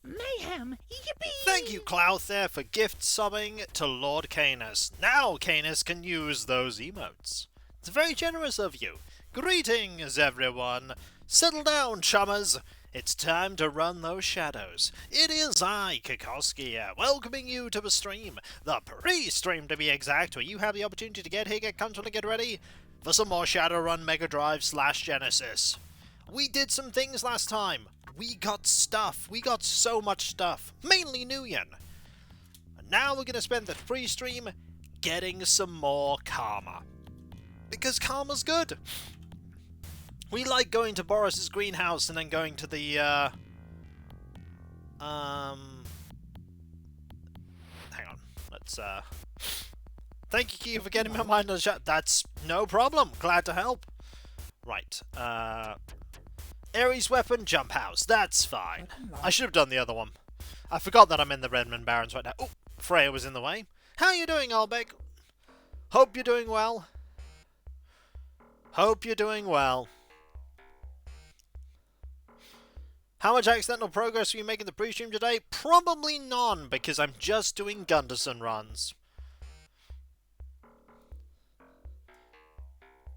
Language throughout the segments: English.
Mayhem! Yippee! Thank you, Clouth, there, for gift subbing to Lord Canis. Now Canis can use those emotes. It's very generous of you. Greetings, everyone. Settle down, chummers. It's time to run those shadows. It is I, Kikoski, here, welcoming you to the stream. The pre-stream, to be exact, where you have the opportunity to get here, get comfortable, get ready for some more Shadowrun Mega Drive / Gensis. We did some things last time. We got stuff. We got so much stuff. Mainly Nuyen. And now we're going to spend the free stream getting some more karma. Because karma's good. We like going to Boris's greenhouse and then going to the, hang on. Let's, thank you, Key, for getting my mind on the chat. That's no problem. Glad to help. Right, Ares weapon, jump house. That's fine. I should have done the other one. I forgot that I'm in the Redmond Barrens right now. Oh, Freya was in the way. How are you doing, Albeck? Hope you're doing well. Hope you're doing well. How much accidental progress are you making the pre-stream today? Probably none, because I'm just doing Gunderson runs.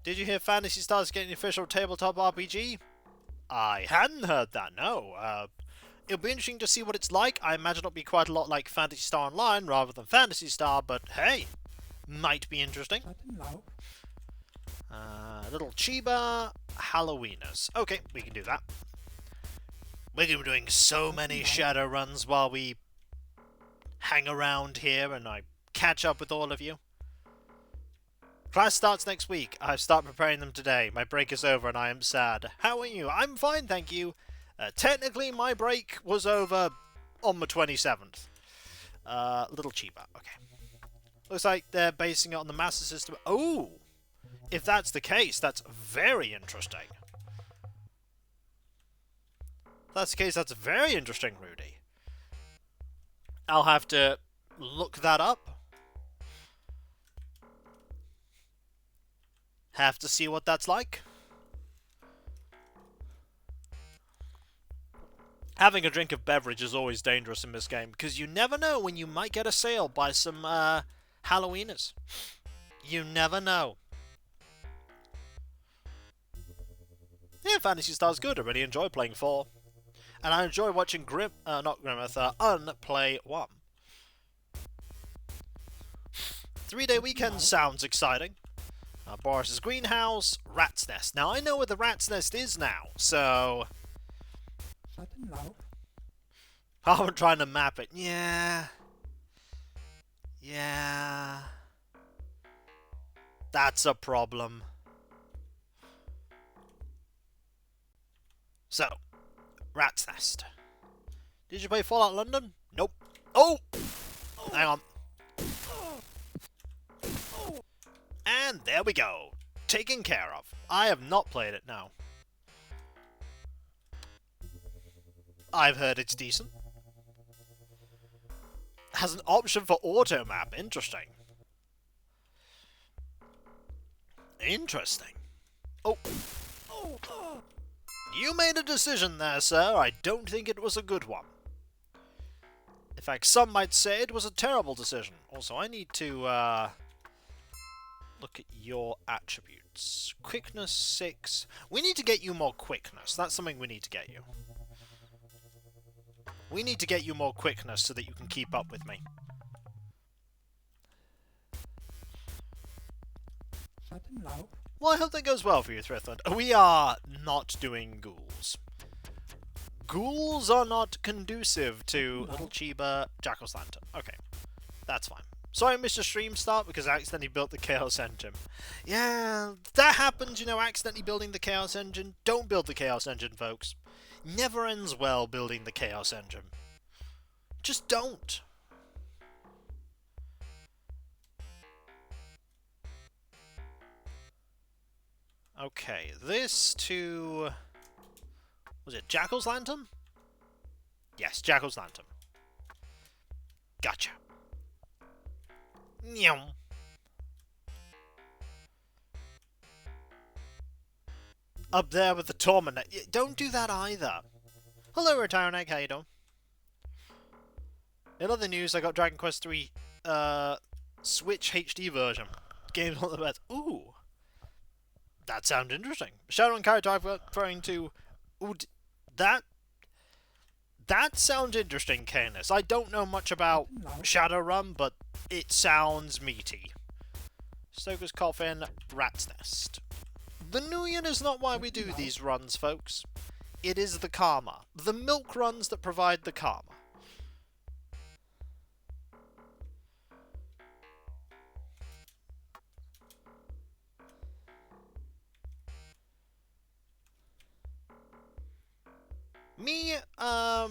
Did you hear Fantasy Star's getting the official tabletop RPG? I hadn't heard that, no. It'll be interesting to see what it's like. I imagine it'll be quite a lot like Phantasy Star Online rather than Phantasy Star, but hey, might be interesting. Little Chiba Halloweeners. Okay, we can do that. We're going to be doing so many shadow runs while we hang around here and I catch up with all of you. Class starts next week. I've started preparing them today. My break is over and I am sad. How are you? I'm fine, thank you. Technically, my break was over on the 27th. Little Chiba. Okay. Looks like they're basing it on the Master System. Oh! If that's the case, that's very interesting. If that's the case, that's very interesting, Rudy. I'll have to look that up. Have to see what that's like. Having a drink of beverage is always dangerous in this game, because you never know when you might get a sale by some Halloweeners. You never know. Yeah, Fantasy Star's good. I really enjoy playing 4. And I enjoy watching Unplay 1. 3-day weekend sounds exciting. Boris's greenhouse, Rat's Nest. Now, I know where the Rat's Nest is now, so... I'm trying to map it. Yeah. Yeah. That's a problem. So, Rat's Nest. Did you play Fallout London? Nope. Oh! Hang on. And there we go. Taken care of. I have not played it now. I've heard it's decent. Has an option for auto map. Interesting. Interesting. Oh. You made a decision there, sir. I don't think it was a good one. In fact, some might say it was a terrible decision. Also, I need to, look at your attributes. Quickness 6. We need to get you more quickness. That's something we need to get you. We need to get you more quickness so that you can keep up with me. Well, I hope that goes well for you, Thrithland. We are not doing ghouls. Ghouls are not conducive to Little Chiba Jackal's Lantern. Okay, that's fine. Sorry I missed your stream start because I accidentally built the Chaos Engine. Yeah, that happens, you know, accidentally building the Chaos Engine. Don't build the Chaos Engine, folks. Never ends well building the Chaos Engine. Just don't. Okay, this to... Was it Jackal's Lantern? Yes, Jackal's Lantern. Gotcha. Meow. Up there with the Torment. Don't do that either. Hello, Retired Egg, how you doing? In other news, I got Dragon Quest III Switch HD version. Game's on the best. Ooh! That sounds interesting. Shadowrun character I'm referring to... Ooh, that sounds interesting, Canis. I don't know much about Shadowrun, but it sounds meaty. Stoker's Coffin, Rat's Nest. The Nuyen is not why we do these runs, folks. It is the karma. The milk runs that provide the karma. Me, oh.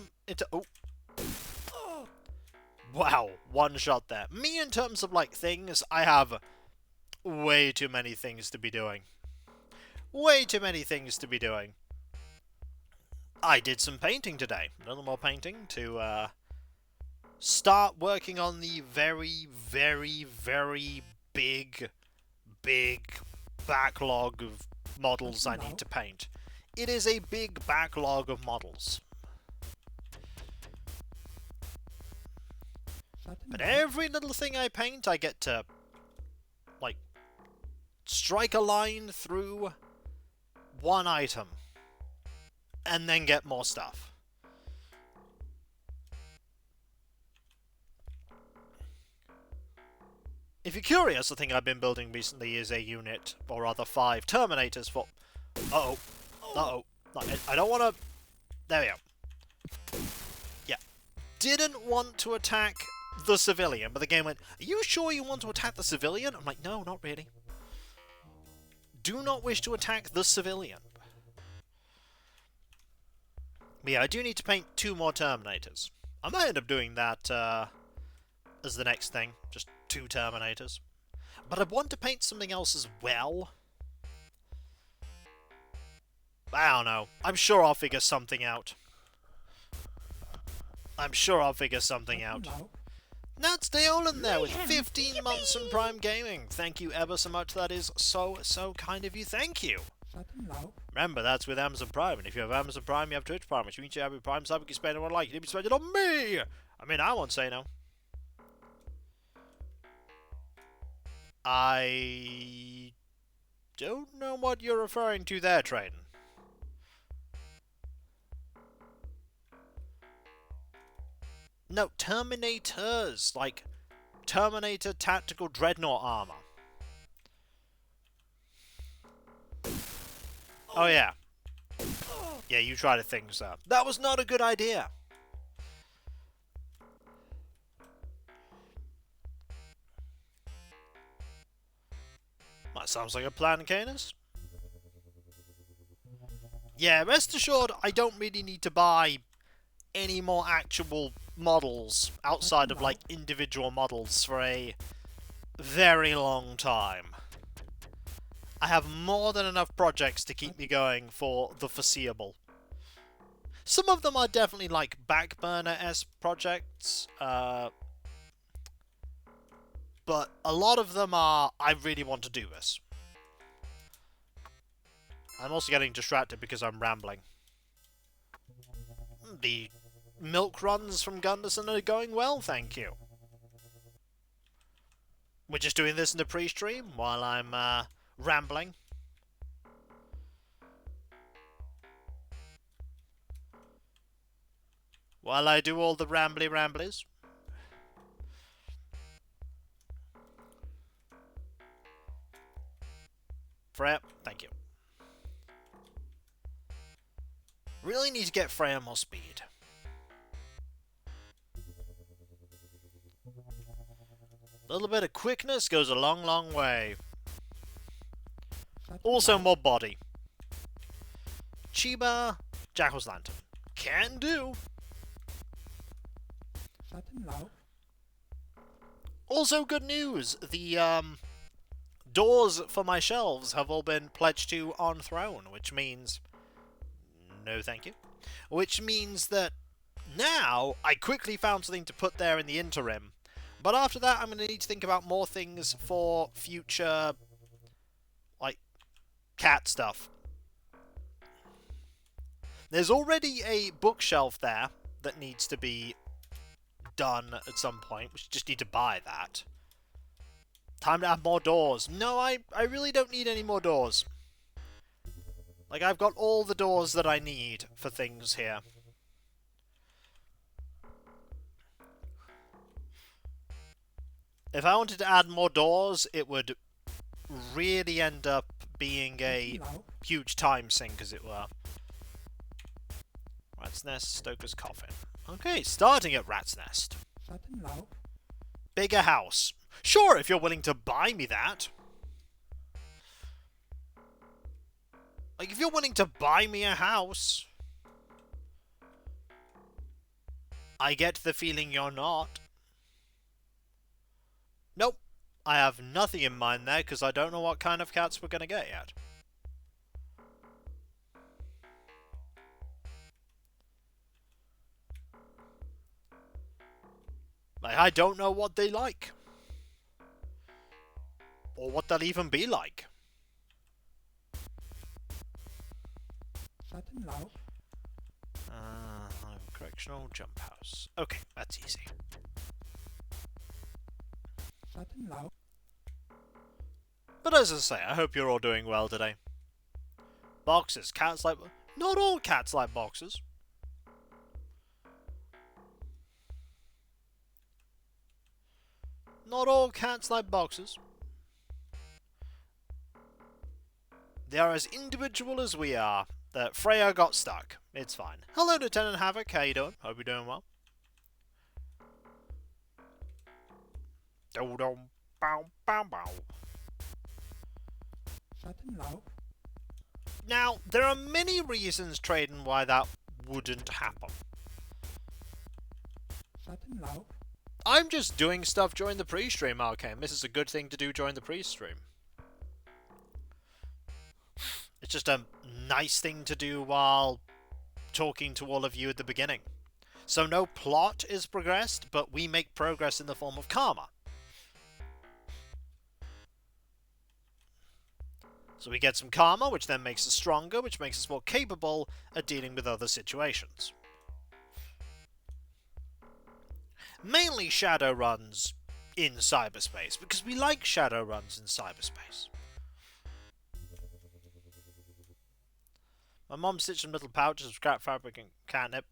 Wow, one shot there. Me, in terms of, like, things, I have way too many things to be doing. Way too many things to be doing. I did some painting today. A little more painting to, start working on the very, very, very big backlog of models I need to paint. It is a big backlog of models. But every little thing I paint, I get to, like, strike a line through one item. And then get more stuff. If you're curious, the thing I've been building recently is a unit, or rather 5 Terminators for... Uh-oh. Uh-oh. I don't want to... There we go. Yeah. Didn't want to attack the civilian, but the game went, are you sure you want to attack the civilian? I'm like, no, not really. Do not wish to attack the civilian. But yeah, I do need to paint 2 more Terminators. I might end up doing that as the next thing. Just 2 Terminators. But I want to paint something else as well. I don't know. I'm sure I'll figure something out. I'm sure I'll figure something out. Nats Deolan there with 15 months from Prime Gaming. Thank you ever so much. That is so kind of you. Thank you. Remember, that's with Amazon Prime, and if you have Amazon Prime, you have Twitch Prime, which means you have your Prime sub, you can spend it on like, you can spend it on me! I mean, I won't say no. I don't know what you're referring to there, Traden. No, Terminators, like Terminator Tactical Dreadnought Armor. Oh yeah. Yeah, you try to think so. That was not a good idea. That sounds like a plan, Canis. Yeah, rest assured, I don't really need to buy any more actual models outside of, like, individual models for a very long time. I have more than enough projects to keep me going for the foreseeable. Some of them are definitely, like, backburner-esque projects, but a lot of them are, I really want to do this. I'm also getting distracted because I'm rambling. The milk runs from Gunderson are going well, thank you. We're just doing this in the pre-stream while I'm rambling. While I do all the ramblies. Freya, thank you. Really need to get Freya more speed. A little bit of quickness goes a long way. Also more body. Chiba, Jackal's Lantern. Can do. Also good news, the doors for my shelves have all been pledged to on Throne, which means... No thank you. Which means that now I quickly found something to put there in the interim. But after that I'm going to need to think about more things for future, like, cat stuff. There's already a bookshelf there that needs to be done at some point. We just need to buy that. Time to add more doors. No, I really don't need any more doors. Like, I've got all the doors that I need for things here. If I wanted to add more doors, it would really end up being a huge time sink, as it were. Rat's Nest, Stoker's Coffin. Okay, starting at Rat's Nest. Bigger house. Sure, if you're willing to buy me that. Like, if you're willing to buy me a house. I get the feeling you're not. Nope. I have nothing in mind there, because I don't know what kind of cats we're going to get yet. Like, I don't know what they like. Or what they'll even be like. Correctional jump house. Okay, that's easy. But as I say, I hope you're all doing well today. Boxes. Cats like... Not all cats like boxes. Not all cats like boxes. They are as individual as we are. That Freya got stuck. It's fine. Hello, Lieutenant Havoc. How you doing? Hope you're doing well. Now, there are many reasons, Traden, why that wouldn't happen. I'm just doing stuff during the pre-stream, okay, and this is a good thing to do during the pre-stream. It's just a nice thing to do while talking to all of you at the beginning. So no plot is progressed, but we make progress in the form of karma. So we get some karma, which then makes us stronger, which makes us more capable at dealing with other situations. Mainly Shadowruns in cyberspace, because we like Shadowruns in cyberspace. My mom stitched some little pouches of scrap fabric and catnip.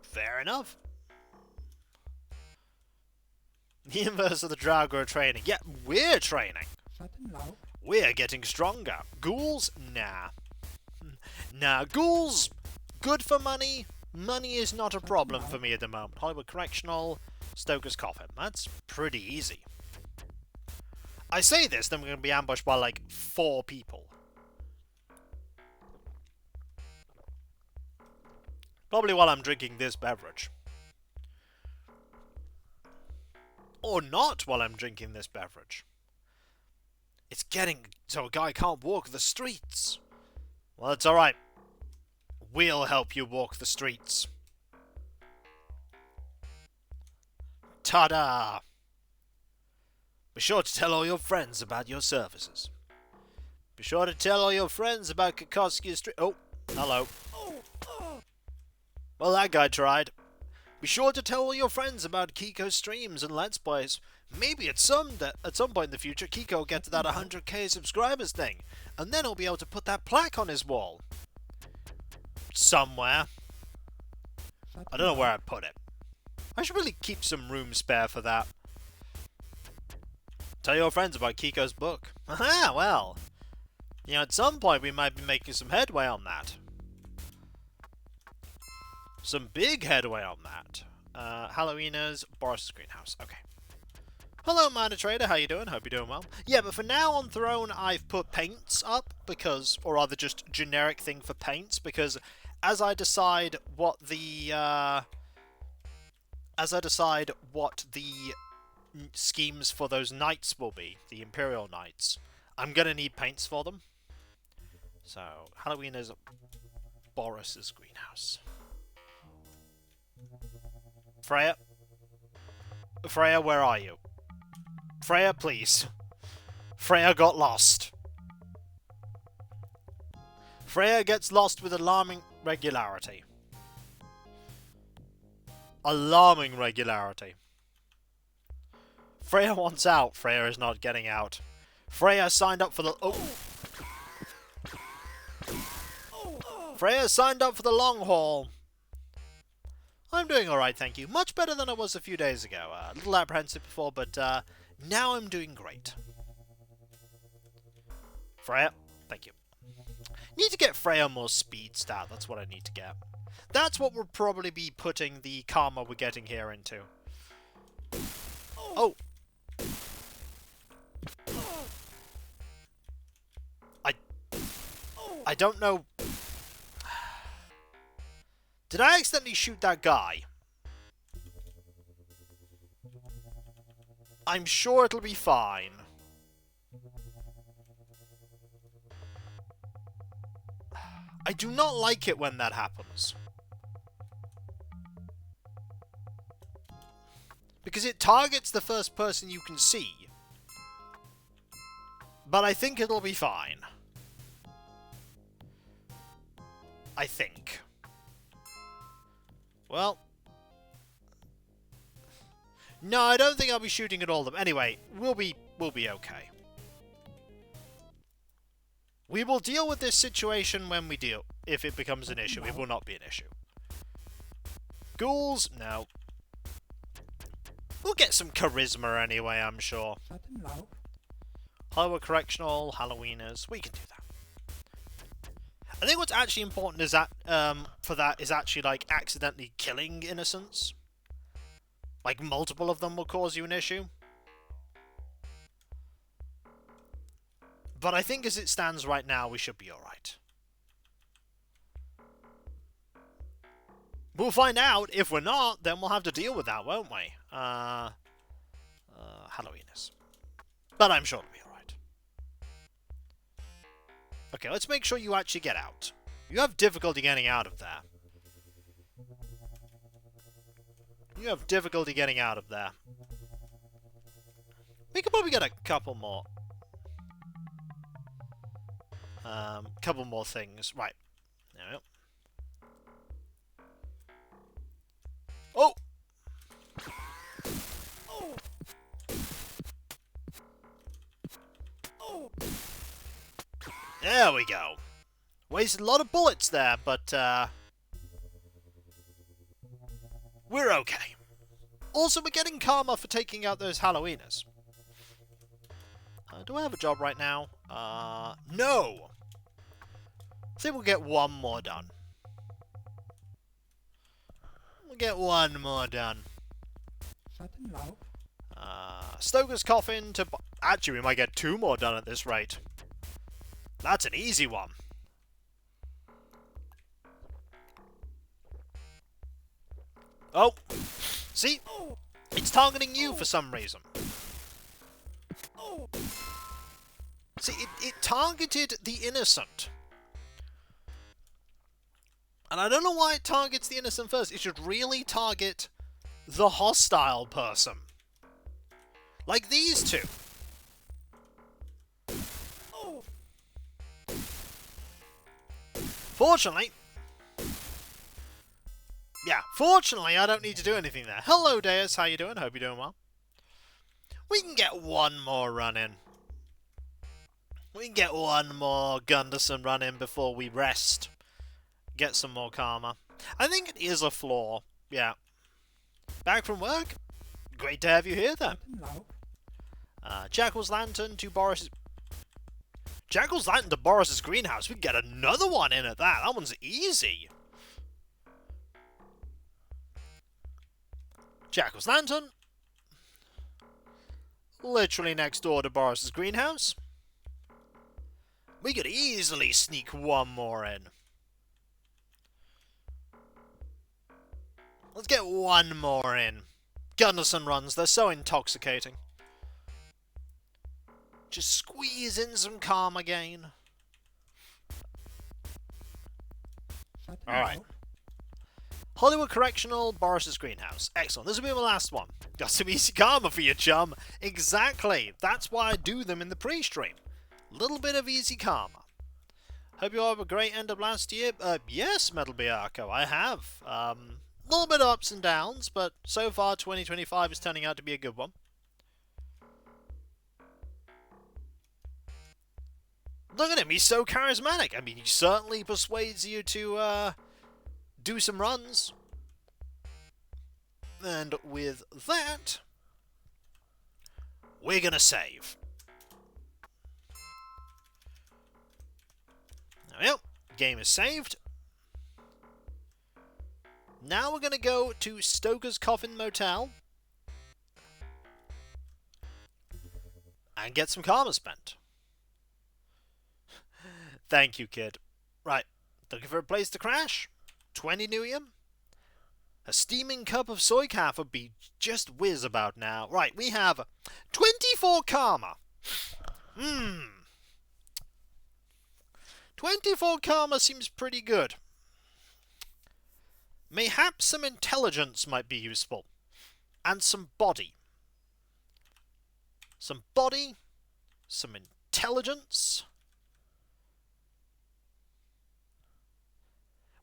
Fair enough. The inverse of the Draugr are training. Yeah, we're training. We're getting stronger. Ghouls? Nah. Nah, ghouls, good for money. Money is not a problem for me at the moment. Hollywood Correctional, Stoker's Coffin. That's pretty easy. I say this, then we're going to be ambushed by like 4 people. Probably while I'm drinking this beverage. Or not while I'm drinking this beverage. It's getting so a guy can't walk the streets. Well, it's alright. We'll help you walk the streets. Ta-da! Be sure to tell all your friends about your services. Be sure to tell all your friends about Kokoski's street. Oh, hello. Well, that guy tried. Be sure to tell all your friends about Kiko's streams and Let's Plays. Maybe at some point in the future, Kiko will get to that 100k subscribers thing, and then he'll be able to put that plaque on his wall. Somewhere. I don't know where I'd put it. I should really keep some room spare for that. Tell your friends about Kiko's book. Aha, well. You know, at some point we might be making some headway on that. Some big headway on that. Halloweeners, Boris' Greenhouse. Okay. Hello, Minor Trader. How you doing? Hope you're doing well. Yeah, but for now on Throne, I've put paints up because, or rather, just generic thing for paints because, as I decide what the schemes for those knights will be, the Imperial Knights, I'm gonna need paints for them. So, Halloweeners, Boris' Greenhouse. Freya? Freya, where are you? Freya, please. Freya got lost. Freya gets lost with alarming... regularity. Alarming regularity. Freya wants out. Freya is not getting out. Freya signed up for the... Oh! Freya signed up for the long haul. I'm doing alright, thank you. Much better than I was a few days ago. A little apprehensive before, but now I'm doing great. Freya, thank you. Need to get Freya more speed stat. That's what I need to get. That's what we'll probably be putting the karma we're getting here into. Oh! I don't know... Did I accidentally shoot that guy? I'm sure it'll be fine. I do not like it when that happens. Because it targets the first person you can see. But I think it'll be fine. I think. Well. No, I don't think I'll be shooting at all of them. Anyway, we'll be okay. We will deal with this situation when we deal. If it becomes an issue. It will not be an issue. Ghouls? No. We'll get some charisma anyway, I'm sure. Hollywood Correctional, Halloweeners. We can do that. I think what's actually important is that, for that, is actually, like, accidentally killing innocents. Like, multiple of them will cause you an issue. But I think as it stands right now, we should be alright. We'll find out. If we're not, then we'll have to deal with that, won't we? Halloweeners. But I'm sure it'll be alright. Okay, let's make sure you actually get out. You have difficulty getting out of there. You have difficulty getting out of there. We could probably get a couple more. Couple more things. Right. There we go. Oh! There we go. Wasted a lot of bullets there, but we're okay. Also, we're getting karma for taking out those Halloweeners. Do I have a job right now? No! I think we'll get one more done. We'll get one more done. Stoker's Coffin to... Actually, we might get two more done at this rate. That's an easy one. Oh! See? It's targeting you for some reason. See, it targeted the innocent. And I don't know why it targets the innocent first. It should really target the hostile person. Like these two. Fortunately... Yeah, fortunately I don't need to do anything there. Hello, Deus. How you doing? Hope you're doing well. We can get one more run in. We can get one more Gunderson run in before we rest. Get some more karma. I think it is a flaw. Yeah. Back from work? Great to have you here, then. Jackal's Lantern to Boris... Jackal's Lantern to Boris's greenhouse. We can get another one in at that. That one's easy. Jackal's Lantern. Literally next door to Boris's greenhouse. We could easily sneak one more in. Let's get one more in. Gunderson runs, they're so intoxicating. Just squeeze in some karma gain. Alright. Hollywood Correctional, Boris's greenhouse. Excellent. This will be my last one. Got some easy karma for you, chum. Exactly. That's why I do them in the pre-stream. Little bit of easy karma. Hope you all have a great end of last year. Yes, Metal Biarco, I have. A little bit of ups and downs, but so far 2025 is turning out to be a good one. Look at him, he's so charismatic. I mean, he certainly persuades you to do some runs. And with that, we're gonna save. Well, game is saved. Now we're gonna go to Stoker's Coffin Motel and get some karma spent. Thank you, kid. Right, looking for a place to crash? 20 Nuium? A steaming cup of soy calf would be just whiz about now. Right, we have 24 karma. 24 karma seems pretty good. Mayhaps some intelligence might be useful. And some body. Some body. Some intelligence.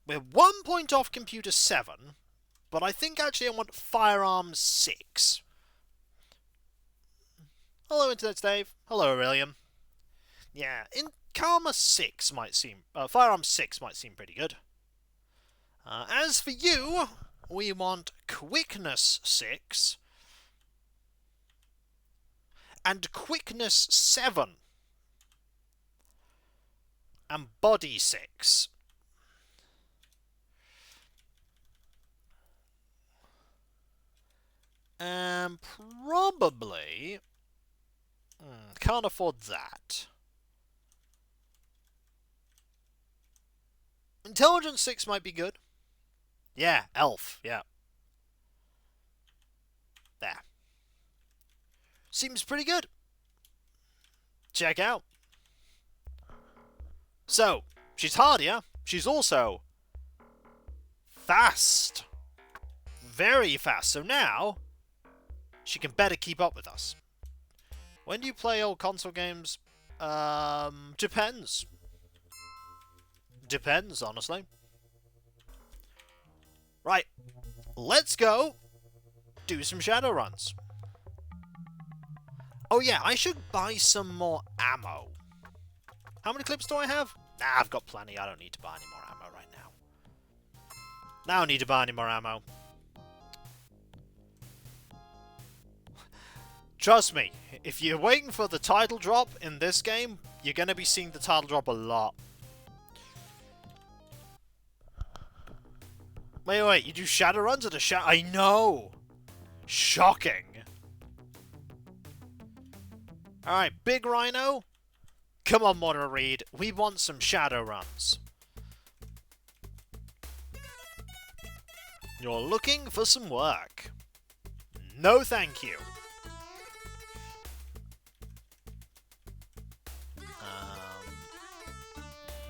We're 1 point off computer 7. But I think actually I want firearm 6. Hello, Internet Dave. Hello, Aurelian. Yeah, in Karma 6 might seem... firearm 6 might seem pretty good. As for you, we want Quickness 6. And Quickness 7. And Body 6. Probably... can't afford that. Intelligence 6 might be good. Yeah, elf, yeah. There. Seems pretty good. Check out. So, she's hardier. She's also fast. Very fast. So now, she can better keep up with us. When do you play old console games? Depends. Depends, honestly. Right. Let's go do some Shadowruns. Oh yeah, I should buy some more ammo. How many clips do I have? Nah, I've got plenty. I don't need to buy any more ammo right now. I don't need to buy any more ammo. Trust me, if you're waiting for the title drop in this game, you're going to be seeing the title drop a lot. Wait, you do Shadowruns at a I know! Shocking! Alright, Big Rhino. Come on, Mono Reed. We want some Shadowruns. You're looking for some work. No thank you.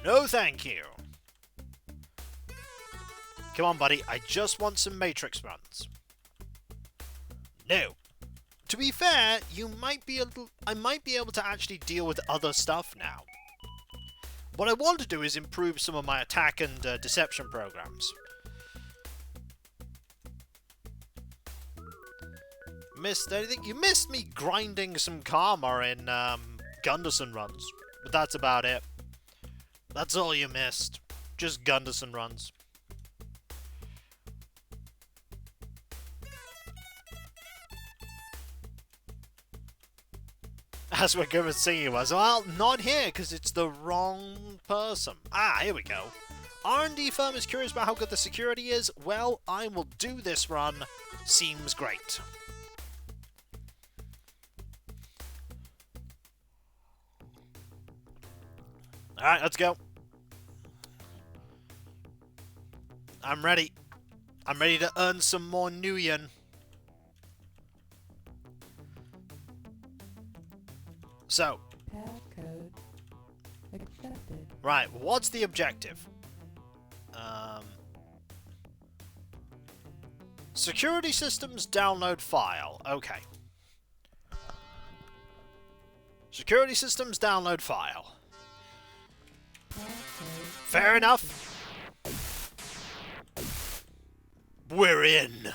No thank you. Come on, buddy. I just want some Matrix runs. No. To be fair, I might be able to actually deal with other stuff now. What I want to do is improve some of my attack and deception programs. Missed anything? You missed me grinding some karma in Gunderson runs, but that's about it. That's all you missed. Just Gunderson runs. That's what Griffith singing was. Well, not here, because it's the wrong person. Ah, here we go. R&D firm is curious about how good the security is. Well, I will do this run. Seems great. Alright, let's go. I'm ready. I'm ready to earn some more Nuyen. So. Passcode accepted. Right, what's the objective? Security systems download file. Okay. Security systems download file. Passcode Fair enough. We're in.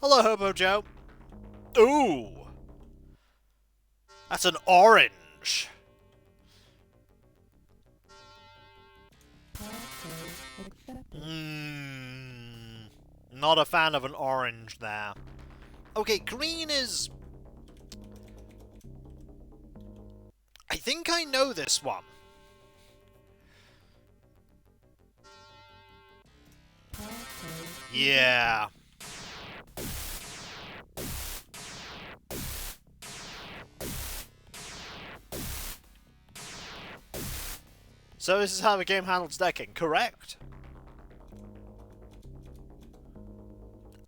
Hello, Hobo Joe. Ooh. That's an orange. Not a fan of an orange there. Okay, green is... I think I know this one. Yeah. So this is how the game handles decking, correct?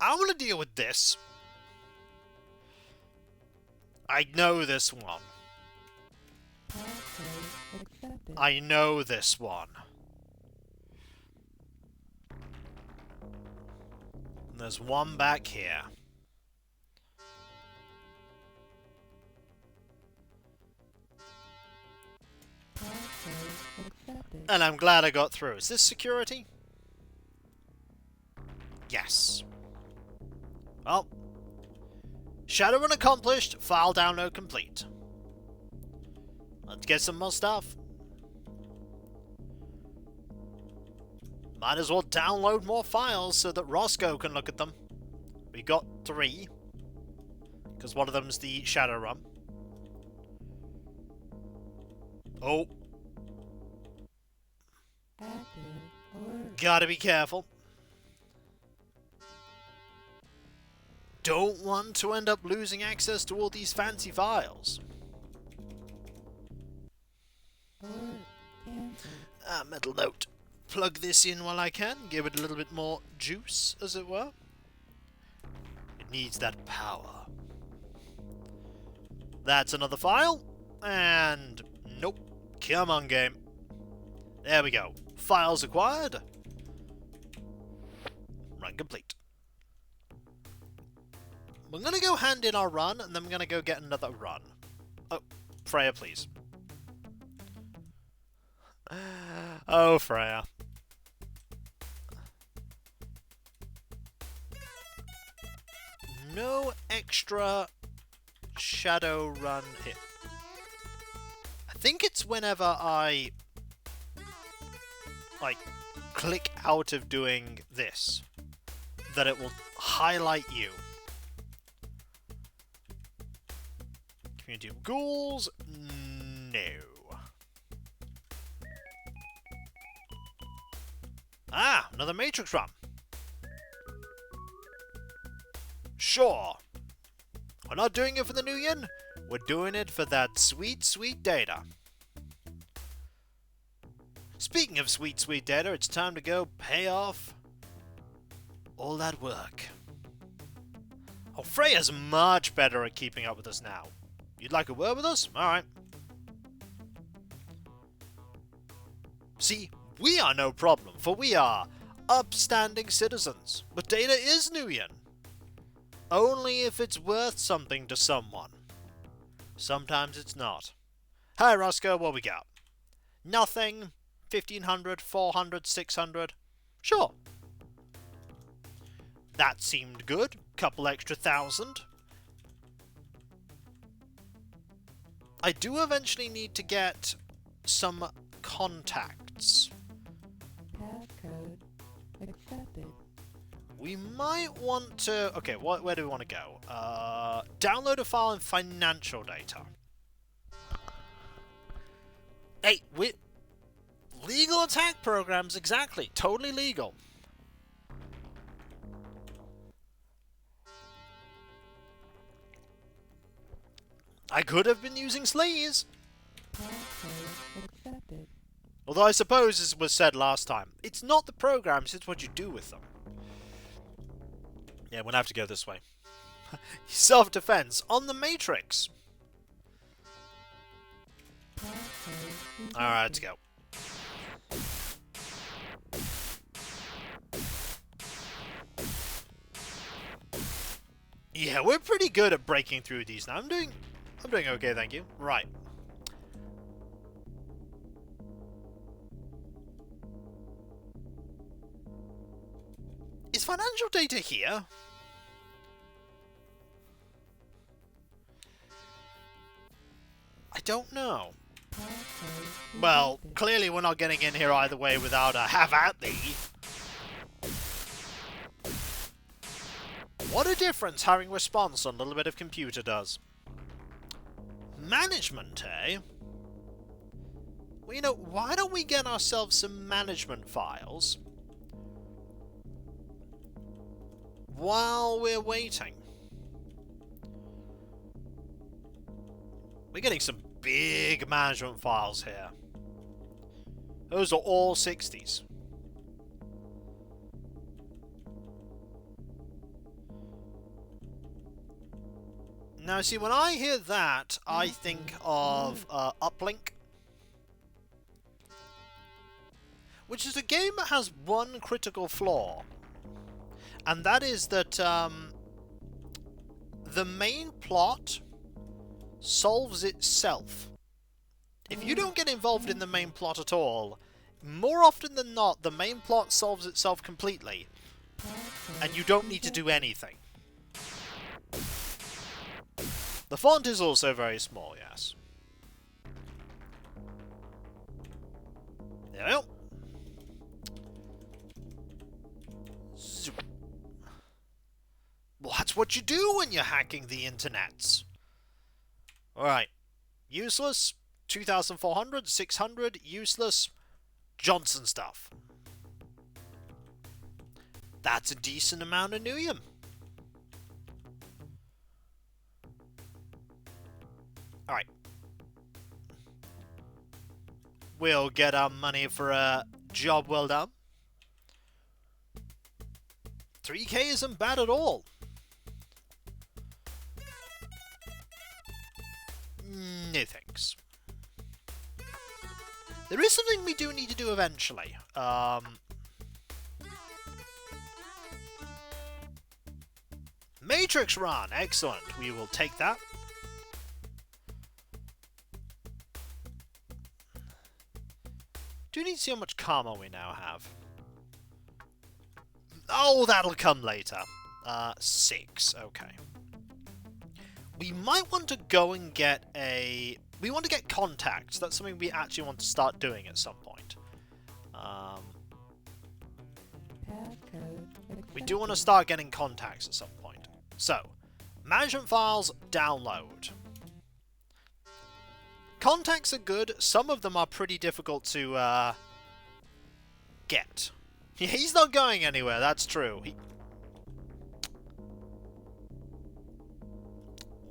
I'm gonna deal with this. I know this one. I know this one. And there's one back here. And I'm glad I got through. Is this security? Yes. Well. Shadowrun accomplished. File download complete. Let's get some more stuff. Might as well download more files so that Roscoe can look at them. We got 3. Because one of them's the Shadowrun. Oh. Gotta be careful. Don't want to end up losing access to all these fancy files. Mental note. Plug this in while I can. Give it a little bit more juice, as it were. It needs that power. That's another file. And nope. Come on, game. There we go. Files acquired. Run complete. We're going to go hand in our run, and then we're going to go get another run. Oh, Freya, please. Oh, Freya. No extra Shadowrun hit. I think it's whenever I, like, click out of doing this that it will highlight you. Community of Ghouls? No. Ah, another Matrix run. Sure. We're not doing it for the new yen. We're doing it for that sweet, sweet data. Speaking of sweet, sweet data, it's time to go pay off all that work. Oh, Freya's much better at keeping up with us now. You'd like a word with us? Alright. See, we are no problem, for we are upstanding citizens. But data is new yen. Only if it's worth something to someone. Sometimes it's not. Hi, Roscoe, what we got? Nothing. 1,500, 400, 600. Sure. That seemed good. Couple extra thousand. I do eventually need to get some contacts. Passcode accepted. We might want to... Okay, where do we want to go? Download a file in financial data. Hey, legal attack programs, exactly. Totally legal. I could have been using sleaze. Passcode accepted. Although I suppose, as was said last time, it's not the programs, it's what you do with them. Yeah, we'll have to go this way. Self-defense on the Matrix. Alright, let's go. Yeah, we're pretty good at breaking through these now. I'm doing okay, thank you. Right. financial data here? I don't know. Well, clearly we're not getting in here either way without a have at thee. What a difference having response on a little bit of computer does. Management, eh? Well, you know, why don't we get ourselves some management files while we're waiting? We're getting some big management files here. Those are all 60s. Now, see, when I hear that, I think of Uplink, which is a game that has one critical flaw, and that is that the main plot solves itself. If you don't get involved in the main plot at all, more often than not, the main plot solves itself completely, and you don't need to do anything. The font is also very small, yes. There we go. Zoop. Well, that's what you do when you're hacking the internets. Alright. Useless. 2,400. 600. Useless. Johnson stuff. That's a decent amount of Nuyum. Alright. We'll get our money for a job well done. 3k isn't bad at all. No thanks. There is something we do need to do eventually. Matrix run! Excellent. We will take that. Do need to see how much karma we now have. Oh, that'll come later. 6. Okay. We might want to go and get a... We want to get contacts. That's something we actually want to start doing at some point. We do want to start getting contacts at some point. So, management files, download. Contacts are good. Some of them are pretty difficult to get. He's not going anywhere, that's true.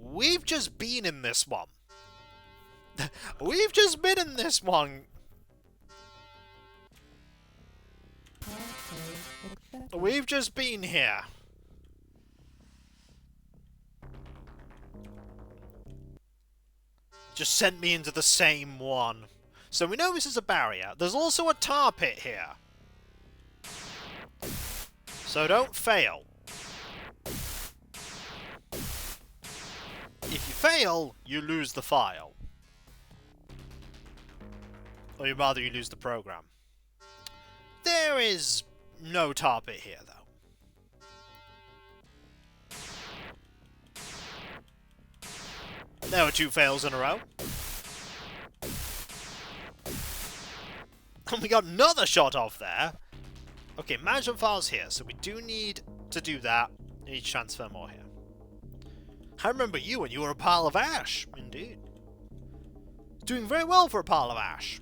We've just been in this one. We've just been in this one. We've just been here. Just sent me into the same one. So we know this is a barrier. There's also a tar pit here. So don't fail. If you fail, you lose the file. Or rather, you lose the program. There is no tar pit here, though. There were 2 fails in a row. And we got another shot off there. Okay, management files here. So we do need to do that. We need to transfer more here. I remember you when you were a pile of ash. Indeed. Doing very well for a pile of ash.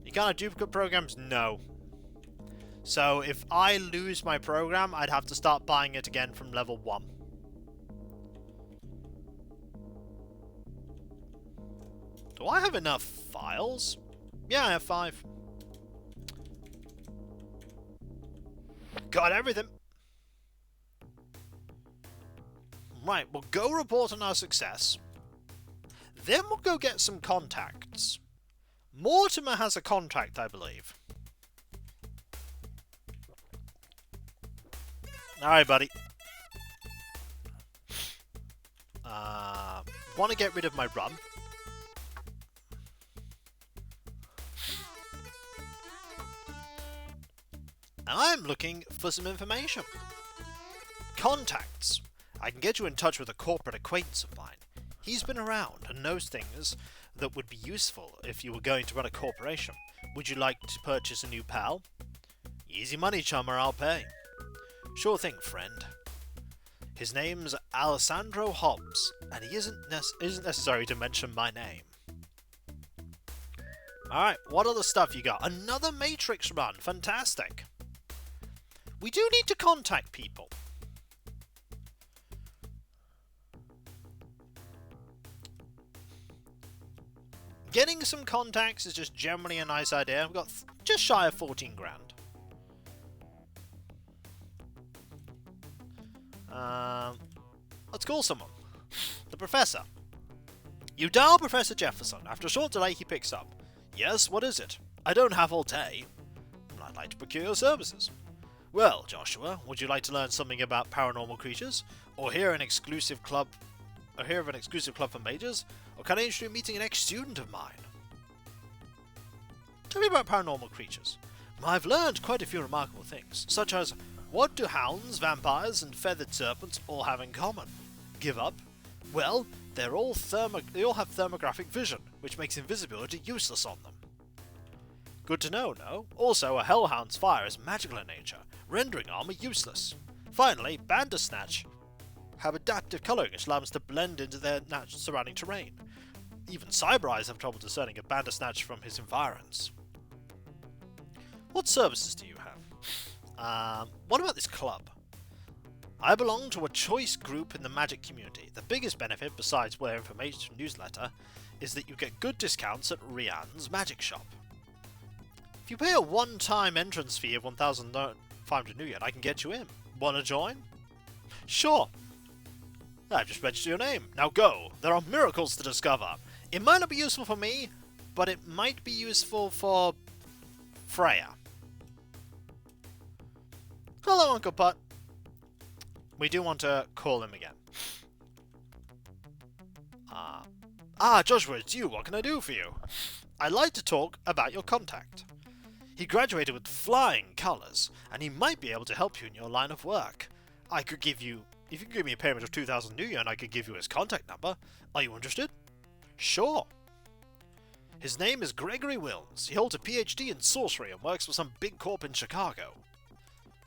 You can't have duplicate programs? No. So if I lose my program, I'd have to start buying it again from level 1. Do I have enough files? Yeah, I have 5. Got everything. Right, we'll go report on our success. Then we'll go get some contacts. Mortimer has a contact, I believe. Alright, buddy. Want to get rid of my rum. and I'm looking for some information. Contacts. I can get you in touch with a corporate acquaintance of mine. He's been around and knows things that would be useful if you were going to run a corporation. Would you like to purchase a new pal? Easy money, chummer, I'll pay. Sure thing, friend. His name's Alessandro Hobbs, and he isn't necessary to mention my name. Alright, what other stuff you got? Another Matrix run, fantastic. We do need to contact people. Getting some contacts is just generally a nice idea. We've got just shy of 14 grand. Let's call someone. The Professor. You dial Professor Jefferson. After a short delay, he picks up. Yes, what is it? I don't have all day. I'd like to procure your services. Well, Joshua, would you like to learn something about paranormal creatures? Or hear of an exclusive club for majors? Or can I interest you in meeting an ex-student of mine? Tell me about paranormal creatures. I've learned quite a few remarkable things, such as what do hounds, vampires, and feathered serpents all have in common? Give up? Well, they all have thermographic vision, which makes invisibility useless on them. Good to know, no? Also, a hellhound's fire is magical in nature, rendering armor useless. Finally, Bandersnatch have adaptive colouring which allows them to blend into their surrounding terrain. Even cyber eyes have trouble discerning a Bandersnatch from his environs. What services do you have? What about this club? I belong to a choice group in the magic community. The biggest benefit, besides Where Information newsletter, is that you get good discounts at Rian's magic shop. If you pay a one-time entrance fee of 1,500 New Yen, I can get you in. Wanna join? Sure. I've just registered your name. Now go. There are miracles to discover. It might not be useful for me, but it might be useful for Freya. Hello, Uncle Putt. We do want to call him again. Joshua, it's you. What can I do for you? I'd like to talk about your contact. He graduated with flying colours, and he might be able to help you in your line of work. If you could give me a payment of 2,000 New Yen, I could give you his contact number. Are you interested? Sure. His name is Gregory Wilms. He holds a PhD in sorcery and works for some big corp in Chicago.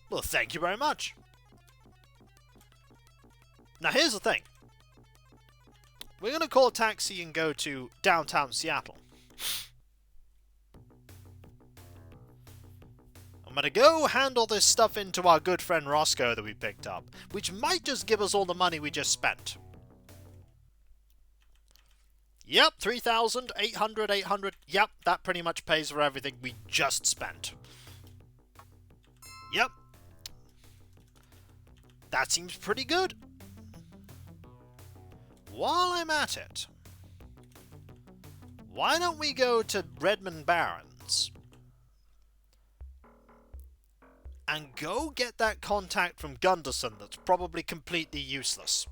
Well, thank you very much. Now here's the thing. We're going to call a taxi and go to downtown Seattle. I'm going to go handle this stuff into our good friend Roscoe that we picked up, which might just give us all the money we just spent. Yep, 3,800, 800. Yep, that pretty much pays for everything we just spent. Yep. That seems pretty good. While I'm at it, why don't we go to Redmond Barrens and go get that contact from Gunderson that's probably completely useless.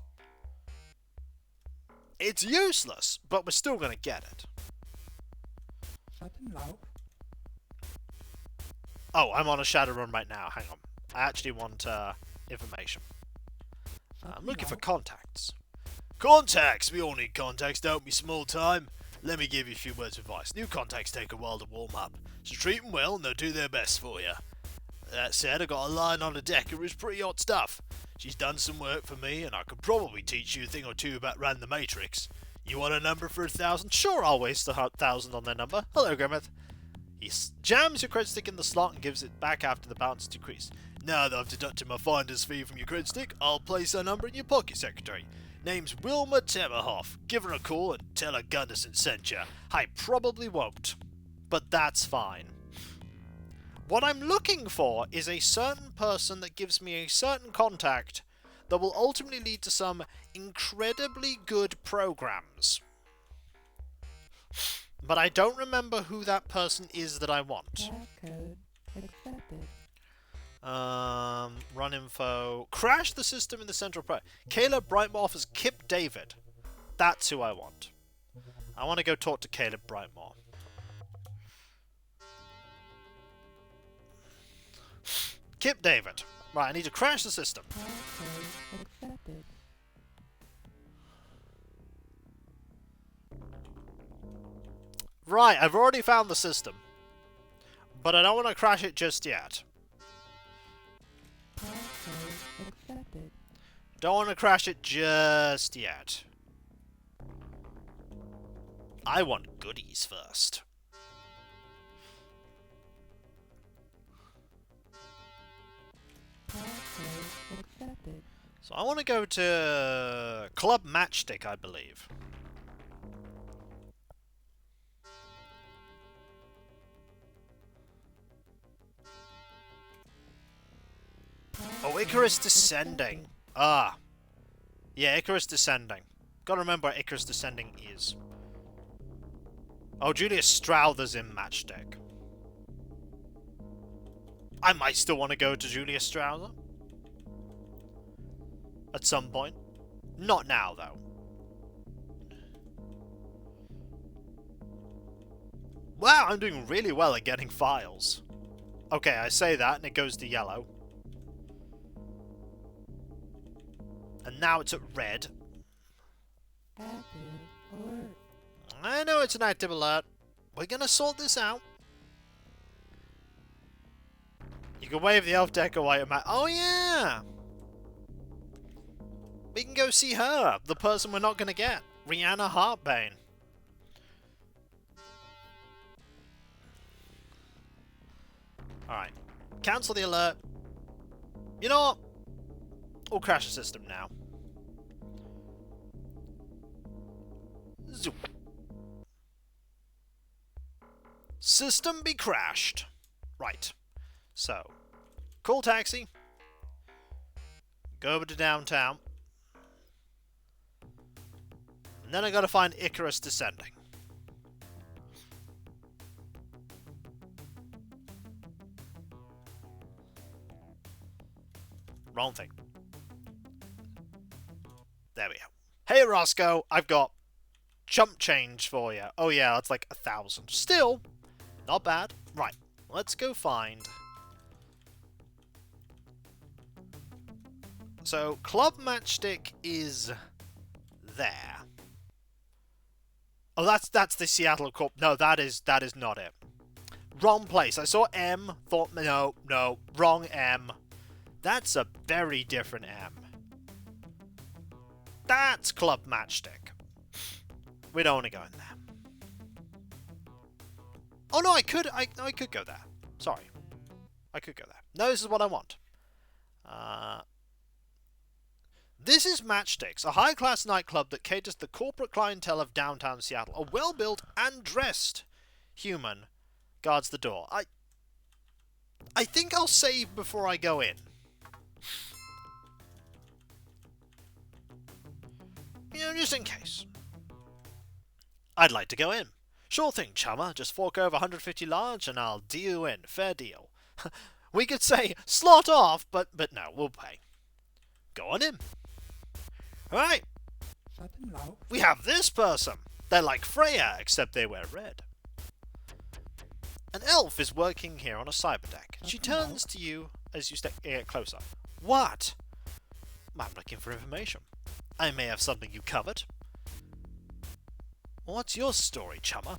It's useless, but we're still going to get it. Oh, I'm on a Shadowrun right now. Hang on. I actually want information. I'm looking for contacts. Contacts! We all need contacts, don't we, small time? Let me give you a few words of advice. New contacts take a while to warm up, so treat them well and they'll do their best for you. That said, I got a line on a deck who's pretty hot stuff. She's done some work for me, and I could probably teach you a thing or two about Ran the Matrix. You want a number for 1,000? Sure, I'll waste 1,000 on their number. Hello, Grimmeth. He jams your credit stick in the slot and gives it back after the balance decreased. Now that I've deducted my finder's fee from your credit stick, I'll place her number in your pocket secretary. Name's Wilma Temmerhoff. Give her a call and tell her Gunderson sent you. I probably won't, but that's fine. What I'm looking for is a certain person that gives me a certain contact that will ultimately lead to some incredibly good programs. But I don't remember who that person is that I want. Code accepted. Run info. Crash the system in the central pro. Caleb Brightmore offers Kip David. That's who I want. I want to go talk to Caleb Brightmore. Kip David. Right, I need to crash the system. Password accepted. Right, I've already found the system. But I don't want to crash it just yet. Password accepted. Don't want to crash it just yet. I want goodies first. Password accepted. So I want to go to Club Matchstick, I believe. Oh, Icarus Descending. Ah. Yeah, Icarus Descending. Gotta remember what Icarus Descending is. Oh, Julius Strowther's in Matchstick. I might still want to go to Julius Strowther. At some point. Not now, though. Wow, I'm doing really well at getting files. Okay, I say that and it goes to yellow. And now it's at red. Active alert. I know it's an active alert. We're gonna sort this out. You can wave the elf deck away at Matt. Oh yeah! We can go see her, the person we're not gonna get. Rihanna Heartbane. Alright. Cancel the alert. You know what? We'll crash the system now. Zoop. System be crashed. Right. So, call taxi. Go over to downtown. And then I gotta find Icarus Descending. Wrong thing. There we go. Hey Roscoe, I've got chump change for you. Oh yeah, that's like 1,000. Still, not bad. Right, let's go find... So, Club Matchstick is there. Oh, that's the Seattle Corp. No, that is not it. Wrong place. I saw M, thought, no, wrong M. That's a very different M. That's Club Matchstick. We don't want to go in there. Oh no, I could go there. Sorry. I could go there. No, this is what I want. This is Matchsticks, a high-class nightclub that caters to the corporate clientele of downtown Seattle. A well-built and dressed human guards the door. I think I'll save before I go in. You know, just in case. I'd like to go in. Sure thing, chummer. Just fork over 150 large and I'll deal you in. Fair deal. We could say, slot off, but no, we'll pay. Go on in. Alright, Shut him low. we have this person. They're like Freya, except they wear red. An elf is working here on a cyber deck. She turns to you as you get closer. What? I'm looking for information. I may have something you covered. What's your story, chummer?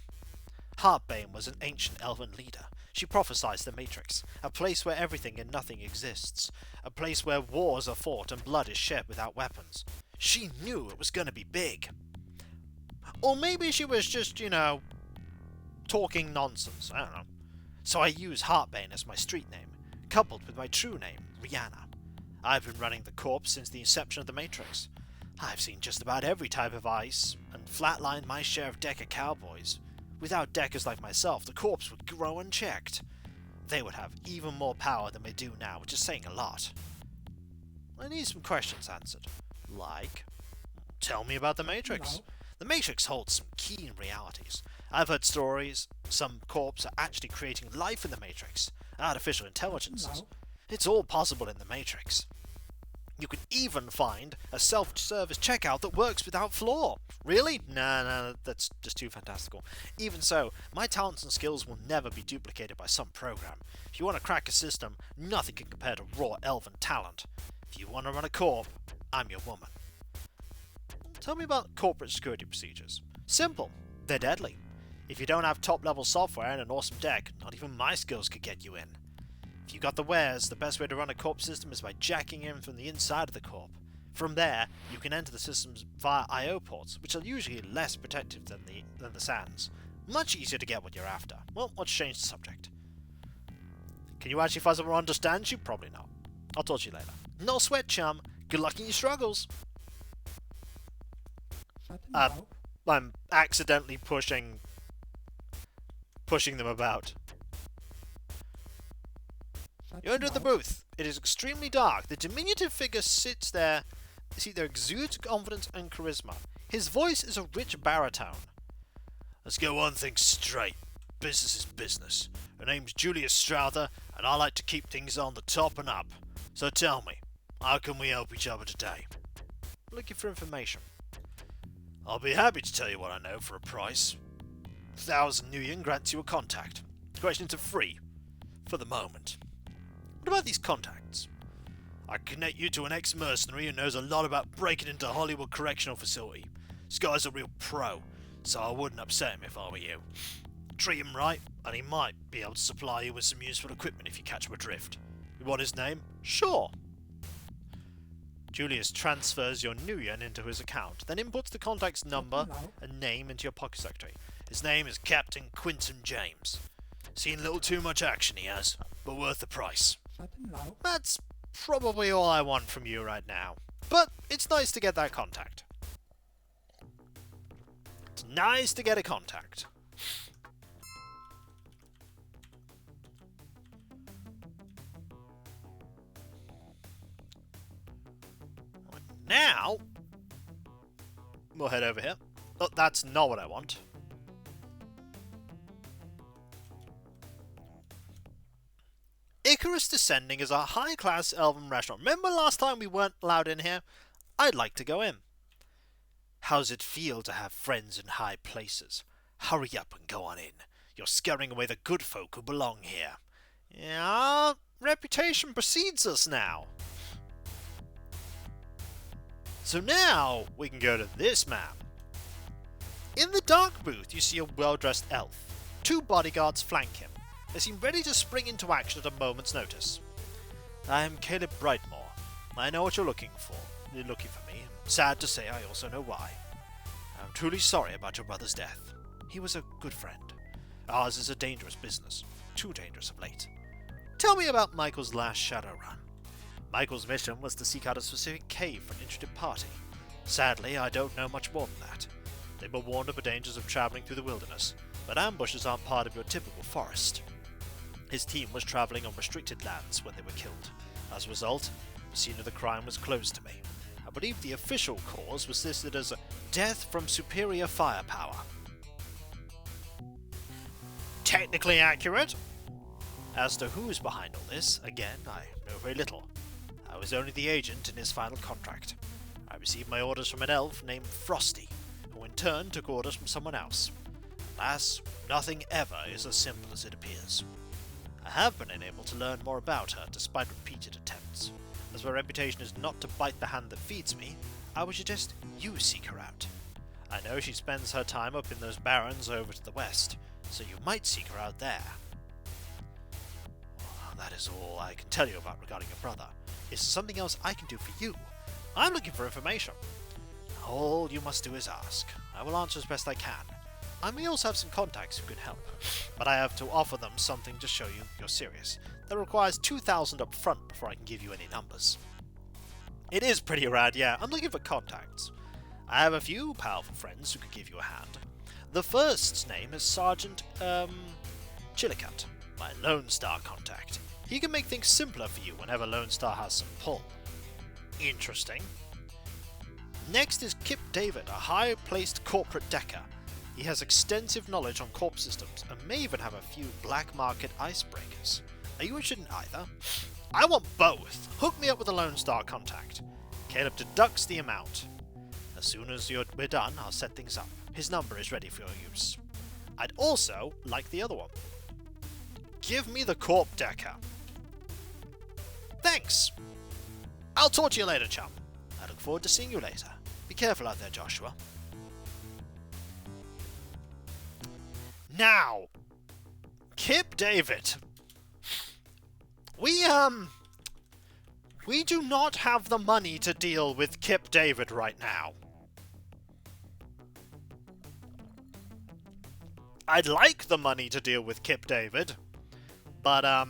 Heartbane was an ancient elven leader. She prophesied the Matrix, a place where everything and nothing exists, a place where wars are fought and blood is shed without weapons. She knew it was going to be big. Or maybe she was just, you know, talking nonsense, I don't know. So I use Heartbane as my street name, coupled with my true name, Rihanna. I've been running the Corp since the inception of the Matrix. I've seen just about every type of ice, and flatlined my share of Decker cowboys. Without Deckers like myself, the Corps would grow unchecked. They would have even more power than they do now, which is saying a lot. I need some questions answered. Like, tell me about the Matrix. No. The Matrix holds some keen realities. I've heard stories some Corps are actually creating life in the Matrix, artificial intelligences. No. It's all possible in the Matrix. You can even find a self-service checkout that works without flaw. Really? Nah, that's just too fantastical. Even so, my talents and skills will never be duplicated by some program. If you want to crack a system, nothing can compare to raw elven talent. If you want to run a corp, I'm your woman. Tell me about corporate security procedures. Simple. They're deadly. If you don't have top-level software and an awesome deck, not even my skills could get you in. If you got the wares, the best way to run a corp system is by jacking in from the inside of the corp. From there, you can enter the systems via I/O ports, which are usually less protective than the SANs. Much easier to get what you're after. Well, let's change the subject. Can you actually find someone who understands you? Probably not. I'll talk to you later. No sweat, chum. Good luck in your struggles. I'm accidentally pushing them about. You enter the booth. It is extremely dark. The diminutive figure sits there. See, there exudes confidence and charisma. His voice is a rich baritone. Let's get one thing straight. Business is business. Her name's Julius Strother, and I like to keep things on the top and up. So tell me, how can we help each other today? Looking for information. I'll be happy to tell you what I know for a price. 1,000 New Yen grants you a contact. The questions are free. For the moment. What about these contacts? I can connect you to an ex-mercenary who knows a lot about breaking into Hollywood Correctional Facility. This guy's a real pro, so I wouldn't upset him if I were you. Treat him right, and he might be able to supply you with some useful equipment if you catch him adrift. You want his name? Sure. Julius transfers your New Yen into his account, then inputs the contact's number and name into your pocket secretary. His name is Captain Quinton James. Seen a little too much action he has, but worth the price. That's probably all I want from you right now. But it's nice to get that contact. It's nice to get a contact. Now, we'll head over here. Oh, that's not what I want. Icarus Descending is a high-class elven restaurant. Remember last time we weren't allowed in here? I'd like to go in. How's it feel to have friends in high places? Hurry up and go on in. You're scaring away the good folk who belong here. Yeah, our reputation precedes us now. So now we can go to this map. In the dark booth, you see a well-dressed elf. 2 bodyguards flank him. They seem ready to spring into action at a moment's notice. I am Caleb Brightmore. I know what you're looking for. You're looking for me, and sad to say I also know why. I'm truly sorry about your brother's death. He was a good friend. Ours is a dangerous business. Too dangerous of late. Tell me about Michael's last Shadowrun. Michael's mission was to seek out a specific cave for an interested party. Sadly, I don't know much more than that. They were warned of the dangers of travelling through the wilderness, but ambushes aren't part of your typical forest. His team was travelling on restricted lands when they were killed. As a result, the scene of the crime was closed to me. I believe the official cause was listed as death from superior firepower. Technically accurate. As to who's behind all this, again, I know very little. I was only the agent in his final contract. I received my orders from an elf named Frosty, who in turn took orders from someone else. Alas, nothing ever is as simple as it appears. I have been unable to learn more about her despite repeated attempts. As my reputation is not to bite the hand that feeds me, I would suggest you seek her out. I know she spends her time up in those barrens over to the west, so you might seek her out there. Well, that is all I can tell you about regarding your brother. Is there something else I can do for you? I'm looking for information. All you must do is ask. I will answer as best I can. I may also have some contacts who can help, but I have to offer them something to show you you're serious. That requires 2,000 up front before I can give you any numbers. It is pretty rad, yeah. I'm looking for contacts. I have a few powerful friends who could give you a hand. The first's name is Sergeant, Chillicut, my Lone Star contact. He can make things simpler for you whenever Lone Star has some pull. Interesting. Next is Kip David, a high-placed corporate decker. He has extensive knowledge on corp systems and may even have a few black market icebreakers. Are you interested in either? I want both. Hook me up with a Lone Star contact. Caleb deducts the amount. As soon as we're done, I'll set things up. His number is ready for your use. I'd also like the other one. Give me the Corp Decker. Thanks. I'll talk to you later, chum. I look forward to seeing you later. Be careful out there, Joshua. Now, Kip David. We do not have the money to deal with Kip David right now. I'd like the money to deal with Kip David, but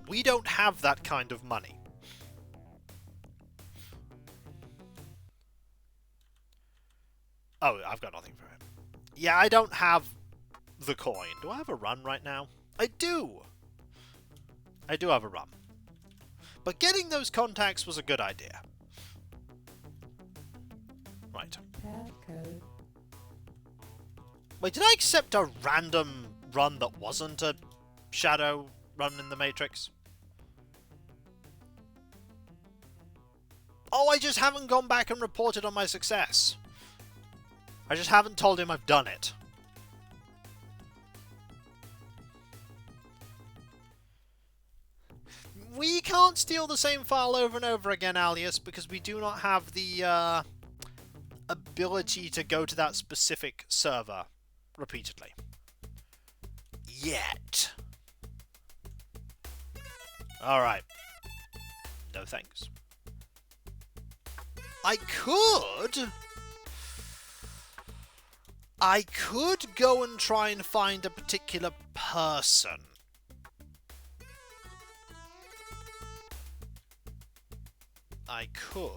we don't have that kind of money. Oh, I've got nothing for him. Yeah, I don't have the coin. Do I have a run right now? I do! I do have a run. But getting those contacts was a good idea. Right. Passcode. Wait, did I accept a random run that wasn't a Shadow run in the Matrix? Oh, I just haven't gone back and reported on my success. I just haven't told him I've done it. We can't steal the same file over and over again, Alias, because we do not have the ability to go to that specific server repeatedly. Yet. Alright. No thanks. I could go and try and find a particular person. I could.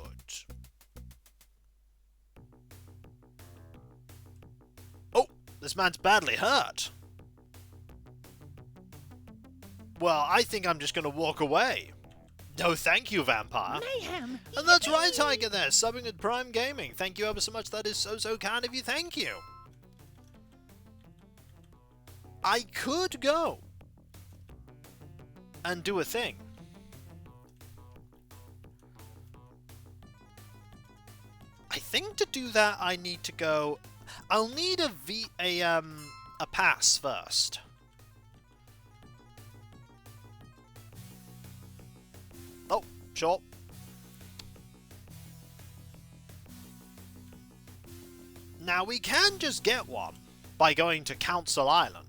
Oh, this man's badly hurt. Well, I think I'm just going to walk away. No, thank you, Vampire. Mayhem. And that's right, Tiger there, subbing at Prime Gaming. Thank you ever so much. That is so kind of you. Thank you. I could go and do a thing. I think to do that, I need to go. I'll need a pass first. Oh, sure. Now we can just get one by going to Council Island.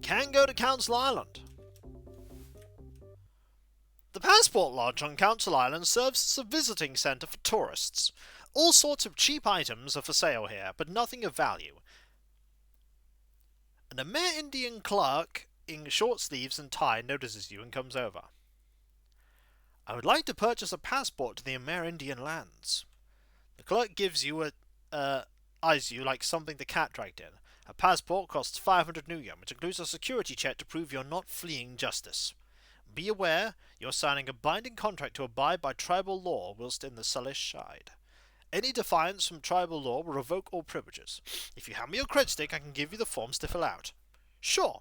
Can go to Council Island. The Passport Lodge on Council Island serves as a visiting centre for tourists. All sorts of cheap items are for sale here, but nothing of value. An Amerindian clerk in short sleeves and tie notices you and comes over. I would like to purchase a passport to the Amerindian lands. The clerk gives you eyes you like something the cat dragged in. A passport costs 500 Nuyum, which includes a security check to prove you're not fleeing justice. Be aware, you're signing a binding contract to abide by tribal law whilst in the Salish Shide. Any defiance from tribal law will revoke all privileges. If you hand me your cred stick, I can give you the forms to fill out. Sure.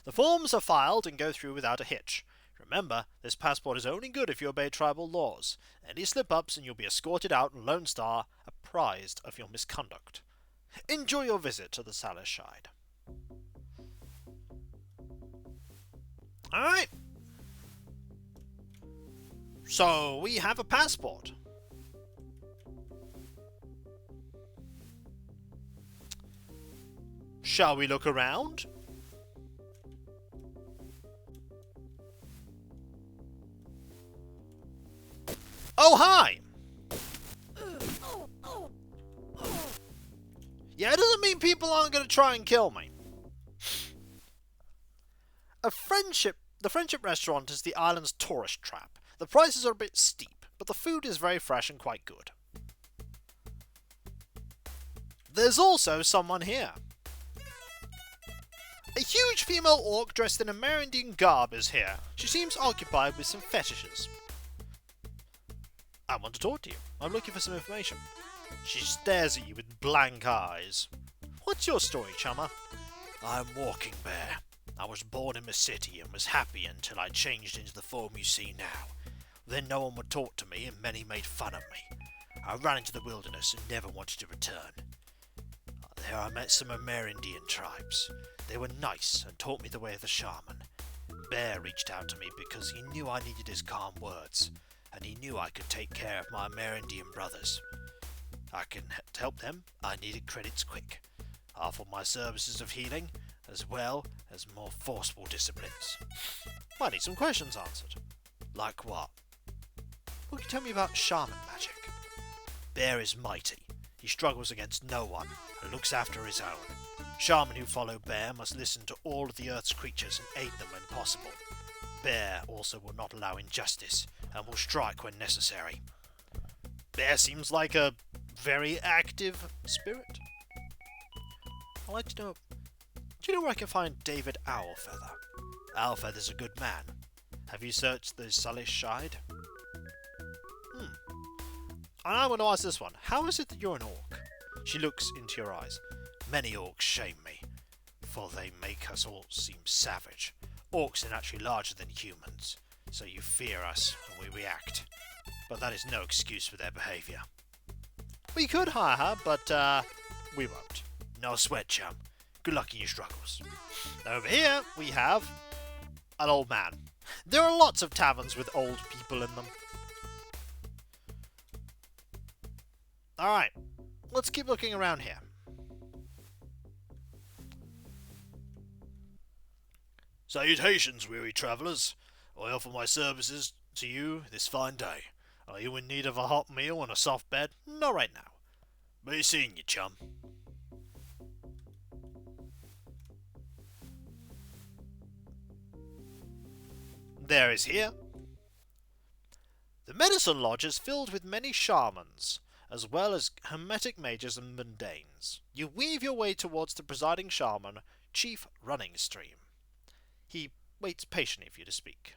The forms are filed and go through without a hitch. Remember, this passport is only good if you obey tribal laws. Any slip-ups and you'll be escorted out and Lone Star apprised of your misconduct. Enjoy your visit to the Salish Shide. Alright. So, we have a passport. Shall we look around? Oh, hi! Yeah, it doesn't mean people aren't going to try and kill me. The Friendship Restaurant is the island's tourist trap. The prices are a bit steep, but the food is very fresh and quite good. There's also someone here. A huge female orc dressed in Amerindian garb is here. She seems occupied with some fetishes. I want to talk to you. I'm looking for some information. She stares at you with blank eyes. What's your story, chummer? I'm Walking Bear. I was born in the city and was happy until I changed into the form you see now. Then no one would talk to me and many made fun of me. I ran into the wilderness and never wanted to return. There I met some Amerindian tribes. They were nice and taught me the way of the shaman. Bear reached out to me because he knew I needed his calm words, and he knew I could take care of my Amerindian brothers. I can help them. I needed credits quick. I offered my services of healing, as well as more forceful disciplines. I need some questions answered. Like what? What can you tell me about shaman magic? Bear is mighty. He struggles against no one and looks after his own. Shaman who follow Bear must listen to all of the Earth's creatures and aid them when possible. Bear also will not allow injustice and will strike when necessary. Bear seems like a very active spirit. I'd like to know, do you know where I can find David Owlfeather? Owlfeather's a good man. Have you searched the Sullish Shide? And I want to ask this one. How is it that you're an orc? She looks into your eyes. Many orcs shame me, for they make us all seem savage. Orcs are naturally larger than humans, so you fear us and we react. But that is no excuse for their behaviour. We could hire her, but we won't. No sweat, chum. Good luck in your struggles. Over here we have an old man. There are lots of taverns with old people in them. Alright, let's keep looking around here. Salutations, weary travellers. I offer my services to you this fine day. Are you in need of a hot meal and a soft bed? Not right now. Be seeing you, chum. There is here. The medicine lodge is filled with many shamans, as well as hermetic mages and mundanes. You weave your way towards the presiding shaman, Chief Running Stream. He waits patiently for you to speak.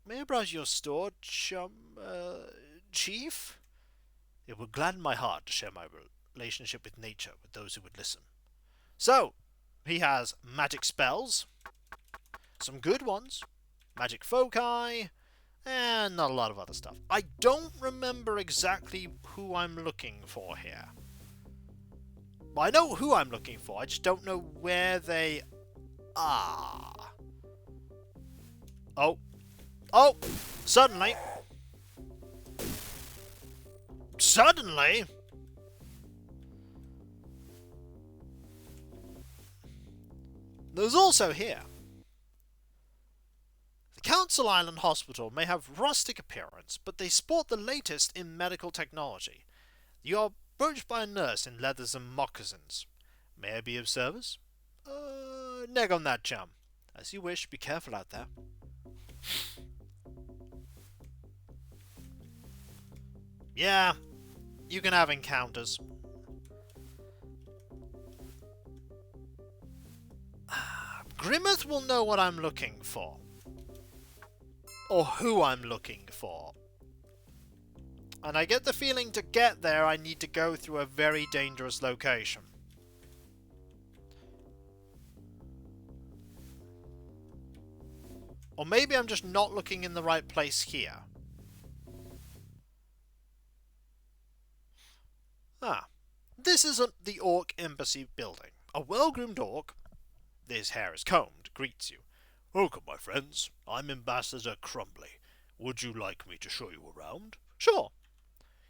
May I browse your store, Chief? It would gladden my heart to share my relationship with nature with those who would listen. So, he has magic spells, some good ones, magic foci, and not a lot of other stuff. I don't remember exactly who I'm looking for here. Well, I know who I'm looking for, I just don't know where they are. Oh. Oh! Suddenly! There's also here. The Council Island Hospital may have rustic appearance, but they sport the latest in medical technology. You are approached by a nurse in leathers and moccasins. May I be of service? Neg on that, chum. As you wish, be careful out there. Yeah, you can have encounters. Grimmeth will know what I'm looking for. Or who I'm looking for. And I get the feeling to get there I need to go through a very dangerous location. Or maybe I'm just not looking in the right place here. This isn't the Orc Embassy building. A well-groomed orc, his hair is combed, greets you. Welcome, my friends. I'm Ambassador Crumbly. Would you like me to show you around? Sure.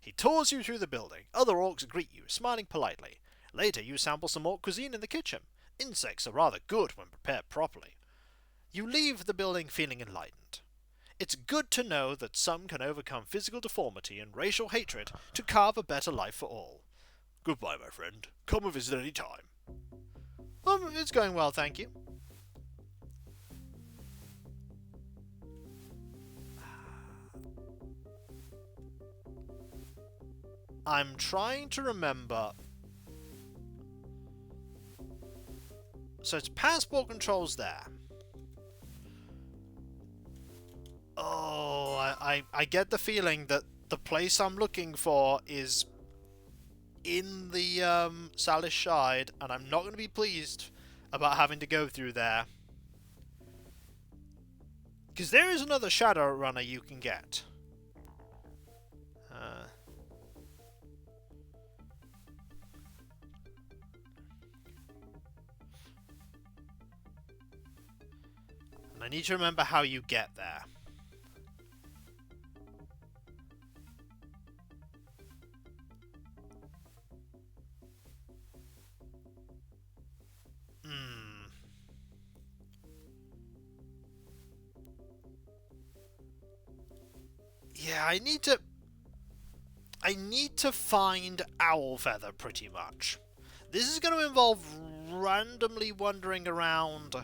He tours you through the building. Other orcs greet you, smiling politely. Later, you sample some orc cuisine in the kitchen. Insects are rather good when prepared properly. You leave the building feeling enlightened. It's good to know that some can overcome physical deformity and racial hatred to carve a better life for all. Goodbye, my friend. Come and visit any time. It's going well, thank you. I'm trying to remember. So it's passport controls there. Oh, I get the feeling that the place I'm looking for is in the Salis Shide, and I'm not going to be pleased about having to go through there. Because there is another Shadowrunner you can get. And I need to remember how you get there. Yeah, I need to find Owl Feather pretty much. This is going to involve randomly wandering around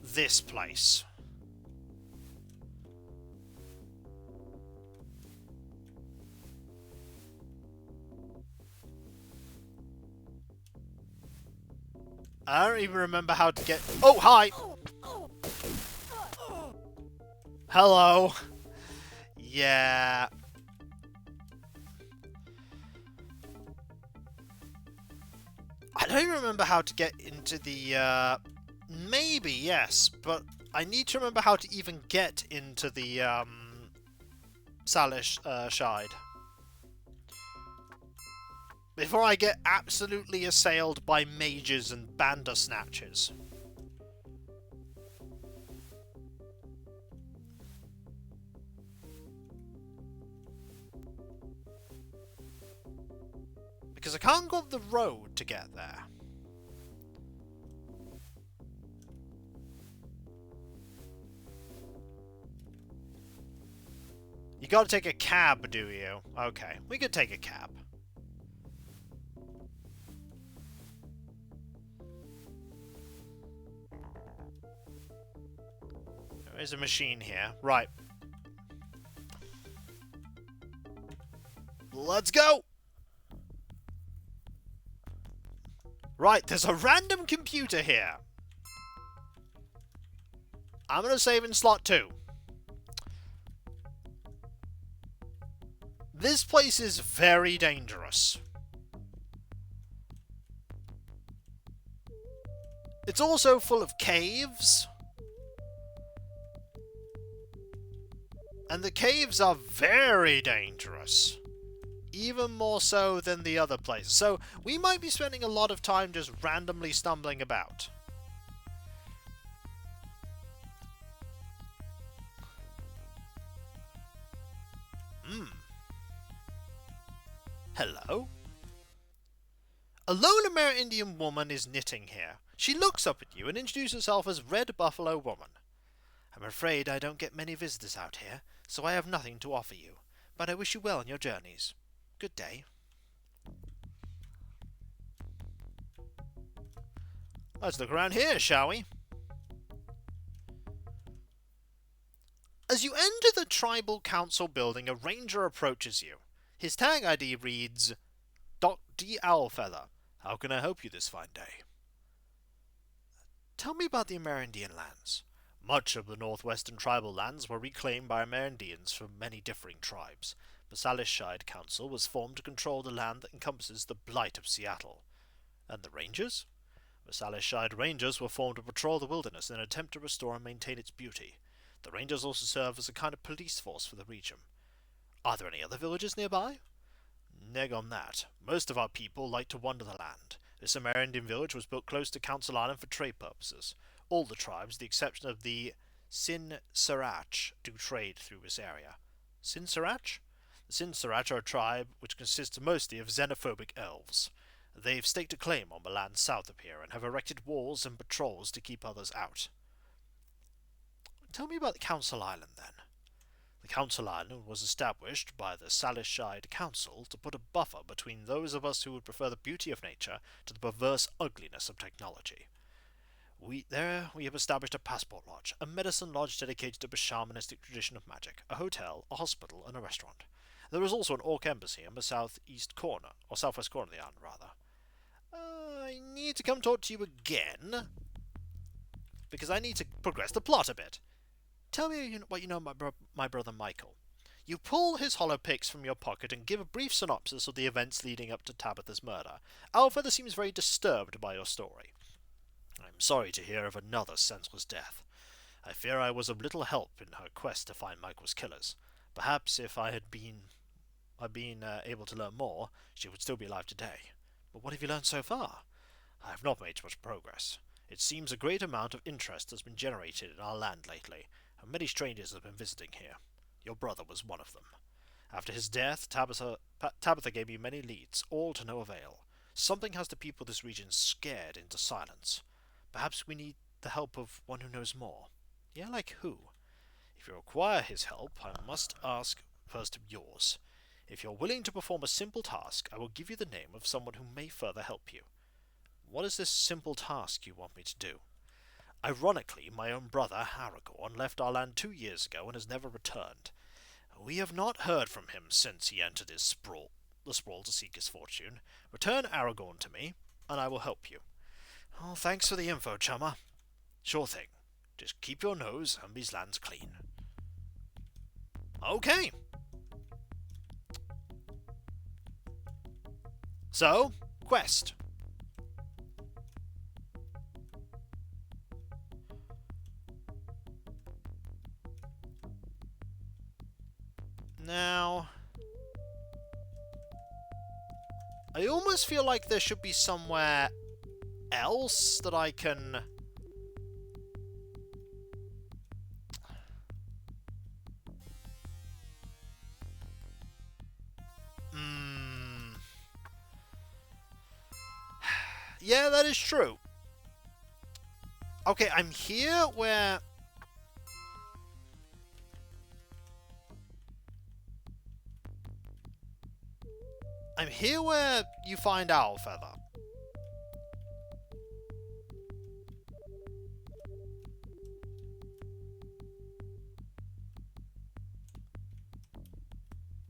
this place. I don't even remember how to get... Oh, hi! Hello! Yeah... I don't even remember how to get into the, maybe, yes, but I need to remember how to even get into the, Salis, Shide. Before I get absolutely assailed by mages and bandersnatchers. Because I can't go up the road to get there. You gotta take a cab, do you? Okay, we could take a cab. There is a machine here. Right. Let's go! Right, there's a random computer here. I'm going to save in slot 2. This place is very dangerous. It's also full of caves. And the caves are very dangerous. Even more so than the other places. So we might be spending a lot of time just randomly stumbling about. Hello? A lone Amerindian woman is knitting here. She looks up at you and introduces herself as Red Buffalo Woman. I'm afraid I don't get many visitors out here, so I have nothing to offer you. But I wish you well in your journeys. Good day. Let's look around here, shall we? As you enter the Tribal Council building, a ranger approaches you. His tag ID reads, D. Owlfeather. How can I help you this fine day? Tell me about the Amerindian lands. Much of the northwestern tribal lands were reclaimed by Amerindians from many differing tribes. The Salis Shide Council was formed to control the land that encompasses the Blight of Seattle. And the Rangers? The Salis Shide Rangers were formed to patrol the wilderness in an attempt to restore and maintain its beauty. The Rangers also serve as a kind of police force for the region. Are there any other villages nearby? Neg on that. Most of our people like to wander the land. This Amerindian village was built close to Council Island for trade purposes. All the tribes, with the exception of the Sin Sirach, do trade through this area. Sin Sirach? The Sin Sirach are a tribe which consists mostly of xenophobic elves. They've staked a claim on the land south of here and have erected walls and patrols to keep others out. Tell me about the Council Island, then. The Council Island was established by the Salis Shide Council to put a buffer between those of us who would prefer the beauty of nature to the perverse ugliness of technology. We have established a passport lodge, a medicine lodge dedicated to the shamanistic tradition of magic, a hotel, a hospital, and a restaurant. There is also an orc embassy in the southwest corner of the island, rather. I need to come talk to you again, because I need to progress the plot a bit. tell me what you know about my brother Michael. You pull his holopix from your pocket and give a brief synopsis of the events leading up to Tabitha's murder. Alfred seems very disturbed by your story. I'm sorry to hear of another senseless death. I fear I was of little help in her quest to find Michael's killers. Perhaps if I had been able to learn more, she would still be alive today. But what have you learned so far? I have not made much progress. It seems a great amount of interest has been generated in our land lately, and many strangers have been visiting here. Your brother was one of them. After his death, Tabitha gave me many leads, all to no avail. Something has the people of this region scared into silence. Perhaps we need the help of one who knows more. Yeah, like who? If you require his help, I must ask first of yours. If you're willing to perform a simple task, I will give you the name of someone who may further help you. What is this simple task you want me to do? Ironically, my own brother, Aragorn, left our land 2 years ago and has never returned. We have not heard from him since he entered the sprawl to seek his fortune. Return Aragorn to me, and I will help you. Oh, thanks for the info, chummer. Sure thing. Just keep your nose and these lands clean. Okay. So, quest. Now, I almost feel like there should be somewhere else that I can... Yeah, that is true. Okay, I'm here where... I'm here where you find Owlfeather.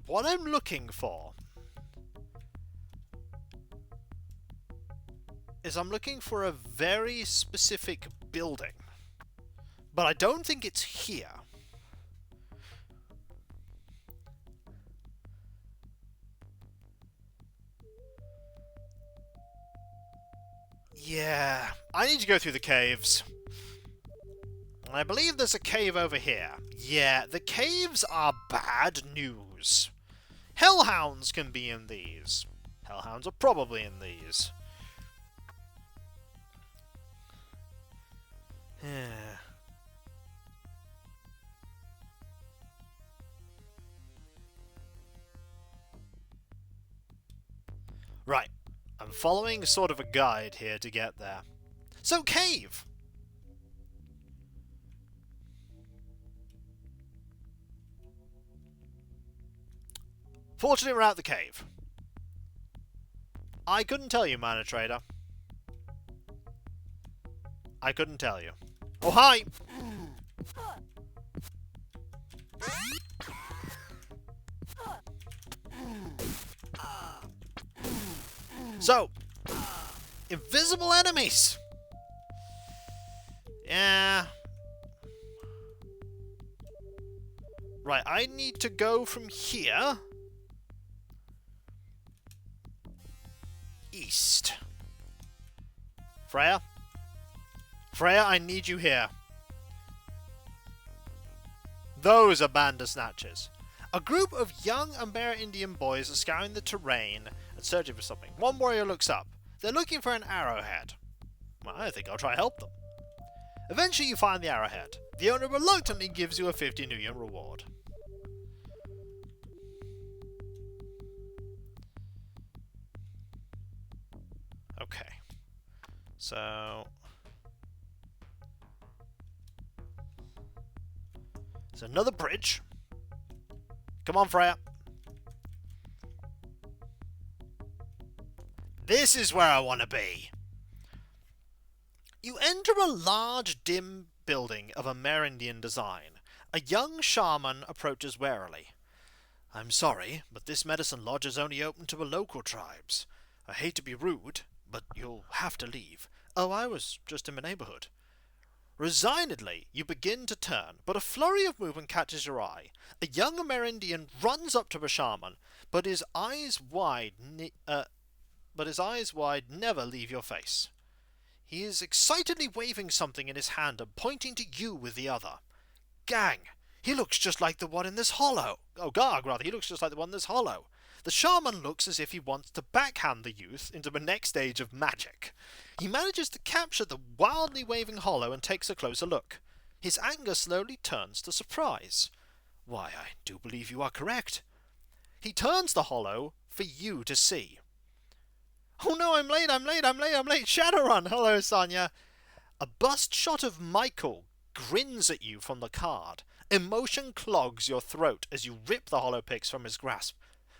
What I'm looking for is I'm looking for a very specific building. But I don't think it's here. Yeah, I need to go through the caves. I believe there's a cave over here. Yeah, the caves are bad news. Hellhounds can be in these. Hellhounds are probably in these. Yeah. Right. I'm following sort of a guide here to get there. So, cave! Fortunately, we're out the cave. I couldn't tell you, Mana Trader. I couldn't tell you. Oh, hi! So, invisible enemies! Yeah. Right, I need to go from here east. Freya? Freya, I need you here. Those are Bandersnatchers. A group of young Amerindian boys are scouring the terrain and searching for something. One warrior looks up. They're looking for an arrowhead. Well, I think I'll try to help them. Eventually you find the arrowhead. The owner reluctantly gives you a 50 New Year reward. Okay. So... there's another bridge. Come on, Freya. This is where I want to be. You enter a large, dim building of Amerindian design. A young shaman approaches warily. I'm sorry, but this medicine lodge is only open to the local tribes. I hate to be rude, but you'll have to leave. Oh, I was just in the neighborhood. Resignedly, you begin to turn, but a flurry of movement catches your eye. A young Amerindian runs up to the shaman, but his eyes wide never leave your face. He is excitedly waving something in his hand and pointing to you with the other. Gang, he looks just like the one in this hollow. Oh, Garg, rather, he looks just like the one in this hollow. The shaman looks as if he wants to backhand the youth into the next stage of magic. He manages to capture the wildly waving hollow and takes a closer look. His anger slowly turns to surprise. Why, I do believe you are correct. He turns the hollow for you to see. Oh no, I'm late! Shadowrun! Hello, Sonia! A bust shot of Michael grins at you from the card. Emotion clogs your throat as you rip the hollow pix from his grasp.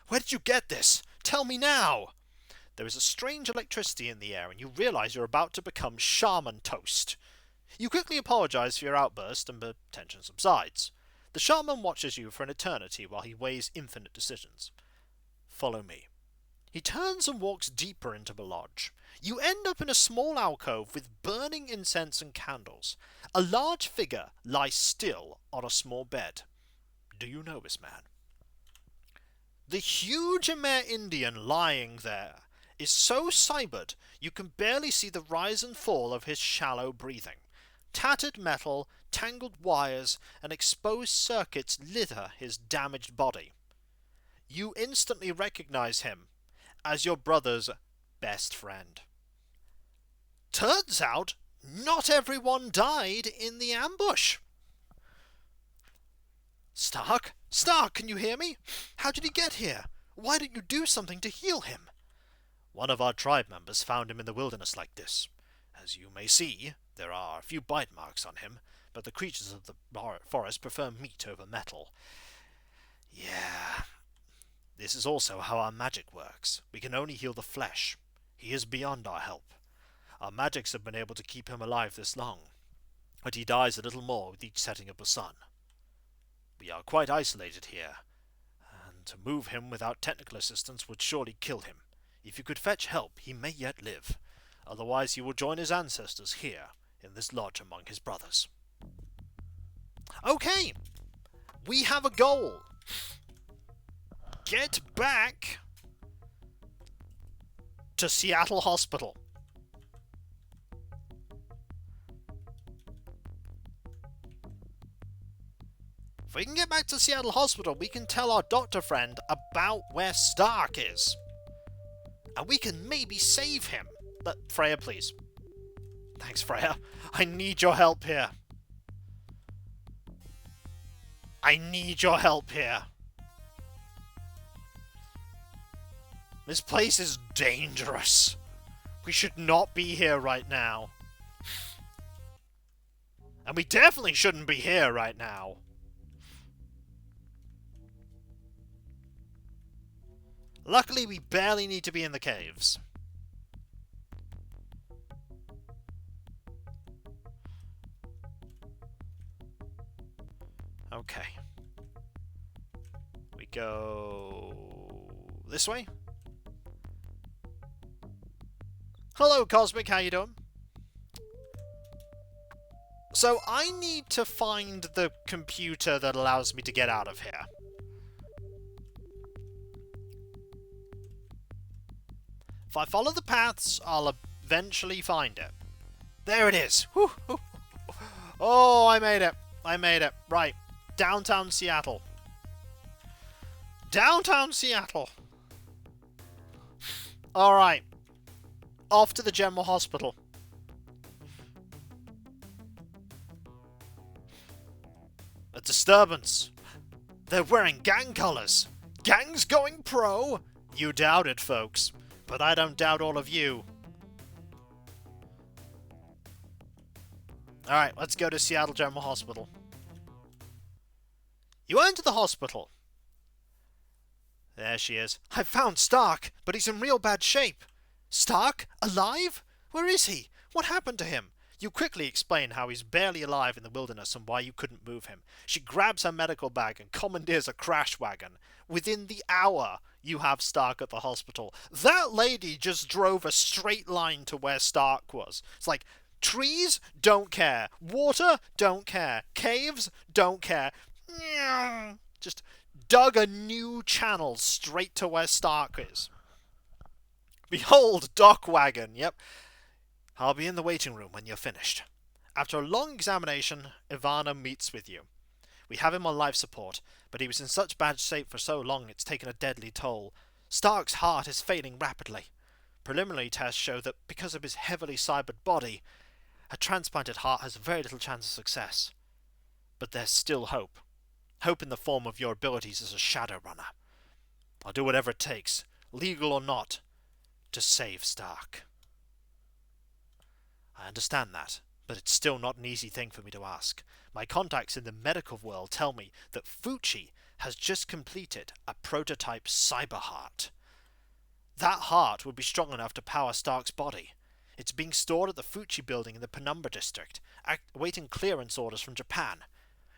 Where did you get this? Tell me now! There is a strange electricity in the air, and you realize you're about to become shaman toast. You quickly apologize for your outburst, and the tension subsides. The shaman watches you for an eternity while he weighs infinite decisions. Follow me. He turns and walks deeper into the lodge. You end up in a small alcove with burning incense and candles. A large figure lies still on a small bed. Do you know this man? The huge Amerindian lying there is so cybered you can barely see the rise and fall of his shallow breathing. Tattered metal, tangled wires, and exposed circuits litter his damaged body. You instantly recognize him as your brother's best friend. Turns out, not everyone died in the ambush. Stark? Stark, can you hear me? How did he get here? Why didn't you do something to heal him? One of our tribe members found him in the wilderness like this. As you may see, there are a few bite marks on him, but the creatures of the forest prefer meat over metal. Yeah. This is also how our magic works. We can only heal the flesh. He is beyond our help. Our magics have been able to keep him alive this long, but he dies a little more with each setting of the sun. We are quite isolated here, and to move him without technical assistance would surely kill him. If you could fetch help, he may yet live. Otherwise he will join his ancestors here, in this lodge among his brothers. Okay! We have a goal! Get back to Seattle Hospital. If we can get back to Seattle Hospital, we can tell our doctor friend about where Stark is. And we can maybe save him. Freya, please. Thanks, Freya. I need your help here. I need your help here. This place is dangerous. We should not be here right now. And we definitely shouldn't be here right now. Luckily, we barely need to be in the caves. Okay. We go this way. Hello, Cosmic, how you doing? So, I need to find the computer that allows me to get out of here. If I follow the paths, I'll eventually find it. There it is! Whew. Oh, I made it! I made it. Right. Downtown Seattle. Downtown Seattle! Alright. Off to the General Hospital. A disturbance. They're wearing gang colours. Gang's going pro? You doubt it, folks. But I don't doubt all of you. Alright, let's go to Seattle General Hospital. You enter the hospital. There she is. I've found Stark, but he's in real bad shape. Stark? Alive? Where is he? What happened to him? You quickly explain how he's barely alive in the wilderness and why you couldn't move him. She grabs her medical bag and commandeers a crash wagon. Within the hour, you have Stark at the hospital. That lady just drove a straight line to where Stark was. It's like, Trees? Don't care. Water? Don't care. Caves? Don't care. Just dug a new channel straight to where Stark is. Behold, Dock Wagon. Yep. I'll be in the waiting room when you're finished. After a long examination, Ivana meets with you. We have him on life support, but he was in such bad shape for so long it's taken a deadly toll. Stark's heart is failing rapidly. Preliminary tests show that because of his heavily cybered body, a transplanted heart has very little chance of success. But there's still hope. Hope in the form of your abilities as a Shadowrunner. I'll do whatever it takes, legal or not, to save Stark. I understand that, but it's still not an easy thing for me to ask. My contacts in the medical world tell me that Fucci has just completed a prototype cyber heart. That heart would be strong enough to power Stark's body. It's being stored at the Fucci building in the Penumbra district, awaiting clearance orders from Japan.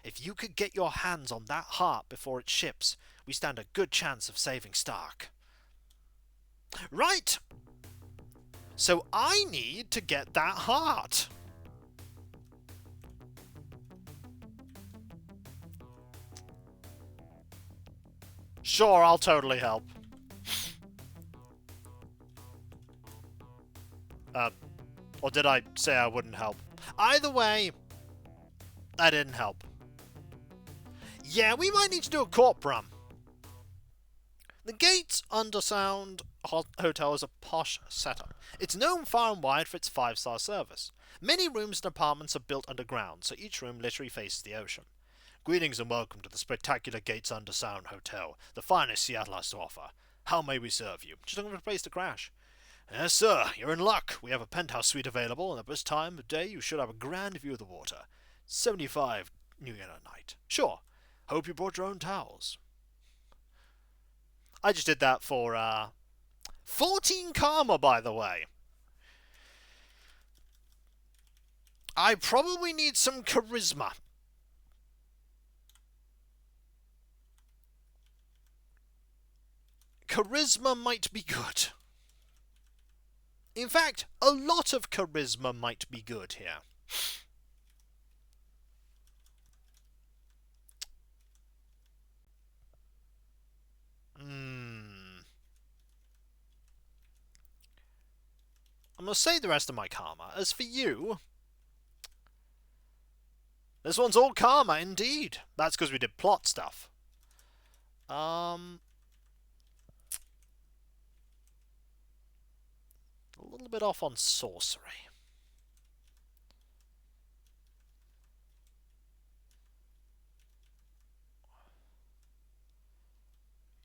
If you could get your hands on that heart before it ships, we stand a good chance of saving Stark. Right! So I need to get that heart. Sure, I'll totally help. Or did I say I wouldn't help? Either way, I didn't help. Yeah, we might need to do a corp run. The Gates Undersound Hotel is a posh setup. It's known far and wide for its 5-star service. Many rooms and apartments are built underground, so each room literally faces the ocean. Greetings and welcome to the spectacular Gates Undersound Hotel, the finest Seattle has to offer. How may we serve you? Just looking for a place to crash. Yes, sir, you're in luck. We have a penthouse suite available, and at this time of day you should have a grand view of the water. 75 New Yen a night. Sure. Hope you brought your own towels. I just did that for, 14 karma, by the way. I probably need some charisma. Charisma might be good. In fact, a lot of charisma might be good here. I'm going to save the rest of my karma. As for you, this one's all karma indeed. That's because we did plot stuff. A little bit off on sorcery.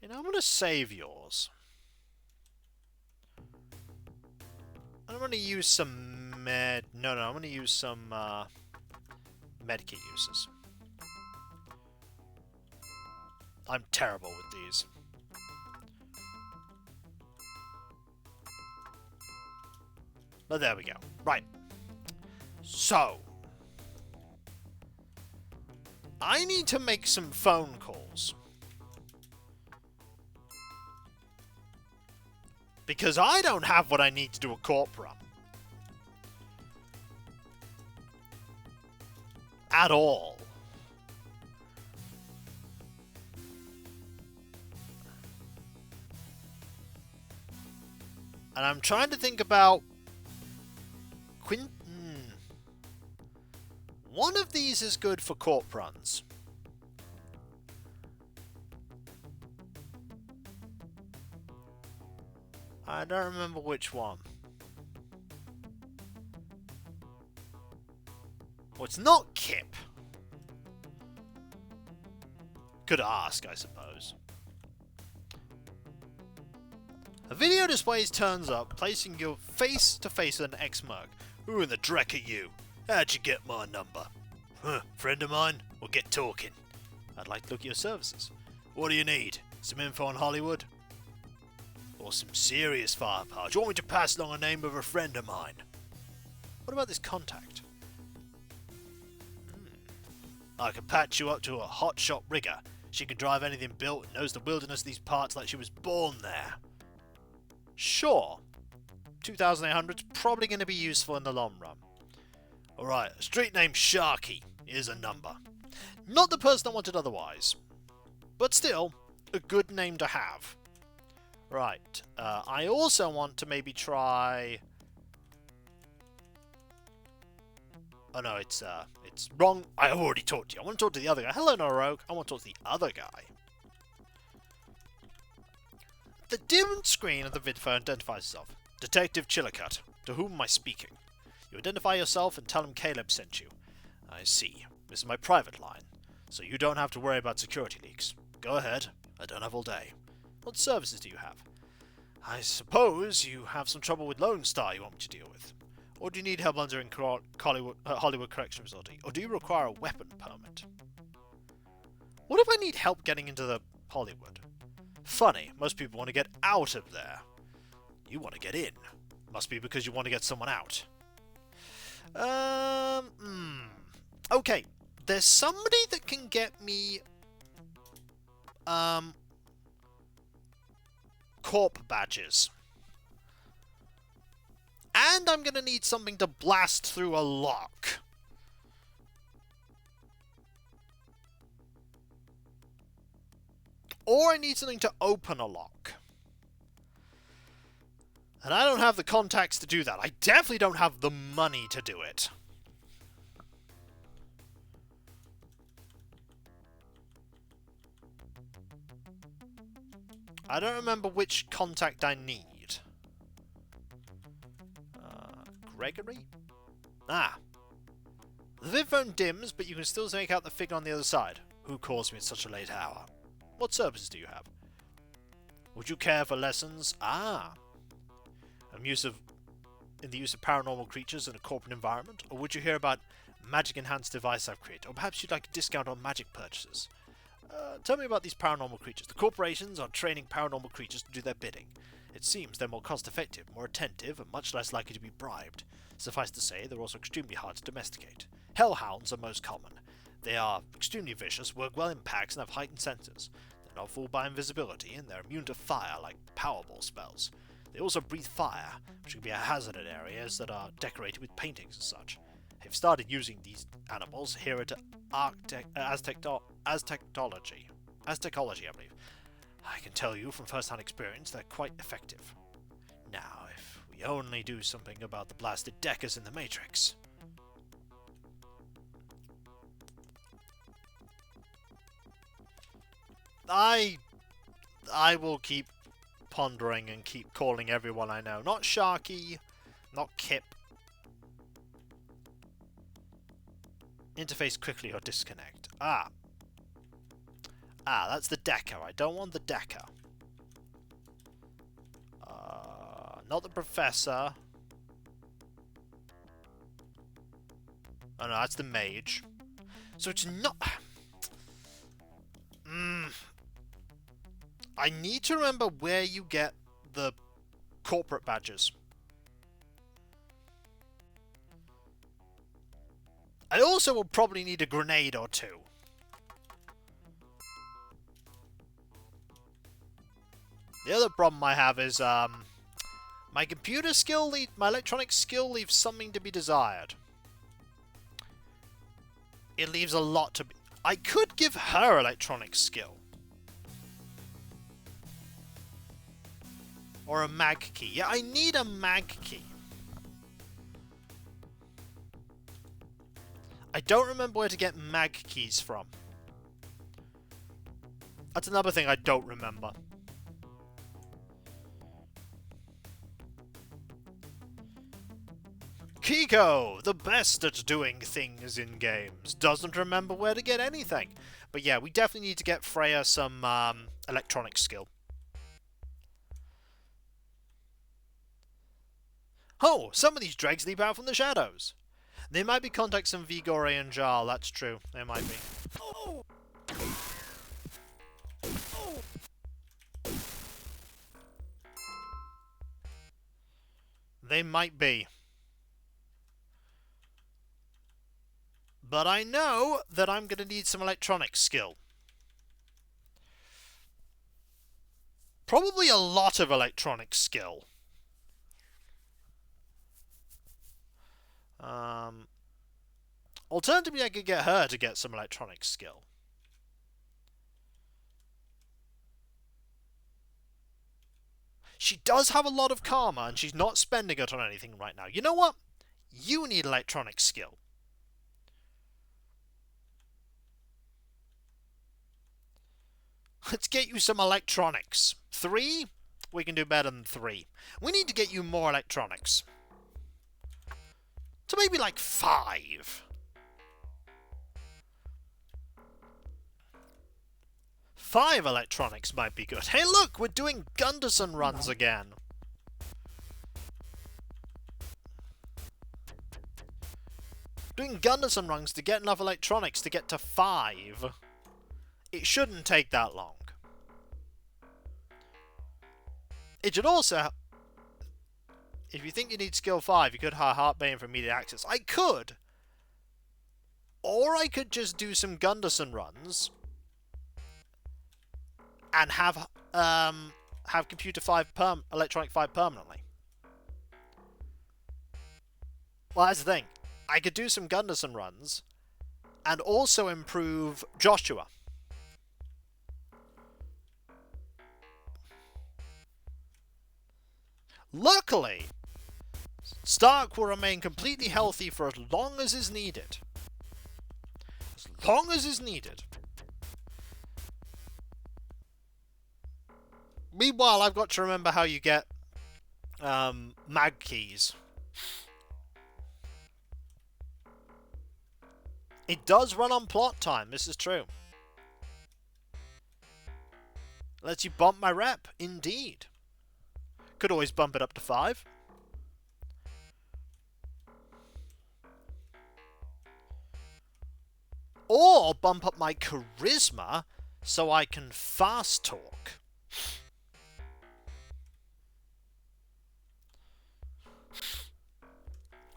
You know, I'm going to save yours. I'm going to use some I'm going to use some medkit uses. I'm terrible with these. But there we go. Right. So, I need to make some phone calls. Because I don't have what I need to do a corp run. At all. And I'm trying to think about one of these is good for corp runs. I don't remember which one. Well, it's not Kip. Could ask, I suppose. A video display turns up, placing you face to face with an ex-merc. Who in the dreck are you? How'd you get my number? Friend of mine? We'll get talking. I'd like to look at your services. What do you need? Some info on Hollywood? Or some serious firepower? Do you want me to pass along a name of a friend of mine? What about this contact? I can patch you up to a hotshot rigger. She can drive anything built and knows the wilderness of these parts like she was born there. Sure. 2,800's probably going to be useful in the long run. Alright, a street named Sharky is a number. Not the person I wanted otherwise. But still, a good name to have. Right, I also want to maybe try... Oh no, it's wrong. I already talked to you. I want to talk to the other guy. Hello, Norok. I want to talk to the other guy. The dim screen of the vid phone identifies itself. Detective Chillicut. To whom am I speaking? You identify yourself and tell him Caleb sent you. I see. This is my private line, so you don't have to worry about security leaks. Go ahead. I don't have all day. What services do you have? I suppose you have some trouble with Lone Star you want me to deal with. Or do you need help entering Hollywood Correctional Facility? Or do you require a weapon permit? What if I need help getting into the Hollywood? Funny, most people want to get out of there. You want to get in. Must be because you want to get someone out. Okay, there's somebody that can get me corp badges. And I'm going to need something to blast through a lock. Or I need something to open a lock. And I don't have the contacts to do that. I definitely don't have the money to do it. I don't remember which contact I need. Gregory? Ah. The vid phone dims, but you can still make out the figure on the other side. Who calls me at such a late hour? What services do you have? Would you care for lessons? Ah. In the use of paranormal creatures in a corporate environment? Or would you hear about magic-enhanced device I've created? Or perhaps you'd like a discount on magic purchases? Tell me about these paranormal creatures. The corporations are training paranormal creatures to do their bidding. It seems they're more cost-effective, more attentive, and much less likely to be bribed. Suffice to say, they're also extremely hard to domesticate. Hellhounds are most common. They are extremely vicious, work well in packs, and have heightened senses. They're not fooled by invisibility, and they're immune to fire, like Powerball spells. They also breathe fire, which can be a hazard in areas that are decorated with paintings and such. They've started using these animals here at Aztecology, I believe. I can tell you from first-hand experience they're quite effective. Now, if we only do something about the blasted deckers in the Matrix. I will keep pondering and keep calling everyone I know. Not Sharky, not Kip. Interface quickly or disconnect. Ah, that's the decker. I don't want the decker. Not the professor. Oh no, that's the mage. So it's not... I need to remember where you get the corporate badges. I also will probably need a grenade or two. The other problem I have is, my computer skill, my electronic skill leaves something to be desired. It leaves a lot to be... I could give her electronic skill. Or a mag key. Yeah, I need a mag key. I don't remember where to get mag keys from. That's another thing I don't remember. Kiko, the best at doing things in games, doesn't remember where to get anything. But yeah, we definitely need to get Freya some electronic skill. Oh, some of these dregs leap out from the shadows. They might be contacts from Vigore and Jarl, that's true. They might be. They might be. But I know that I'm going to need some electronic skill. Probably a lot of electronic skill. Alternatively, I could get her to get some electronics skill. She does have a lot of karma, and she's not spending it on anything right now. You know what? You need electronics skill. Let's get you some electronics. 3? We can do better than 3. We need to get you more electronics. So maybe like 5. 5 electronics might be good. Hey look, we're doing Gunderson runs again. Doing Gunderson runs to get enough electronics to get to 5. It shouldn't take that long. It should also... If you think you need skill 5, you could hire Heartbane for immediate access. I could! Or I could just do some Gunderson runs and have computer 5 electronic 5 permanently. Well, that's the thing. I could do some Gunderson runs and also improve Joshua. Luckily, Stark will remain completely healthy for as long as is needed. As long as is needed. Meanwhile, I've got to remember how you get mag keys. It does run on plot time, this is true. Lets you bump my rep, indeed. Could always bump it up to 5. Or bump up my charisma so I can fast talk.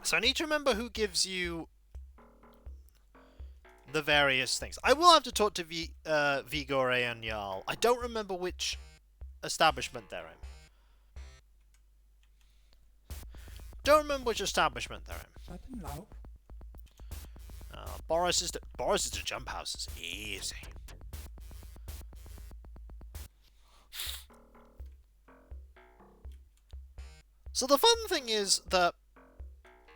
So I need to remember who gives you the various things. I will have to talk to Vigore and Jarl. I don't remember which establishment they're in. Don't remember which establishment they're in. Shut him loud. Boris is to jump houses. Easy. So the fun thing is that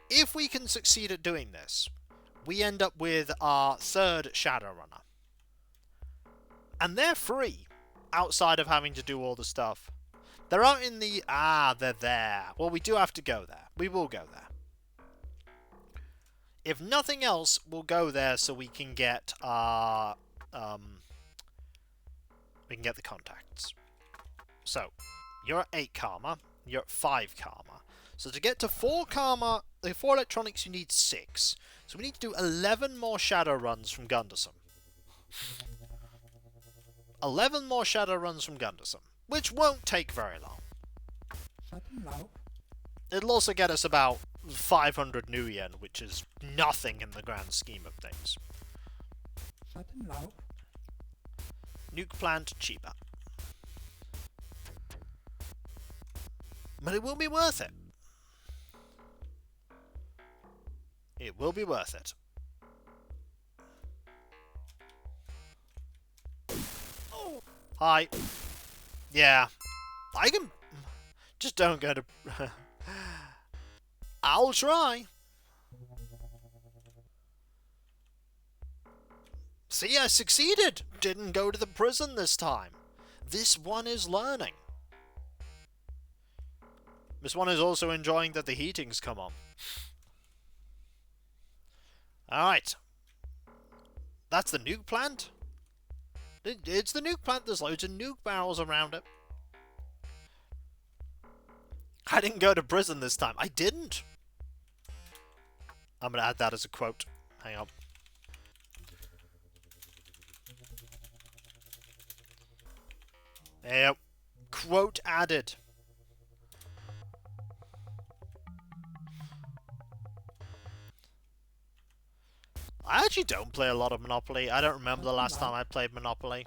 if we can succeed at doing this, we end up with our 3rd Shadowrunner. And they're free, outside of having to do all the stuff. They're out in the... Ah, they're there. Well, we do have to go there. We will go there. If nothing else, we'll go there so we can get our... we can get the contacts. So, you're at 8 karma. You're at 5 karma. So to get to 4 karma, the 4 electronics, you need 6. So we need to do 11 more shadow runs from Gunderson. 11 more shadow runs from Gunderson, which won't take very long. Shut him loud. It'll also get us about 500 new yen, which is nothing in the grand scheme of things. Shut him loud. Nuke plant cheaper. But it will be worth it. It will be worth it. Hi. Yeah. I can... Just don't go to... I'll try. See, I succeeded. Didn't go to the prison this time. This one is learning. This one is also enjoying that the heating's come on. Alright. That's the nuke plant? It's the nuke plant. There's loads of nuke barrels around it. I didn't go to prison this time. I didn't. I'm going to add that as a quote. Hang on. There. Quote added. I actually don't play a lot of Monopoly. I don't remember the last time I played Monopoly.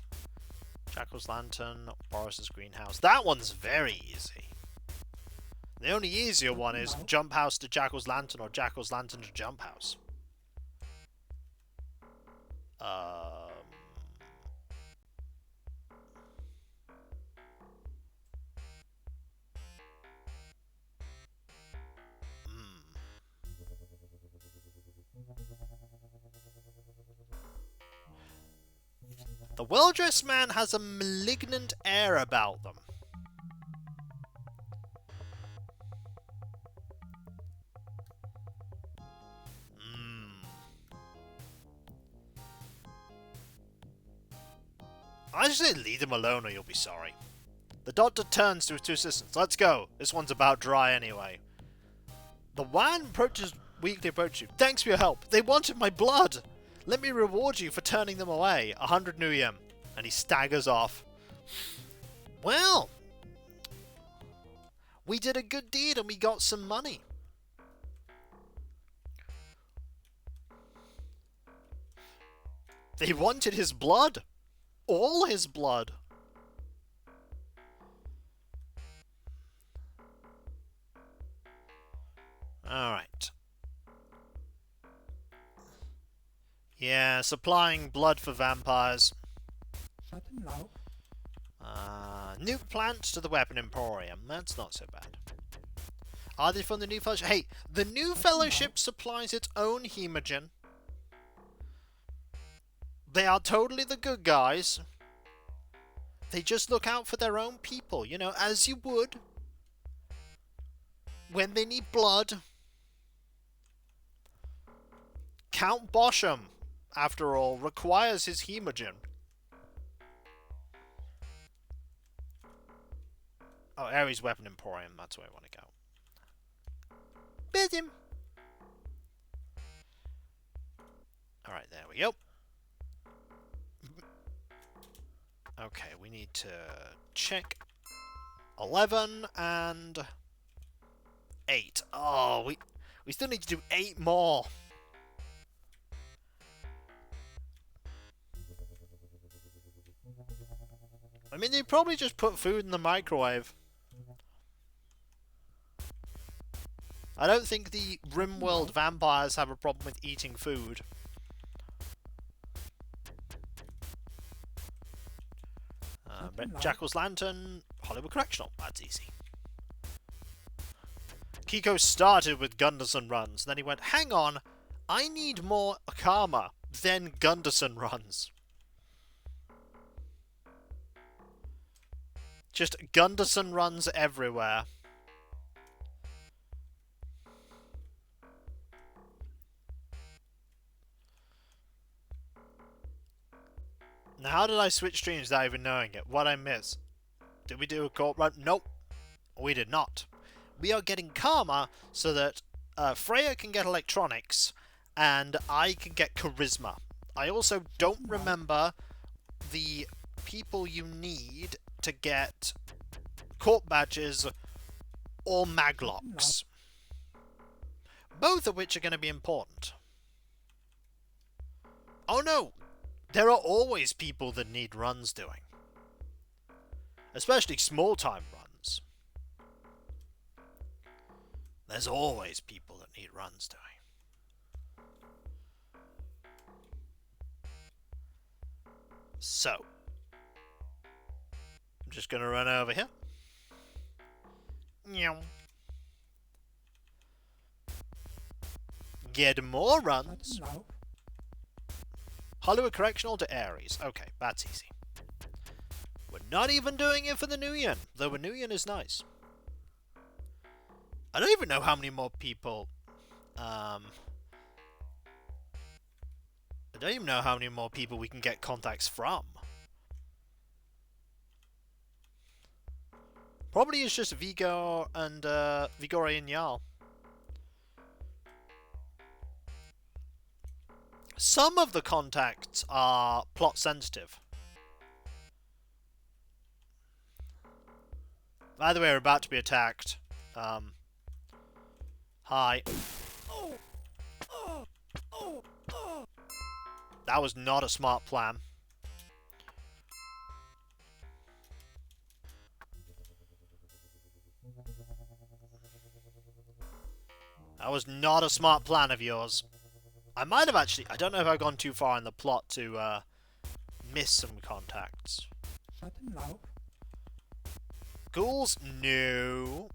Jackal's Lantern, Boris's Greenhouse. That one's very easy. The only easier one is Jump House to Jackal's Lantern or Jackal's Lantern to Jump House. The well-dressed man has a malignant air about them. I just say leave him alone or you'll be sorry. The doctor turns to his two assistants. Let's go. This one's about dry anyway. The one approaches weakly approaches you. Thanks for your help. They wanted my blood. Let me reward you for turning them away. 100 new yen. And he staggers off. Well, we did a good deed and we got some money. They wanted his blood. All his blood. Alright. Yeah, supplying blood for vampires. New plants to the Weapon Emporium. That's not so bad. Are they from the New Fellowship? Hey, the New Fellowship supplies its own hemogen. They are totally the good guys. They just look out for their own people, you know, as you would. When they need blood. Count Bosham, after all, requires his hemogen. Oh, Ares Weapon Emporium, that's where I want to go. Bid him! Alright, there we go. Okay, we need to check 11 and 8. Oh, we still need to do 8 more. I mean, they probably just put food in the microwave. I don't think the Rimworld vampires have a problem with eating food. Jackal's Lantern, Hollywood Correctional. That's easy. Kiko started with Gunderson runs, then he went, hang on, I need more karma. Then Gunderson runs. Just Gunderson runs everywhere. Now, how did I switch streams without even knowing it? What'd I miss? Did we do a court run? Nope. We did not. We are getting karma so that Freya can get electronics and I can get charisma. I also don't remember the people you need to get court badges or maglocks. Both of which are going to be important. Oh no! There are always people that need runs doing. Especially small-time runs. There's always people that need runs doing. So, I'm just going to run over here. Get more runs. Hollywood Correctional to Ares. Okay, that's easy. We're not even doing it for the New Yen, though a New Yen is nice. I don't even know how many more people... I don't even know how many more people we can get contacts from. Probably it's just Vigor and Vigorian Jarl. Some of the contacts are plot sensitive. By the way, we're about to be attacked. Hi. That was not a smart plan. That was not a smart plan of yours. I might have actually... I don't know if I've gone too far in the plot to miss some contacts. Schattenlauf. Ghouls? No.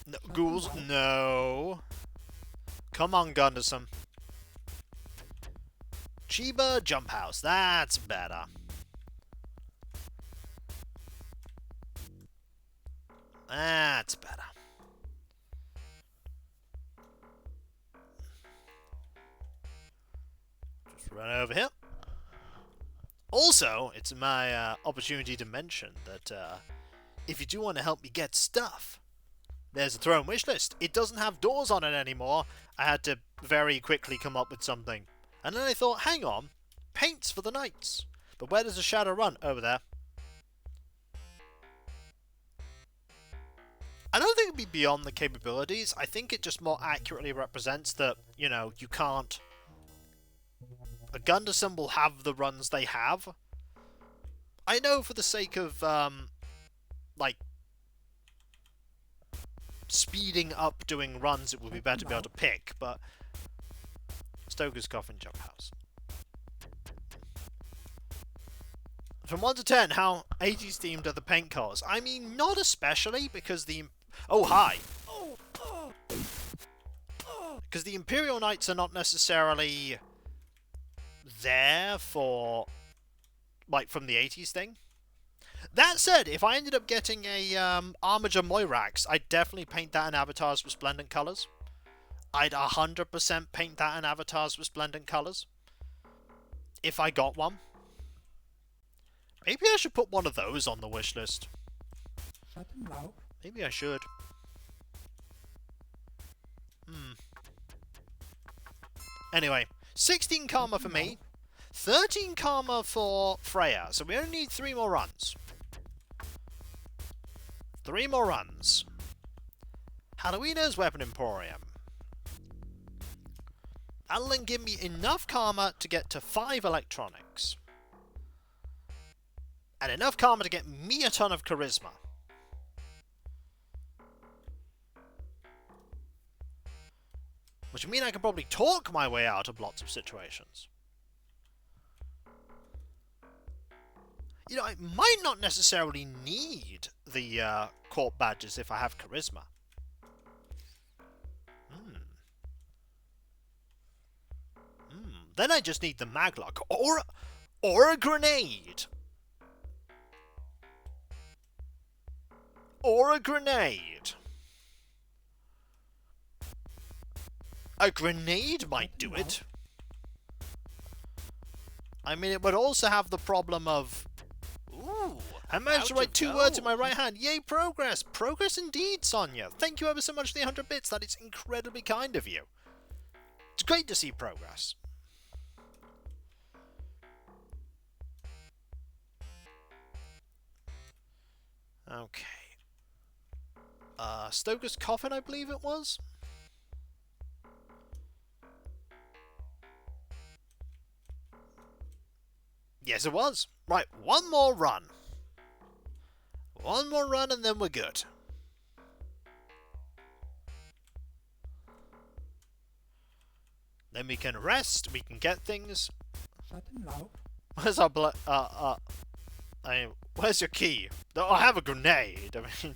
No. Ghouls? No. Come on, Gunderson. Chiba Jump House. That's better. That's better. Just run over here. Also, it's my opportunity to mention that if you do want to help me get stuff, there's a throne wish list. It doesn't have doors on it anymore. I had to very quickly come up with something. And then I thought, hang on, paints for the knights. But where does the Shadowrun? Over there. I don't think it'd be beyond the capabilities. I think it just more accurately represents that, you know, you can't... A Gunderson will have the runs they have. I know for the sake of, like, speeding up doing runs, it would be better to be able to pick, but... Stoker's Coffin Jump House. From 1 to 10, how 80s themed are the paint colours? I mean, not especially, because the... Oh, hi! Because the Imperial Knights are not necessarily there for... like, from the 80s thing. That said, if I ended up getting a Armiger Moirax, I'd definitely paint that in Avatar's Resplendent colours. I'd 100% paint that in Avatar's Resplendent colours. If I got one. Maybe I should put one of those on the wish list. Schattenlauf. Maybe I should. Anyway, 16 karma for me. 13 karma for Freya. So we only need 3 more runs. 3 more runs. Halloweener's Weapon Emporium. That'll then give me enough karma to get to 5 electronics. And enough karma to get me a ton of charisma. Which would mean I can probably talk my way out of lots of situations. You know, I might not necessarily need the court badges if I have charisma. Then I just need the maglock or a grenade. Or a grenade. A grenade might do it. I mean, it would also have the problem of... Ooh, I managed to write 2 words in my right hand. Yay, progress. Progress indeed, Sonia. Thank you ever so much for the 100 bits. That is incredibly kind of you. It's great to see progress. Okay. Stoker's Coffin, I believe it was? Yes, it was. Right, one more run. One more run and then we're good. Then we can rest, we can get things. Schattenlauf. Where's our where's your key? Oh, I have a grenade. I mean,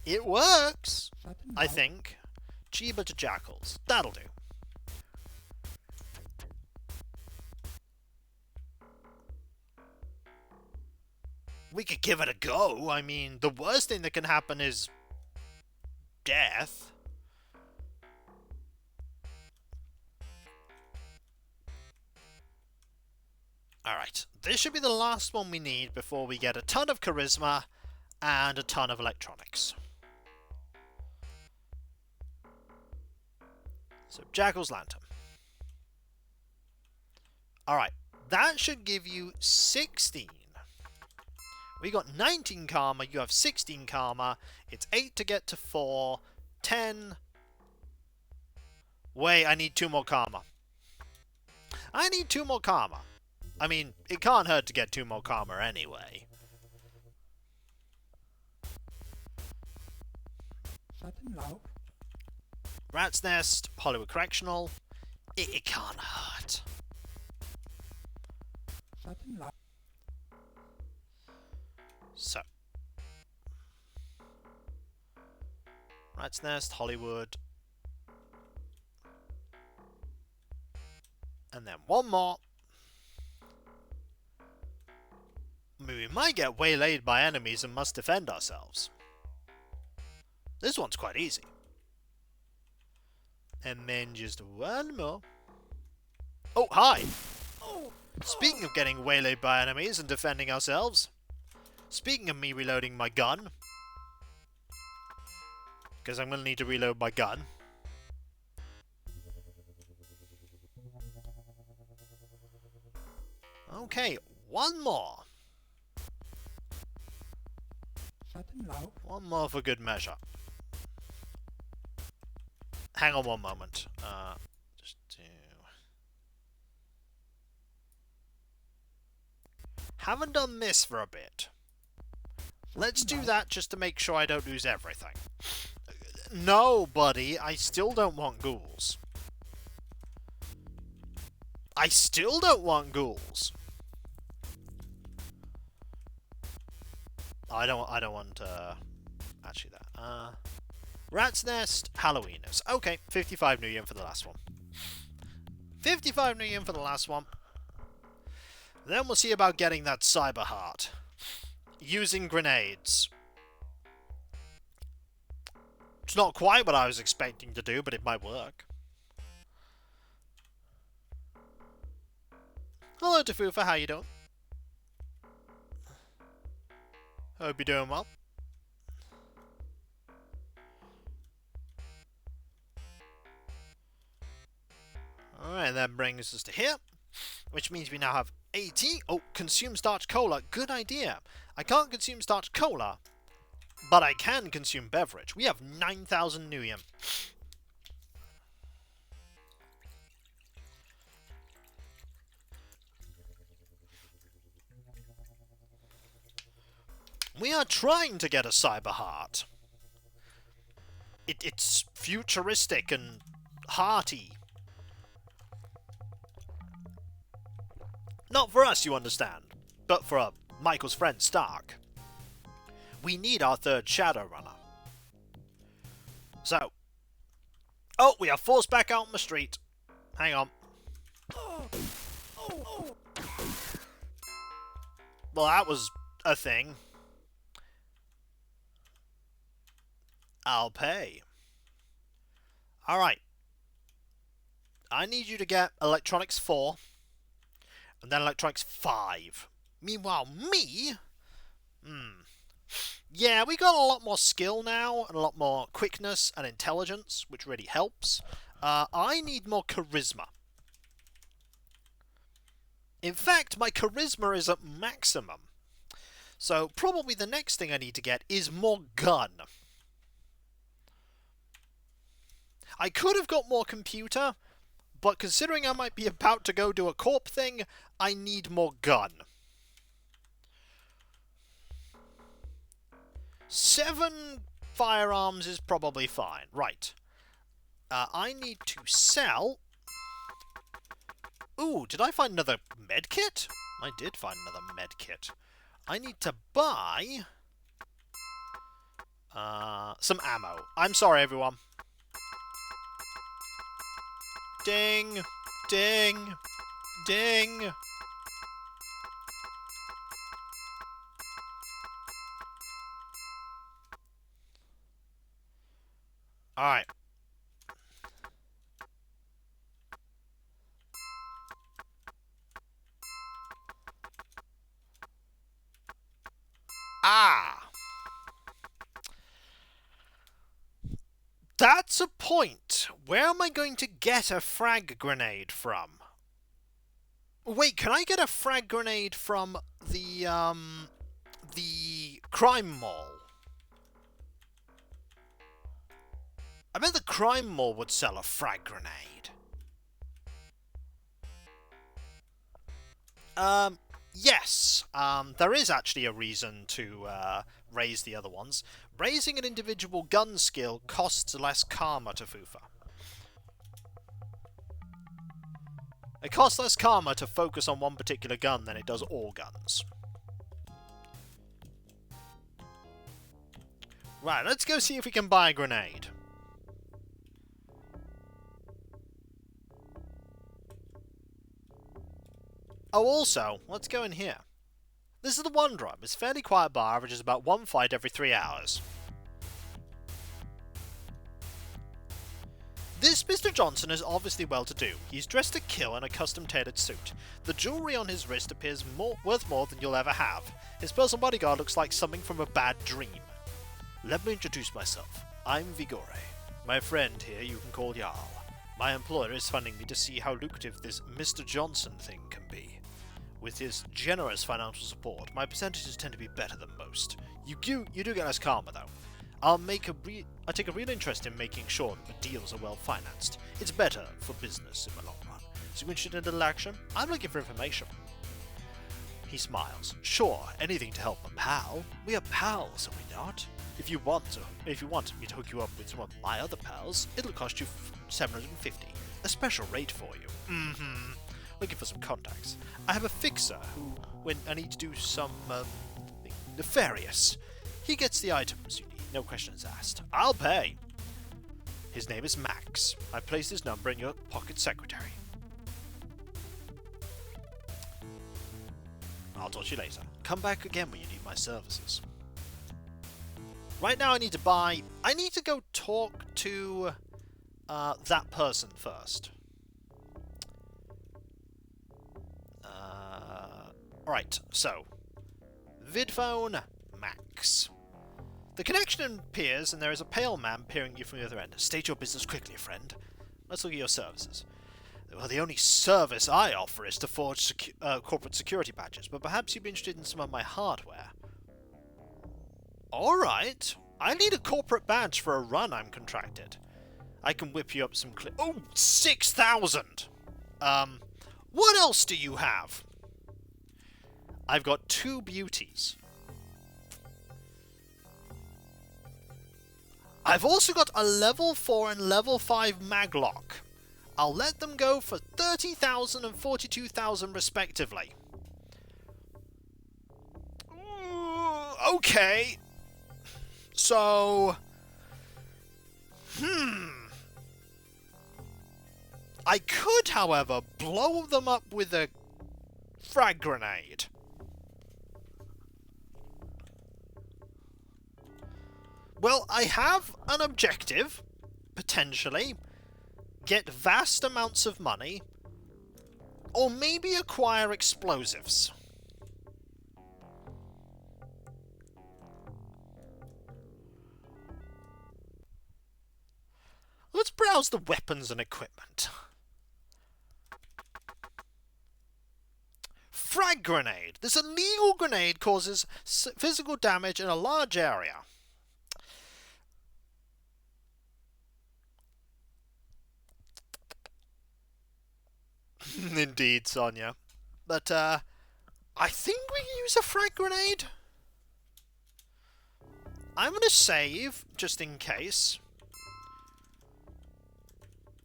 it works, I think. Chiba to Jackals. That'll do. We could give it a go. I mean, the worst thing that can happen is death. Alright, this should be the last one we need before we get a ton of charisma and a ton of electronics. So, Jackal's Lantern. Alright, that should give you 16. We got 19 karma, you have 16 karma. It's 8 to get to 4, 10. Wait, I need 2 more karma. I need 2 more karma. I mean, it can't hurt to get 2 more karma anyway. Schattenlauf. Rat's Nest, Hollywood Correctional. It can't hurt. Sudden low. So. Rat's Nest, Hollywood. And then one more. I mean, we might get waylaid by enemies and must defend ourselves. This one's quite easy. And then just one more. Oh, hi! Speaking of getting waylaid by enemies and defending ourselves. Speaking of me reloading my gun. Because I'm going to need to reload my gun. Okay, one more. Sudden low. One more for good measure. Hang on one moment. Just do... Haven't done this for a bit. Let's do that just to make sure I don't lose everything. No, buddy, I still don't want ghouls. I still don't want ghouls. I don't want, actually that. Rat's Nest, Halloweeners. Okay, 55 New Yen for the last one. 55 New Yen for the last one. Then we'll see about getting that Cyber Heart. Using grenades. It's not quite what I was expecting to do, but it might work. Hello, Tafufa, how you doing? Hope you're doing well. Alright, that brings us to here. Which means we now have 80. Oh, consume starch cola. Good idea. I can't consume starch cola, but I can consume beverage. We have 9,000 New Yen. We are trying to get a Cyber Heart. It's futuristic and hearty. Not for us, you understand, but for Michael's friend Stark. We need our third Shadowrunner. So. Oh, we are forced back out on the street. Hang on. Well, that was a thing. I'll pay. Alright. I need you to get Electronics 4. And then Electronics 5. Meanwhile, me? Yeah, we got a lot more skill now, and a lot more quickness and intelligence, which really helps. I need more charisma. In fact, my charisma is at maximum. So, probably the next thing I need to get is more gun. I could have got more computer, but considering I might be about to go do a corp thing, I need more gun. 7 firearms is probably fine. Right. I need to sell... Ooh, did I find another medkit? I did find another medkit. I need to buy... some ammo. I'm sorry, everyone. Ding! Ding! Ding! Alright. Ah! That's a point. Where am I going to get a frag grenade from? Wait, can I get a frag grenade from the crime mall? I bet the crime mall would sell a frag grenade. Yes. There is actually a reason to raise the other ones. Raising an individual gun skill costs less karma to Fufa. It costs less karma to focus on one particular gun than it does all guns. Right, let's go see if we can buy a grenade. Oh, also, let's go in here. This is the One Drum. It's a fairly quiet bar, averages about one fight every 3 hours. This Mr. Johnson is obviously well-to-do. He's dressed to kill in a custom-tailored suit. The jewellery on his wrist appears worth more than you'll ever have. His personal bodyguard looks like something from a bad dream. Let me introduce myself. I'm Vigore. My friend here you can call Jarl. My employer is funding me to see how lucrative this Mr. Johnson thing can be. With his generous financial support, my percentages tend to be better than most. You do get less karma, though. I take a real interest in making sure that the deals are well financed. It's better for business in the long run. So you interested in a little action? I'm looking for information. He smiles. Sure, anything to help a pal. We are pals, are we not? If you want me to hook you up with some of my other pals, it'll cost you $750. A special rate for you. Looking for some contacts. I have a fixer who, when I need to do some nefarious, he gets the items you need. No questions asked. I'll pay. His name is Max. I placed his number in your pocket secretary. I'll talk to you later. Come back again when you need my services. Right now I need to go talk to that person first. Alright, so vidphone Max. The connection appears and there is a pale man peering at you from the other end. State your business quickly, friend. Let's look at your services. Well, the only service I offer is to forge corporate security badges, but perhaps you'd be interested in some of my hardware. Alright. I need a corporate badge for a run I'm contracted. I can whip you up some Oh, 6,000! What else do you have? I've got 2 beauties. I've also got a level 4 and level 5 maglock. I'll let them go for 30,000 and 42,000 respectively. Okay. So... I could, however, blow them up with a frag grenade. Well, I have an objective, potentially. Get vast amounts of money, or maybe acquire explosives. Let's browse the weapons and equipment. Frag grenade. This illegal grenade causes physical damage in a large area. Indeed, Sonia. But, I think we can use a frag grenade. I'm gonna save, just in case.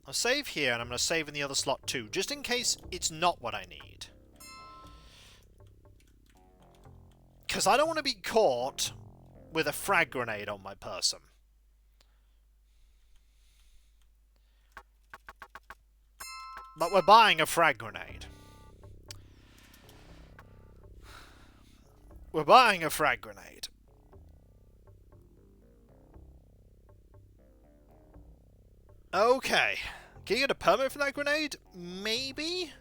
I'll save here, and I'm gonna save in the other slot too, just in case it's not what I need. Because I don't want to be caught with a frag grenade on my person. But we're buying a frag grenade. We're buying a frag grenade. Okay. Can you get a permit for that grenade? Maybe?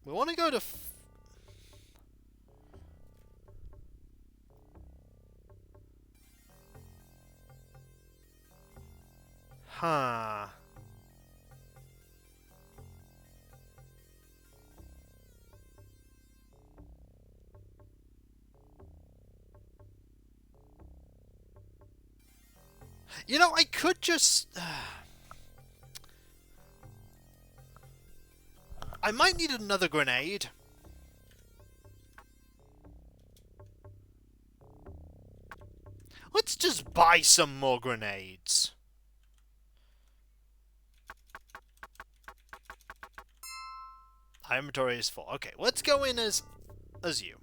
We want to go to... Huh. You know, I could just... I might need another grenade. Let's just buy some more grenades. My inventory is full. Okay, let's go in as you.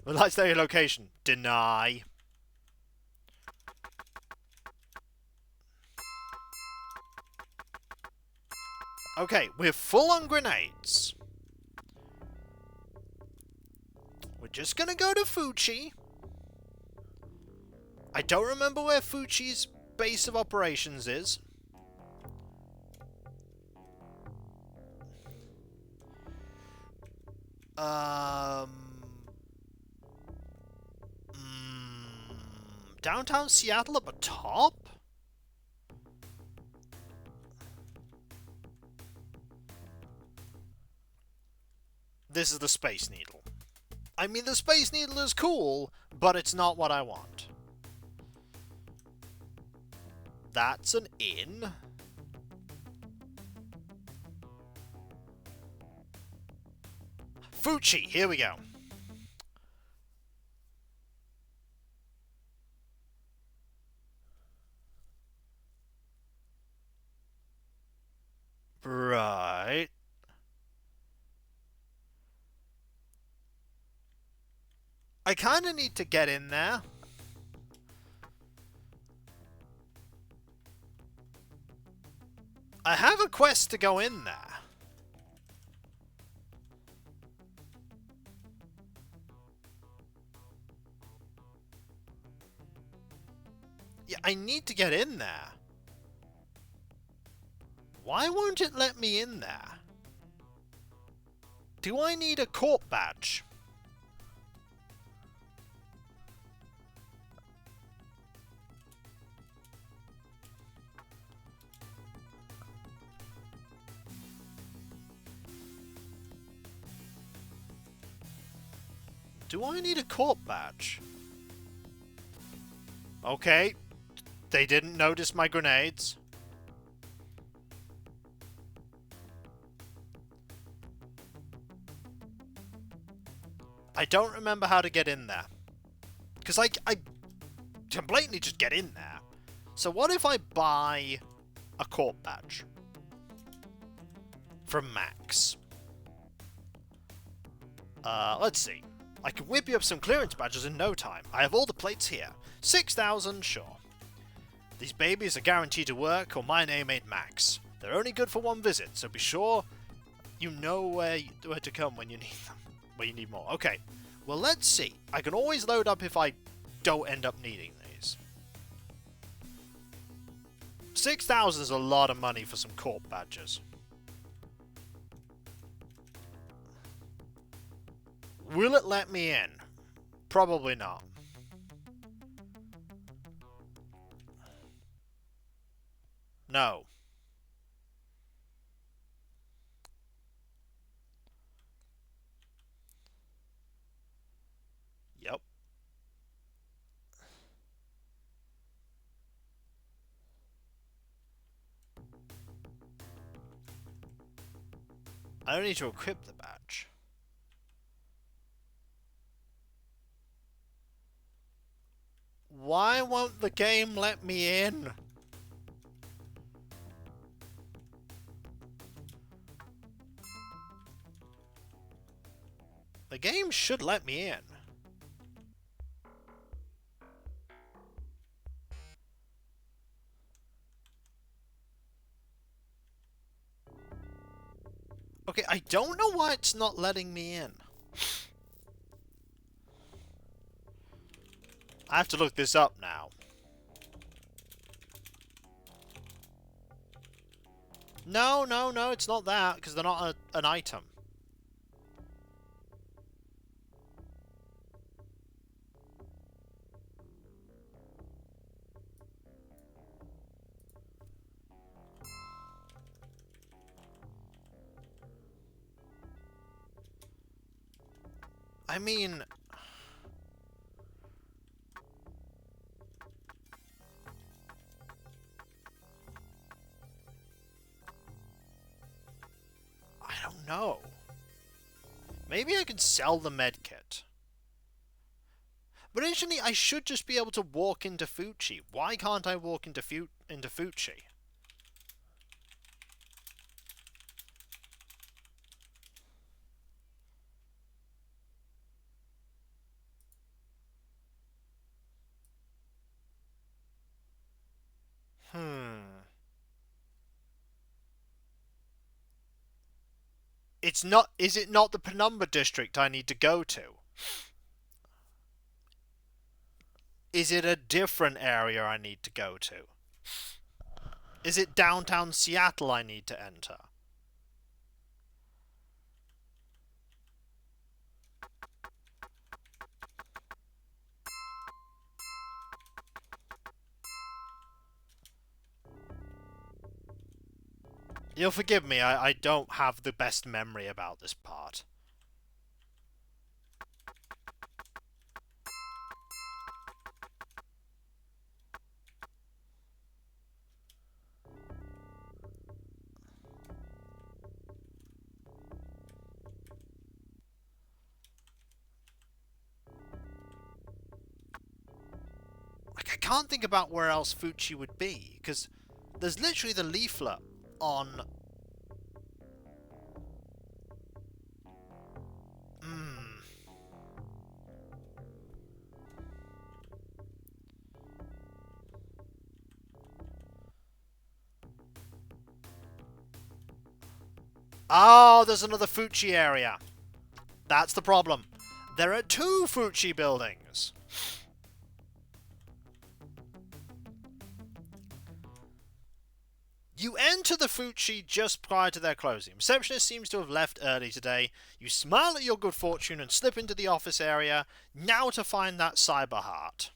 Would like to know your location. Deny. Okay, we're full on grenades. We're just gonna go to Fuchi. I don't remember where Fuchi's base of operations is. Downtown Seattle at the top? This is the Space Needle. I mean, the Space Needle is cool, but it's not what I want. That's an inn. Fuchi, here we go. Right. I kind of need to get in there. I have a quest to go in there. Yeah, I need to get in there. Why won't it let me in there? Do I need a corp badge? Do I need a corp badge? Okay. They didn't notice my grenades. I don't remember how to get in there. Because I can blatantly just get in there. So what if I buy a corp badge? From Max. Let's see. I can whip you up some clearance badges in no time. I have all the plates here. 6,000, sure. These babies are guaranteed to work, or my name ain't Max. They're only good for one visit, so be sure you know where to come when you need them. When you need more. Okay, well let's see. I can always load up if I don't end up needing these. 6,000 is a lot of money for some corp badges. Will it let me in? Probably not. No. Yep. I don't need to equip the badge. Why won't the game let me in? The game should let me in. Okay, I don't know why it's not letting me in. I have to look this up now. No, no, no, it's not that, because they're not an item. I mean... I don't know. Maybe I can sell the medkit. But initially, I should just be able to walk into Fuchi. Why can't I walk into Fuchi? It's not. Is it not the Penumbra district I need to go to? Is it a different area I need to go to? Is it downtown Seattle I need to enter? You'll forgive me, I don't have the best memory about this part. Like, I can't think about where else Fuchi would be, because there's literally the leaflet on... Oh, there's another Fuchi area. That's the problem. There are 2 Fuchi buildings. You enter the Fuchi just prior to their closing. Receptionist seems to have left early today. You smile at your good fortune and slip into the office area, now to find that cyber heart.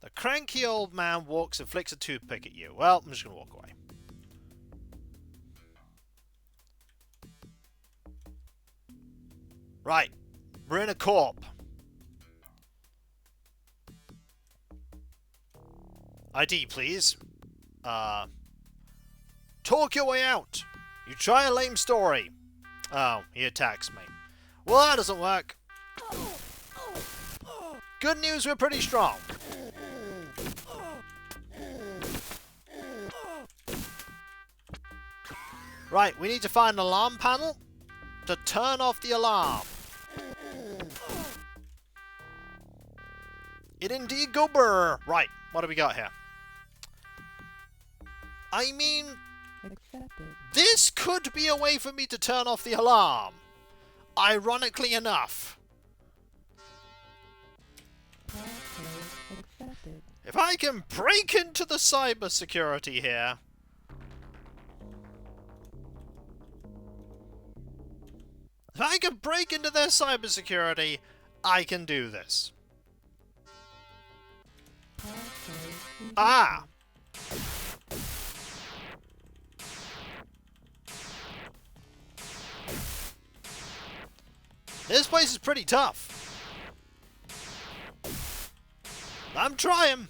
The cranky old man walks and flicks a toothpick at you. Well, I'm just going to walk away. Right. We're in a corp. ID, please. Talk your way out. You try a lame story. Oh, he attacks me. Well, that doesn't work. Good news, we're pretty strong. Right, we need to find an alarm panel to turn off the alarm. It indeed go brr. Right, what do we got here? I mean, this could be a way for me to turn off the alarm. Ironically enough. If I can break into the cybersecurity here. If I can break into their cybersecurity, I can do this. Ah! This place is pretty tough. I'm trying.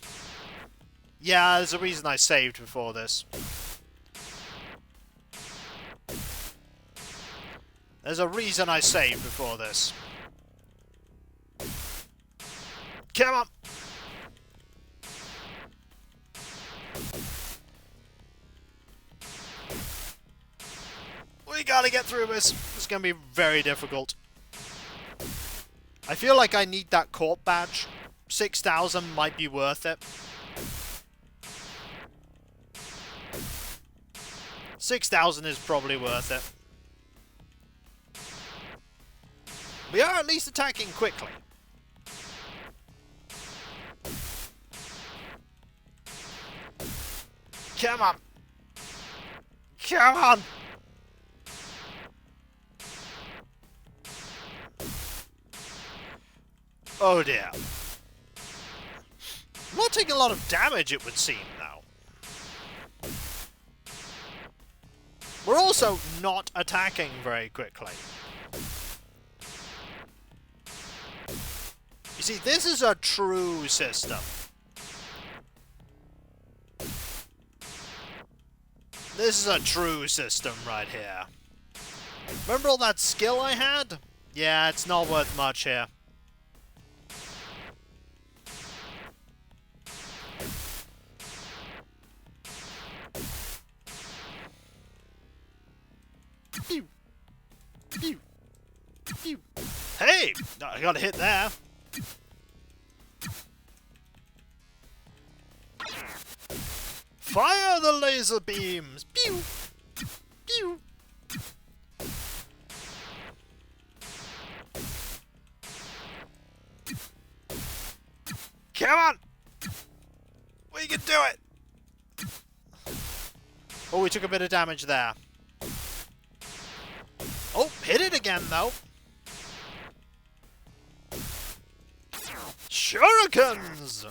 Yeah, there's a reason I saved before this. There's a reason I saved before this. Come on. We gotta get through this. It's gonna be very difficult. I feel like I need that corp badge. 6,000 might be worth it. 6,000 is probably worth it. We are at least attacking quickly. Come on. Come on. Oh dear. I'm not taking a lot of damage, it would seem, though. We're also not attacking very quickly. You see, this is a true system. This is a true system right here. Remember all that skill I had? Yeah, it's not worth much here. Pew! Pew! Pew! Hey! I got a hit there. Fire the laser beams! Pew! Pew! Come on! We can do it! Oh, we took a bit of damage there. Oh, hit it again, though. Shurikens!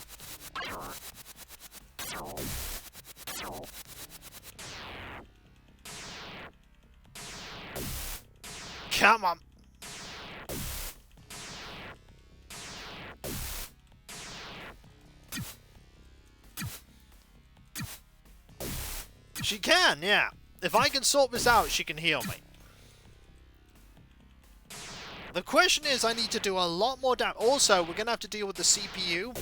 Come on. She can, yeah. If I can sort this out, she can heal me. The question is, I need to do a lot more damage. Also, we're going to have to deal with the CPU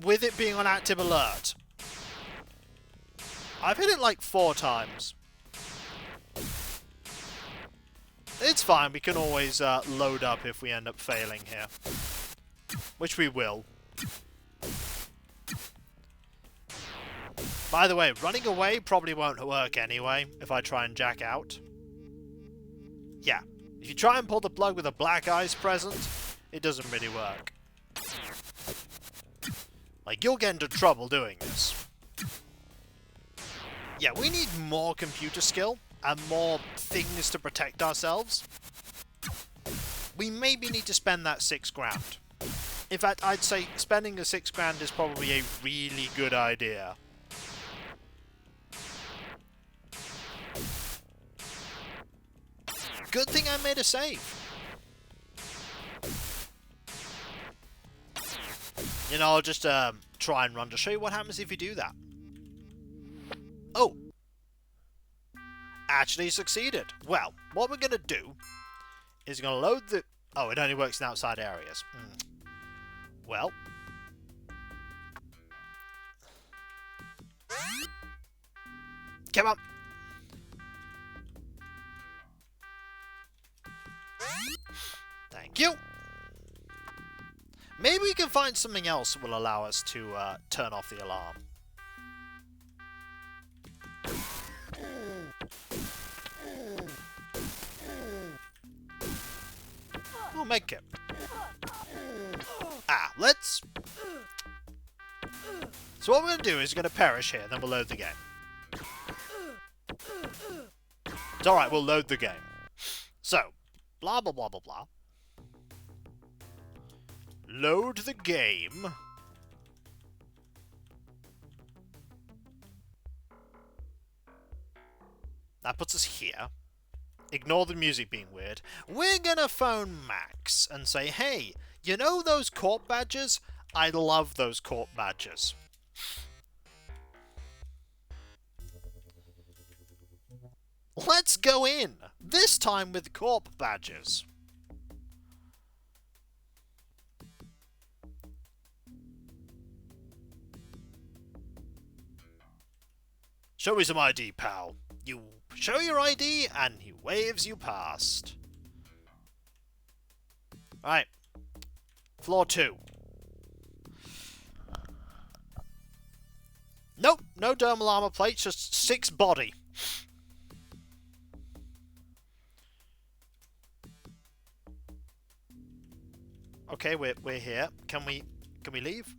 with it being on active alert. I've hit it like 4 times. It's fine, we can always load up if we end up failing here. Which we will. By the way, running away probably won't work anyway, if I try and jack out. Yeah, if you try and pull the plug with a black ice present, it doesn't really work. Like, you'll get into trouble doing this. Yeah, we need more computer skill and more things to protect ourselves. We maybe need to spend that $6,000. In fact, I'd say spending the $6,000 is probably a really good idea. Good thing I made a save. You know, I'll just try and run to show you what happens if you do that. Oh. Actually succeeded. Well, what we're going to do is we're going to load the... Oh, it only works in outside areas. Well. Come on. Thank you. Maybe we can find something else that will allow us to turn off the alarm. We'll make it. Let's... So what we're going to do is we're going to perish here, then we'll load the game. It's alright, we'll load the game. So, blah blah blah blah blah. Load the game. That puts us here. Ignore the music being weird. We're gonna phone Max and say, hey, you know those corp badges? I love those corp badges. Let's go in. This time with corp badges. Show me some ID, pal. You show your ID, and he waves you past. Right. Floor 2. Nope, no dermal armor plates, just 6 body. Okay, we're here. Can we leave?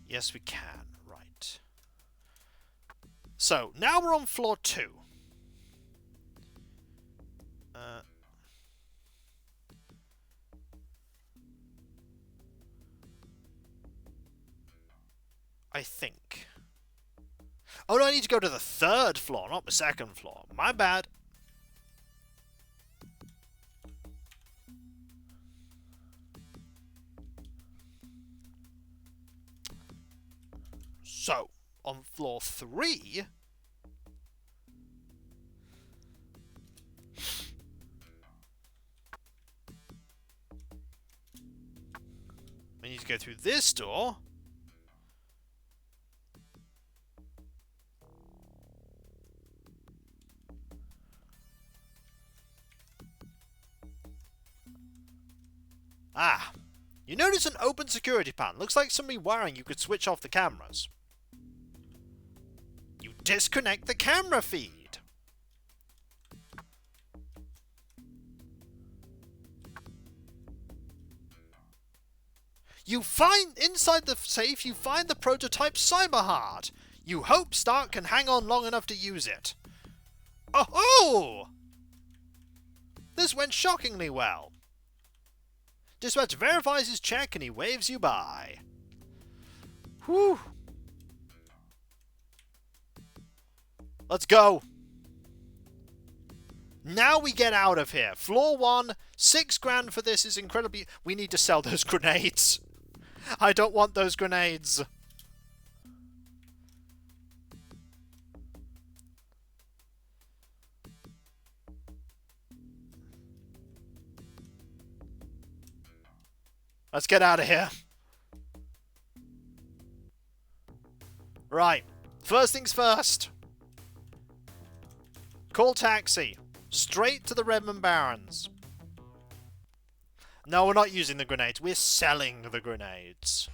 Yes, we can. Right. So, now we're on floor 2. I think. Oh no, I need to go to the 3rd floor, not the 2nd floor. My bad. So, on floor 3. We need to go through this door. Ah, you notice an open security panel. Looks like some rewiring you could switch off the cameras. You disconnect the camera feed. You find, inside the safe, you find the prototype cyber heart. You hope Stark can hang on long enough to use it. Oh! This went shockingly well. Dispatch verifies his check and he waves you by. Whew. Let's go. Now we get out of here. Floor 1, 6 grand for this is incredibly... We need to sell those grenades. I don't want those grenades. Let's get out of here. Right. First things first. Call taxi. Straight to the Redmond Barrens. No, we're not using the grenades. We're selling the grenades.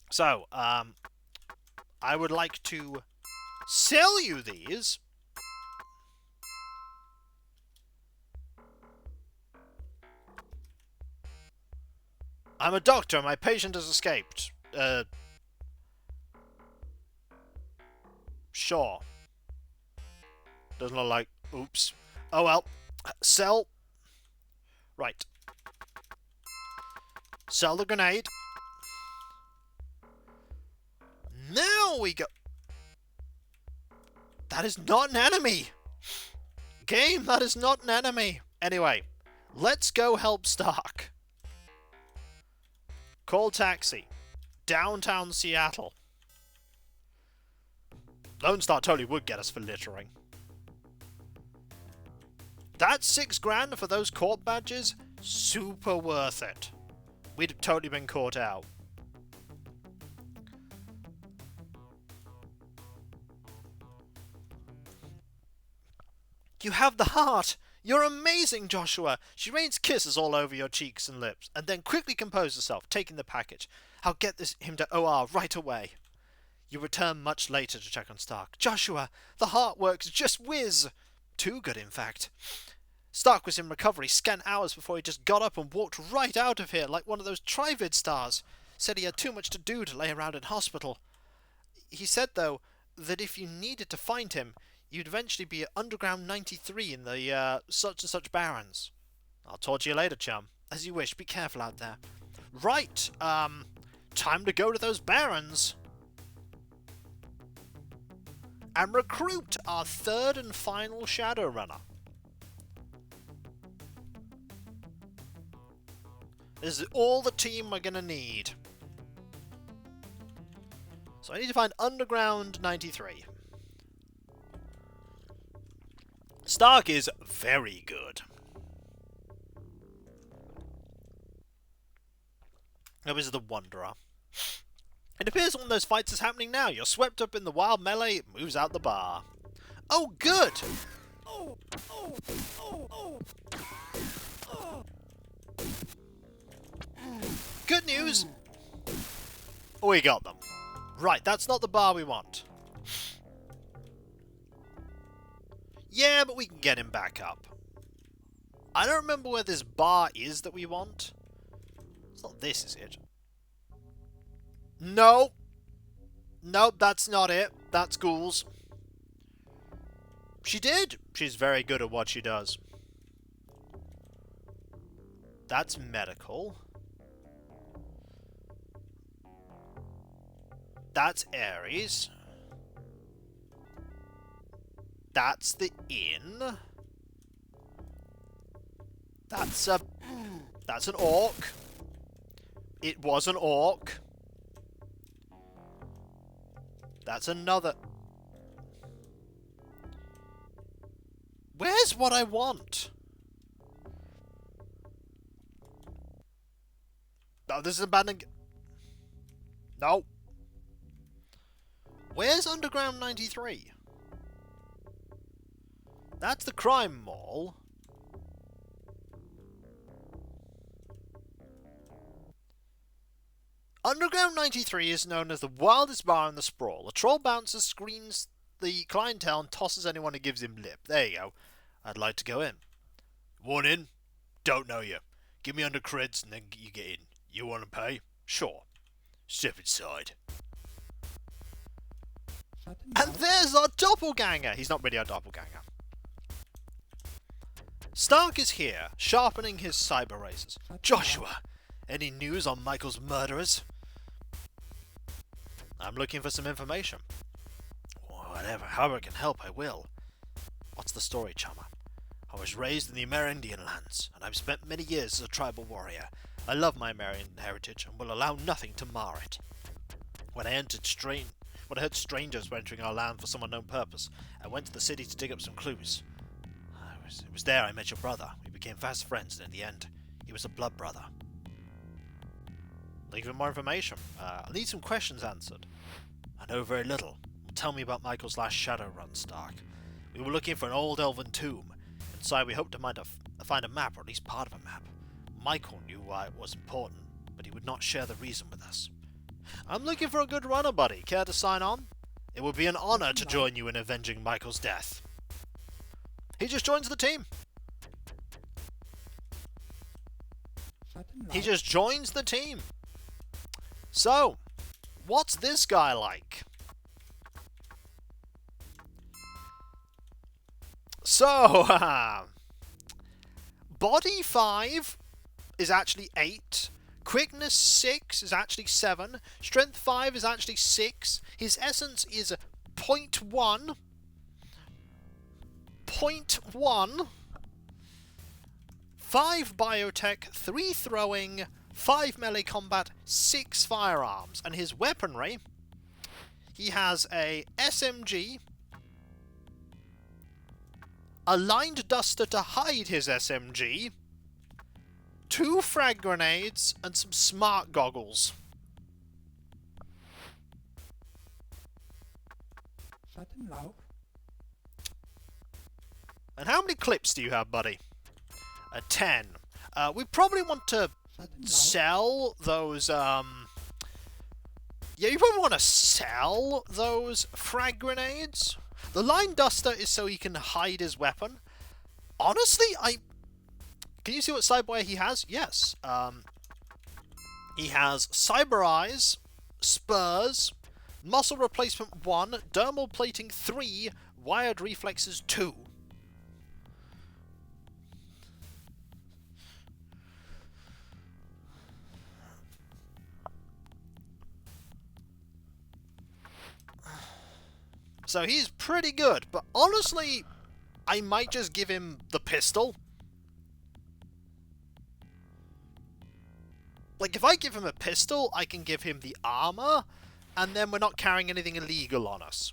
So, I would like to sell you these. I'm a doctor. My patient has escaped. Sure. Doesn't look like... Oops. Oh well. Sell. Right. Sell the grenade. Now we go... That is not an enemy! Game, that is not an enemy! Anyway, let's go help Stark. Call taxi. Downtown Seattle. Lone Star totally would get us for littering. That's 6 grand for those court badges? Super worth it. We'd have totally been caught out. You have the heart! You're amazing, Joshua! She rains kisses all over your cheeks and lips, and then quickly composes herself, taking the package. I'll get him to OR right away. You return much later to check on Stark. Joshua, the heart works just whiz! Too good, in fact. Stark was in recovery scant hours before he just got up and walked right out of here like one of those Trivid stars. Said he had too much to do to lay around in hospital. He said, though, that if you needed to find him, you'd eventually be at Underground 93 in the such-and-such Barrens. I'll talk to you later, chum. As you wish, be careful out there. Right, time to go to those Barrens. And recruit our 3rd and final Shadowrunner. This is all the team we're gonna need. So I need to find Underground 93. Stark is very good. Now is the Wanderer. It appears one of those fights is happening now. You're swept up in the wild melee, it moves out the bar. Oh, good! Good news! We got them. Right, that's not the bar we want. Yeah, but we can get him back up. I don't remember where this bar is that we want. It's not this, is it? No. Nope, that's not it. That's Ghouls. She did. She's very good at what she does. That's medical. That's Ares. That's the inn. That's an orc. It was an orc. That's another... Where's what I want? No, this is abandoned... No. Where's Underground 93? That's the crime mall. Underground 93 is known as the wildest bar in the sprawl. A troll bouncer screens the clientele and tosses anyone who gives him lip. There you go. I'd like to go in. Want in? Don't know you. Give me 100 creds and then you get in. You want to pay? Sure. Step inside. And there's our doppelganger! He's not really our doppelganger. Stark is here, sharpening his cyber razors. Joshua, any news on Michael's murderers? I'm looking for some information. Whatever, however I can help, I will. What's the story, chummer? I was raised in the Amerindian lands, and I've spent many years as a tribal warrior. I love my Amerindian heritage, and will allow nothing to mar it. When I heard strangers were entering our land for some unknown purpose, I went to the city to dig up some clues. It was there I met your brother. We became fast friends, and in the end, he was a blood brother. Looking for more information. I need some questions answered. I know very little. Tell me about Michael's last Shadowrun, Stark. We were looking for an old elven tomb. Inside we hoped to find a map, or at least part of a map. Michael knew why it was important, but he would not share the reason with us. I'm looking for a good runner, buddy. Care to sign on? It would be an honor to join you in avenging Michael's death. He just joins the team. He just joins the team. So, what's this guy like? So, body 5 is actually 8. Quickness 6 is actually 7. Strength 5 is actually 6. His essence is 0.1. 0.1. 5 biotech, 3 throwing, 5 melee combat, 6 firearms. And his weaponry, he has a SMG, a lined duster to hide his SMG, 2 frag grenades, and some smart goggles. And how many clips do you have, buddy? 10. We probably want to sell those, yeah, you probably want to sell those frag grenades. The line duster is so he can hide his weapon. Honestly, can you see what cyberware he has? Yes. He has Cyber Eyes, Spurs, Muscle Replacement 1, Dermal Plating 3, Wired Reflexes 2. So he's pretty good, but honestly, I might just give him the pistol. Like, if I give him a pistol, I can give him the armor, and then we're not carrying anything illegal on us.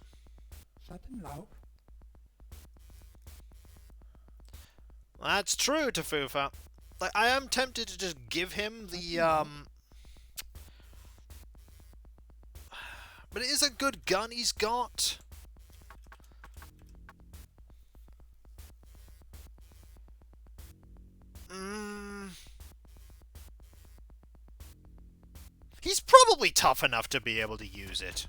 That's true, Tafufa. Like, I am tempted to just give him the, but it is a good gun he's got. He's probably tough enough to be able to use it.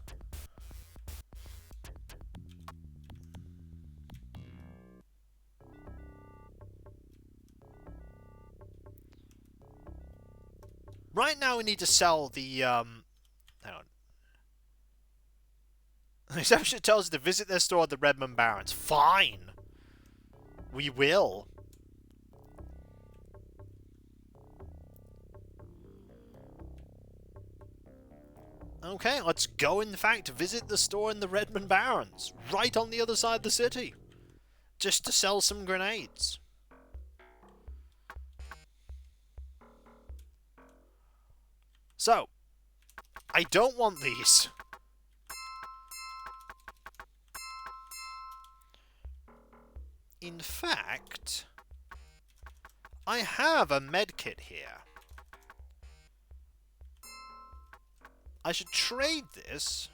Right now we need to sell the, hang on. The exception tells us to visit their store at the Redmond Barrens. Fine! We will. Okay, let's go, in fact, visit the store in the Redmond Barrens, right on the other side of the city, just to sell some grenades. So, I don't want these. in fact, I have a medkit here. I should trade this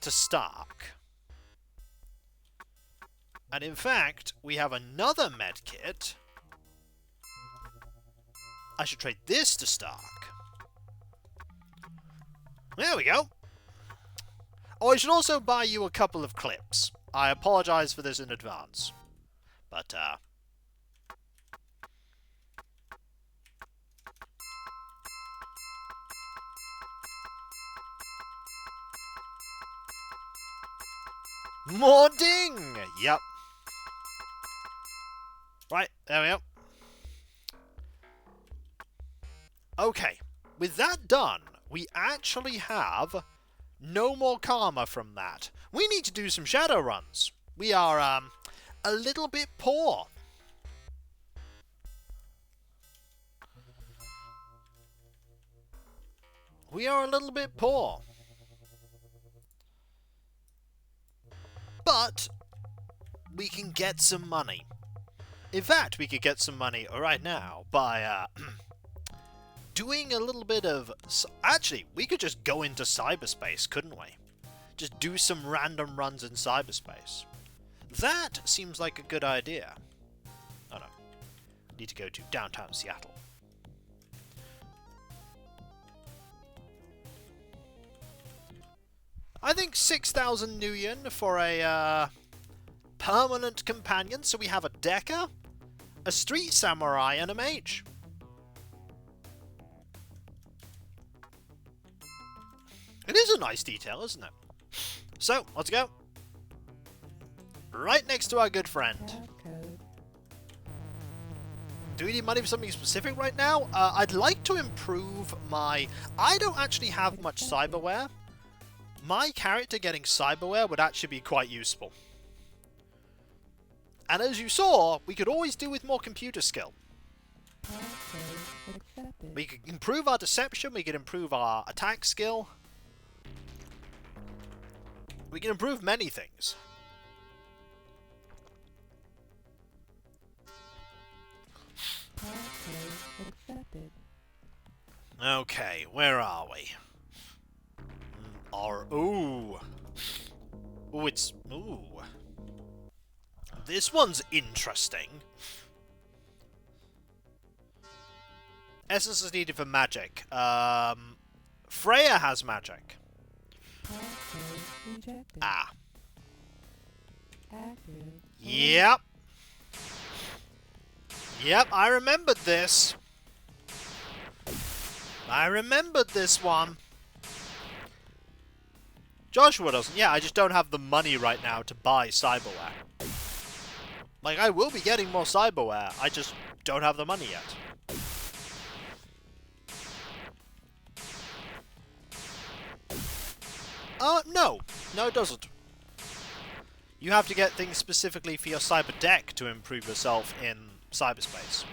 to Stark. And in fact, we have another medkit. I should trade this to Stark. There we go. Oh, I should also buy you a couple of clips. I apologize for this in advance. But, more ding! Yep. Right, there we go. Okay, with that done, we actually have no more karma from that. We need to do some shadow runs. We are, a little bit poor. We are a little bit poor. But we can get some money. In fact, we could get some money right now by doing a little bit of... Actually, we could just go into cyberspace, couldn't we? Just do some random runs in cyberspace. That seems like a good idea. Oh no. Need to go to downtown Seattle. I think 6,000 New Yen for a permanent companion. So we have a Decker, a Street Samurai, and a Mage. It is a nice detail, isn't it? So, let's go. Right next to our good friend. Do we need money for something specific right now? I'd like to improve my... I don't actually have much cyberware. My character getting cyberware would actually be quite useful. And as you saw, we could always do with more computer skill. We could improve our deception, we could improve our attack skill. We can improve many things. Okay, where are we? Ooh. Ooh, it's... Ooh. This one's interesting. Essence is needed for magic. Freya has magic. Ah. Yep. Yep, I remembered this. I remembered this one. Joshua doesn't. Yeah, I just don't have the money right now to buy cyberware. Like, I will be getting more cyberware. I just don't have the money yet. No. No, it doesn't. You have to get things specifically for your cyber deck to improve yourself in cyberspace.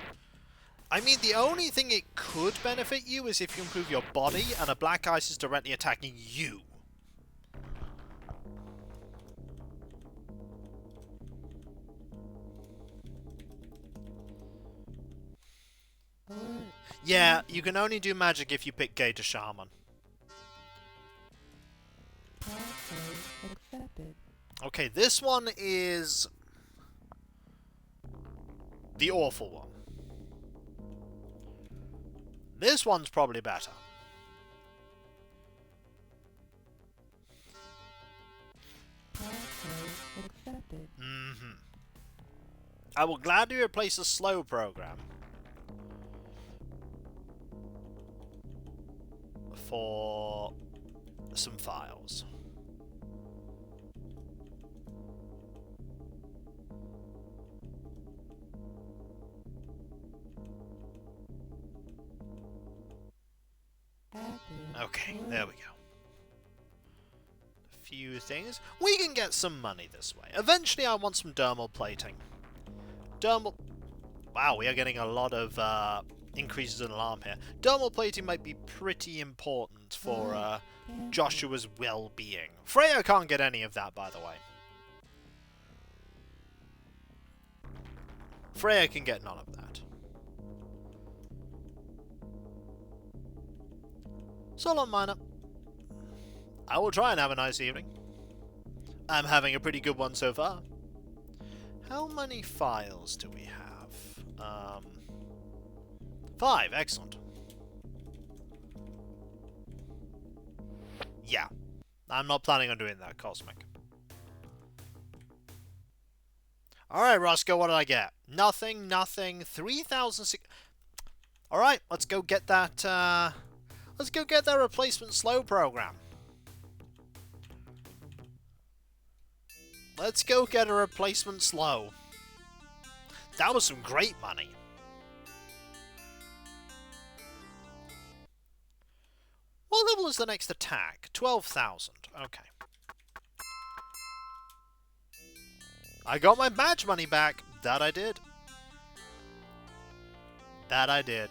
I mean, the only thing it could benefit you is if you improve your body and a black ice is directly attacking you. Yeah, you can only do magic if you pick Gator Shaman. Okay, this one is the awful one. This one's probably better. I will gladly replace a slow program for some files. Okay, there we go. A few things. We can get some money this way. Eventually I want some dermal plating. Dermal... Wow, we are getting a lot of increases in alarm here. Dermal plating might be pretty important for Joshua's well-being. Freya can't get any of that, by the way. Freya can get none of that. So long, miner. I will try and have a nice evening. I'm having a pretty good one so far. How many files do we have? 5. Excellent. Yeah. I'm not planning on doing that, Cosmic. Alright, Roscoe, what did I get? Nothing, nothing. 3,006... Alright, let's go get that, let's go get that replacement slow program. Let's go get a replacement slow. That was some great money. What level is the next attack? 12,000. Okay. I got my badge money back. That I did. That I did.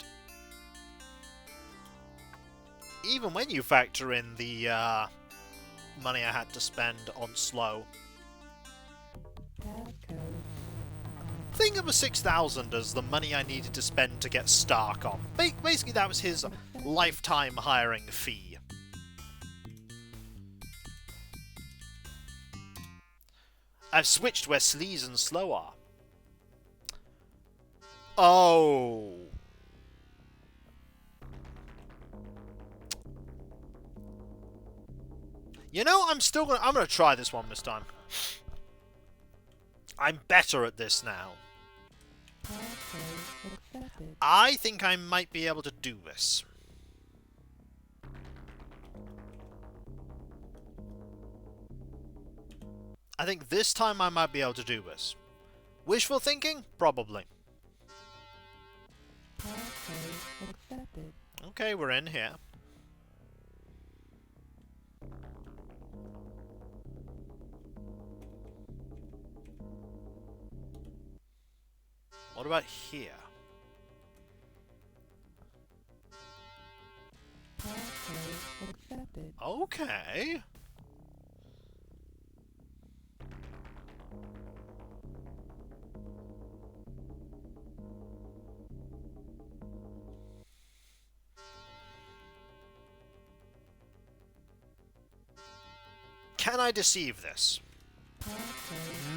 Even when you factor in the money I had to spend on slow. Think of a 6,000 as the money I needed to spend to get Stark on. Basically, that was his lifetime hiring fee. I've switched where Sleaze and Slow are. Oh. You know, I'm gonna try this one this time. I'm better at this now. I think I might be able to do this. I think this time I might be able to do this. Wishful thinking? Probably. Okay, we're in here. What about here? Okay. Can I deceive this?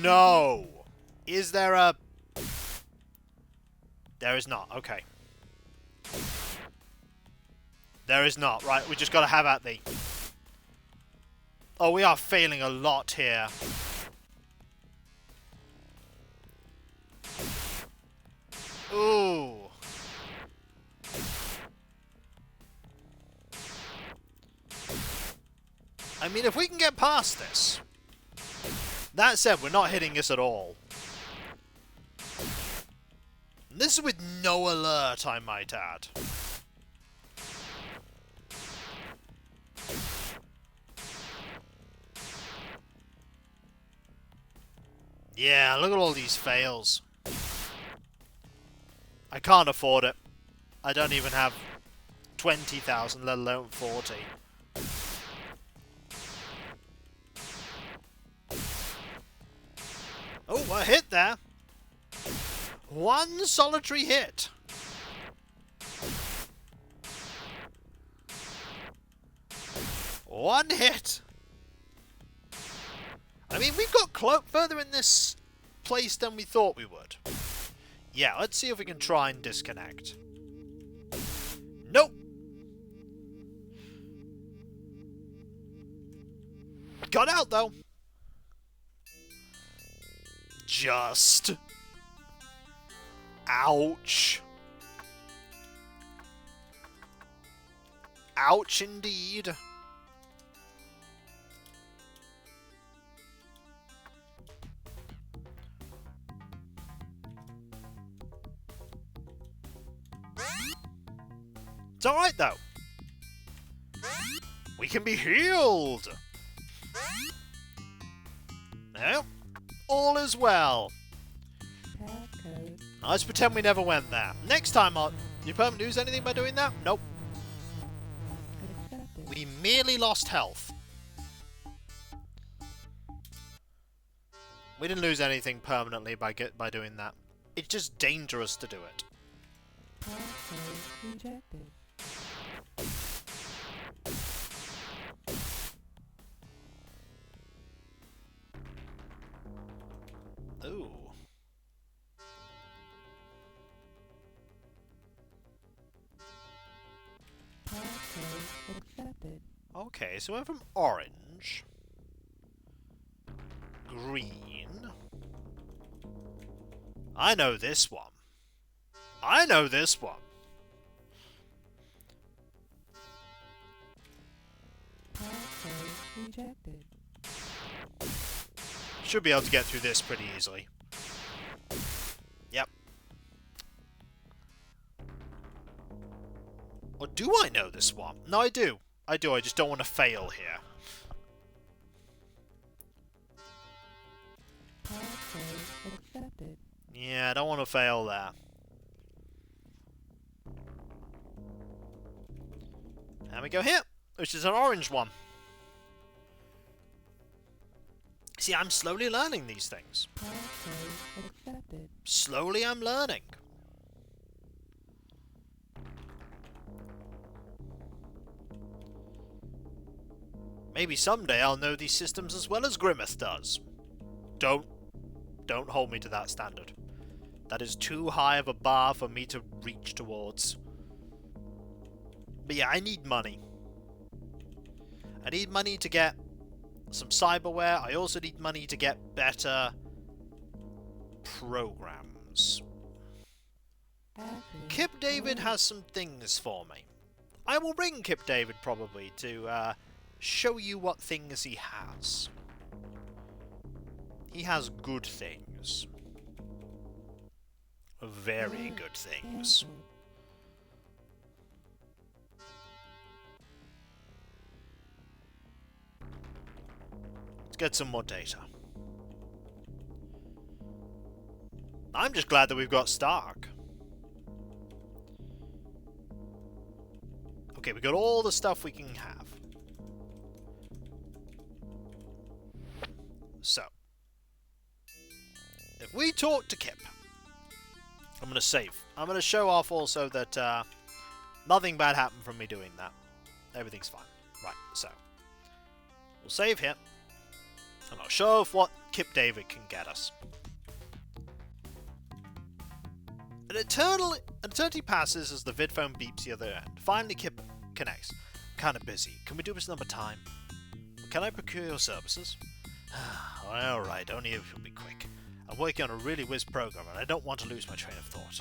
No! Is there a... There is not. Okay. There is not. Right, we just gotta have at the... Oh, we are failing a lot here. Ooh. I mean, if we can get past this... That said, we're not hitting this at all. And this is with no alert, I might add. Yeah, look at all these fails. I can't afford it. I don't even have 20,000, let alone 40. Oh, a hit there. One solitary hit. One hit. I mean, we've got further in this place than we thought we would. Yeah, let's see if we can try and disconnect. Nope. Got out, though. Just. Ouch. Ouch, indeed. It's alright, though. We can be healed. Well, all is well. Let's pretend we never went there. Next time, you permanently lose anything by doing that? Nope. We merely lost health. We didn't lose anything permanently by doing that. It's just dangerous to do it. Password rejected. Ooh. Password accepted. Okay, so we're from orange, green. I know this one. I know this one. Password rejected. Should be able to get through this pretty easily. Yep. Or do I know this one? No, I do. I do, I just don't want to fail here. Password accepted. Yeah, I don't want to fail there. And we go here, which is an orange one. See, I'm slowly learning these things. Password accepted. Slowly I'm learning. Maybe someday I'll know these systems as well as Grimmeth does. Don't hold me to that standard. That is too high of a bar for me to reach towards. But yeah, I need money. I need money to get some cyberware. I also need money to get better programs. Kip David has some things for me. I will ring Kip David probably to show you what things he has. He has good things. Very good things. Let's get some more data. I'm just glad that we've got Stark. Okay, we got all the stuff we can have. So, if we talk to Kip, I'm going to save. I'm going to show off also that nothing bad happened from me doing that. Everything's fine. Right, so, we'll save here, and I'll show off what Kip David can get us. An eternity passes as the vid phone beeps the other end. Finally, Kip connects. I'm kind of busy. Can we do this another time? Can I procure your services? Alright, only if you'll be quick. I'm working on a really whiz program, and I don't want to lose my train of thought.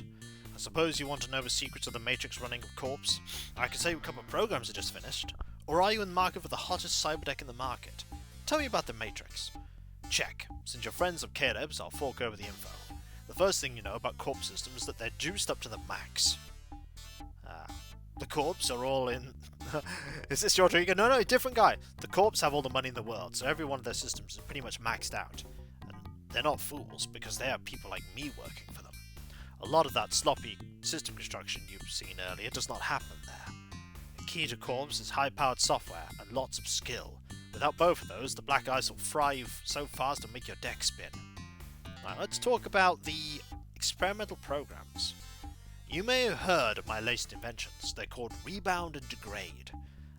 I suppose you want to know the secrets of the Matrix running of Corpse? I can say what couple of programs are just finished. Or are you in the market for the hottest cyberdeck in the market? Tell me about the Matrix. Check. Since you're friends of Caleb's, I'll fork over the info. The first thing you know about Corp systems is that they're juiced up to the max. The Corps are all in... Is this your trigger? No, different guy. The Corps have all the money in the world, so every one of their systems is pretty much maxed out. And they're not fools, because they have people like me working for them. A lot of that sloppy system construction you've seen earlier does not happen there. The key to Corps is high-powered software and lots of skill. Without both of those, the black ice will fry you so fast and make your deck spin. Now, let's talk about the experimental programs. You may have heard of my latest inventions. They're called Rebound and Degrade.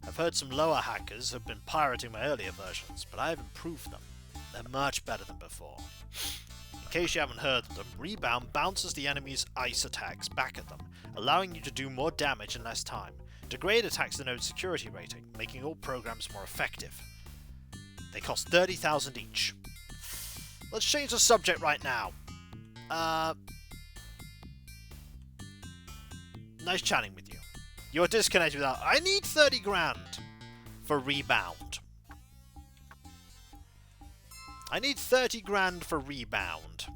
I've heard some lower hackers have been pirating my earlier versions, but I have improved them. They're much better than before. In case you haven't heard of them, Rebound bounces the enemy's ice attacks back at them, allowing you to do more damage in less time. Degrade attacks the node's security rating, making all programs more effective. They cost 30,000 each. Let's change the subject right now. Nice chatting with you. You're disconnected without... I need 30 grand for Rebound. I need 30 grand for Rebound.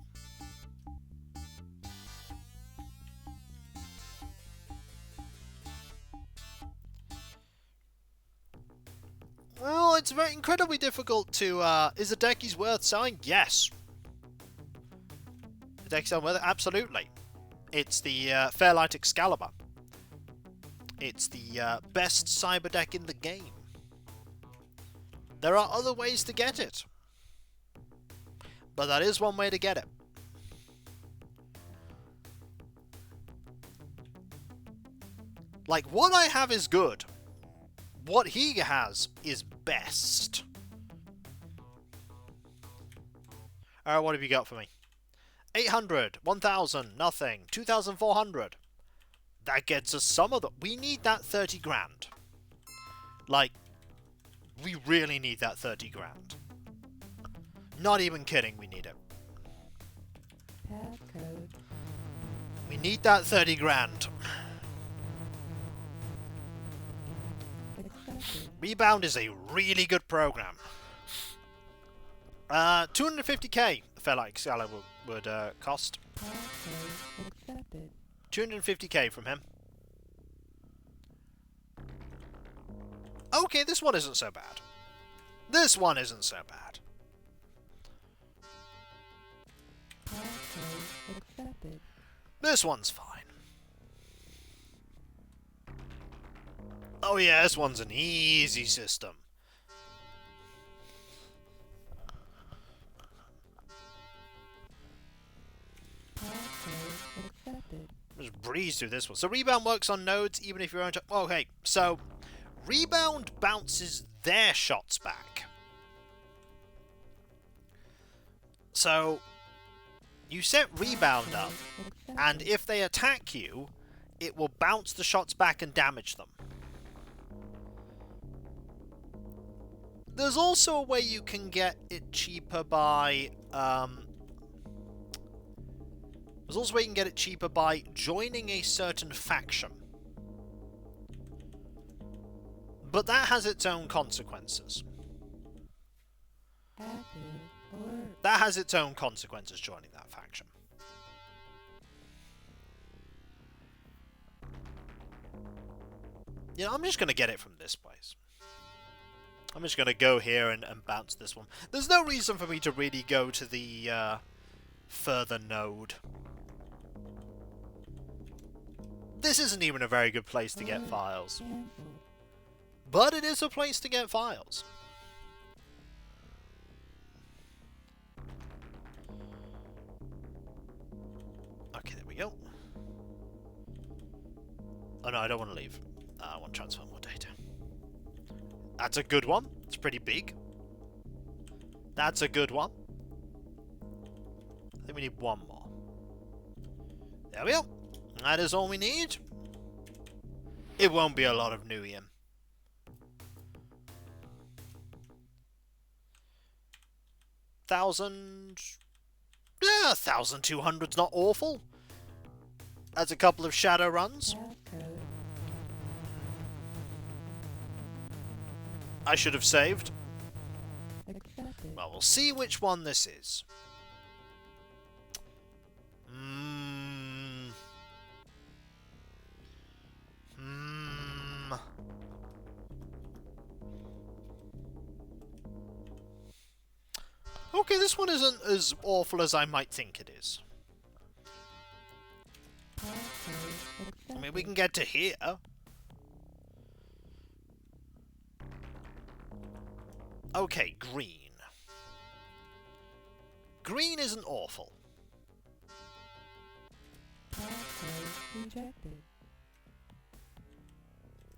Well, it's very incredibly difficult to... is a decky worth selling? Yes. The decky selling worth it? Absolutely. It's the Fairlight Excalibur. It's the best cyber deck in the game. There are other ways to get it, but that is one way to get it. Like, what I have is good. What he has is best. Alright, what have you got for me? 800, 1000, nothing, 2400. That gets us some of the... We need that 30 grand. Like, we really need that 30 grand. Not even kidding, we need it. Passcode. We need that 30 grand. Accepted. Rebound is a really good program. 250k, I felt like Scala would cost. Passcode accepted. 250k from him. Okay, this one isn't so bad. This one isn't so bad. Passcode accepted. This one's fine. Oh yeah, this one's an easy system. Passcode accepted. Just breeze through this one. So rebound works on nodes even if you're on... Okay, so rebound bounces their shots back. So you set rebound up, and if they attack you, it will bounce the shots back and damage them. There's also a way you can get it cheaper by... There's also a way you can get it cheaper by joining a certain faction. But that has its own consequences. Active alert. That has its own consequences, joining that faction. You know, I'm just going to get it from this place. I'm just going to go here and bounce this one. There's no reason for me to really go to the further node. This isn't even a very good place to get files. Cancelled. But it is a place to get files. Okay, there we go. Oh no, I don't want to leave. I want to transfer more data. That's a good one. It's pretty big. That's a good one. I think we need one more. There we go. That is all we need. It won't be a lot of Nuium. Yeah, 1,200's not awful. That's a couple of Shadowruns. Passcode. I should have saved. Accepted. Well, we'll see which one this is. Okay, this one isn't as awful as I might think it is. Passcode accepted. I mean, we can get to here. Okay, green. Green isn't awful. Passcode rejected.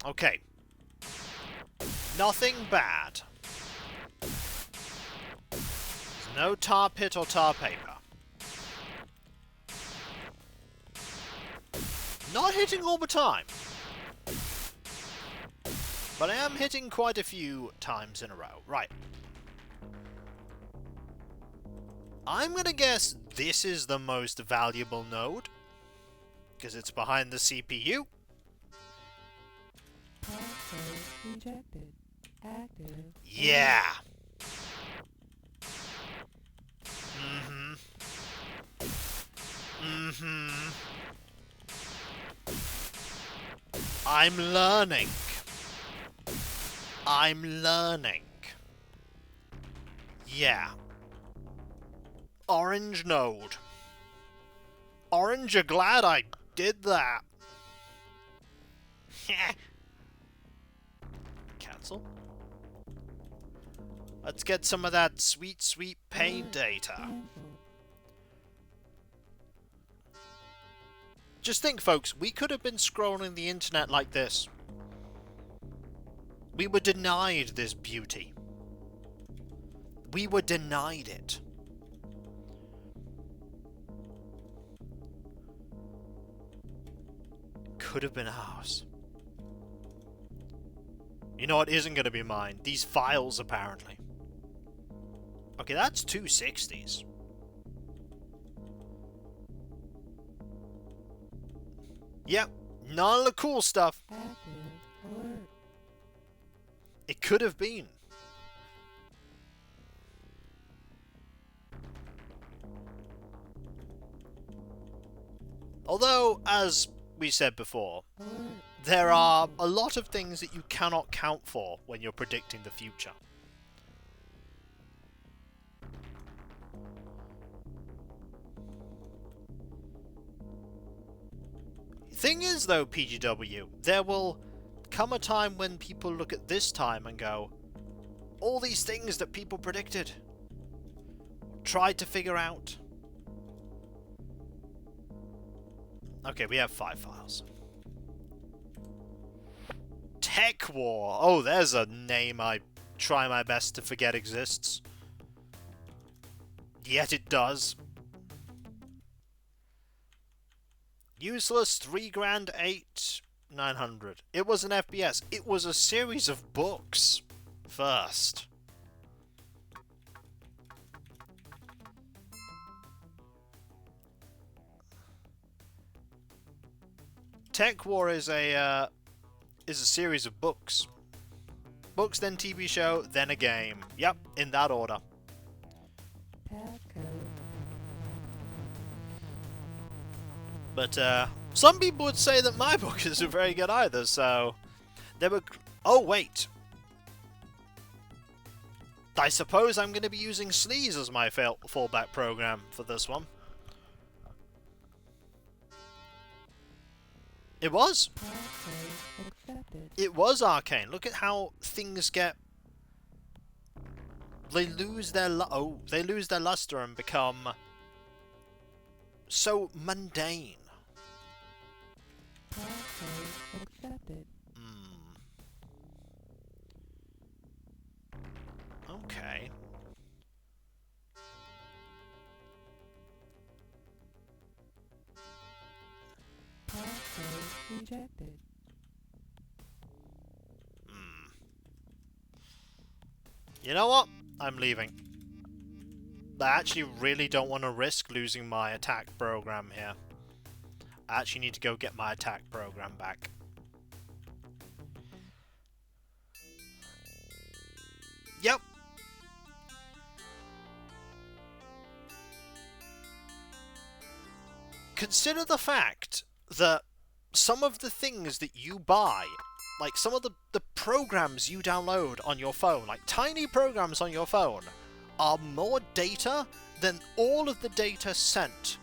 Okay. Nothing bad. There's no tar pit or tar paper. Not hitting all the time. But I am hitting quite a few times in a row. Right. I'm gonna guess this is the most valuable node. Because it's behind the CPU. Passcode rejected. Active. Yeah. I'm learning. I'm learning. Yeah. Orange node. Orange, you're glad I did that. Cancel. Let's get some of that sweet, sweet pay data. Cancelled. Just think, folks, we could have been scrolling the internet like this. We were denied this beauty. We were denied it. Could have been ours. You know what isn't going to be mine? These files, apparently. Okay, that's 260s. Yep, none of the cool stuff. Active alert. It could have been. Although, as we said before, Alert. there are a lot of things that you cannot count for when you're predicting the future. Thing is, though, PGW, there will come a time when people look at this time and go, all these things that people predicted, tried to figure out. Okay, we have 5 files. Tech War. Oh, there's a name I try my best to forget exists. Yet it does. Useless 3 grand 8,900. It was an FPS. It was a series of books first. Tech War is a series of books. Books, then TV show, then a game. Yep, in that order. Passcode. But some people would say that my book isn't very good either, so there were... Oh, wait. I suppose I'm going to be using Sleaze as my fallback program for this one. It was. Passcode accepted. It was Arcane. Look at how things get... They lose their they lose their luster and become so mundane. Passcode accepted. Okay. Passcode rejected. You know what? I'm leaving. I actually really don't want to risk losing my attack program here. I actually need to go get my attack program back. Yep. Consider the fact that some of the things that you buy, like some of the programs you download on your phone, like tiny programs on your phone, are more data than all of the data sent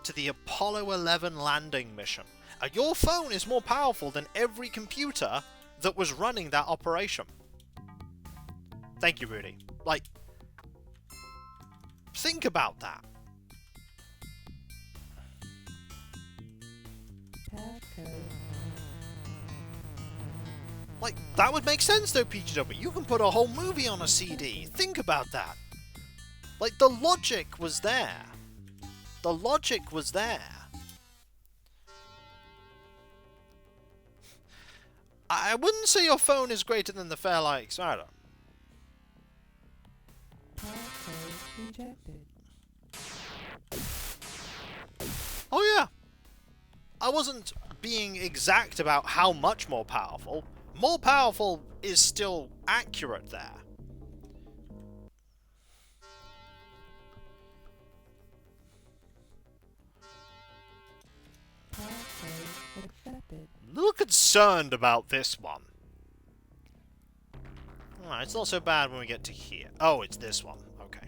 to the Apollo 11 landing mission. Your phone is more powerful than every computer that was running that operation. Thank you, Rudy. Like, think about that. Passcode. Like, that would make sense though, PGW. You can put a whole movie on a CD. Think about that. Like, the logic was there. The logic was there. I wouldn't say your phone is greater than the Fairlight Spider. Passcode rejected. Oh yeah. I wasn't being exact about how much more powerful. More powerful is still accurate there. Passcode accepted. A little concerned about this one. Alright, it's not so bad when we get to here. Oh, it's this one. Okay.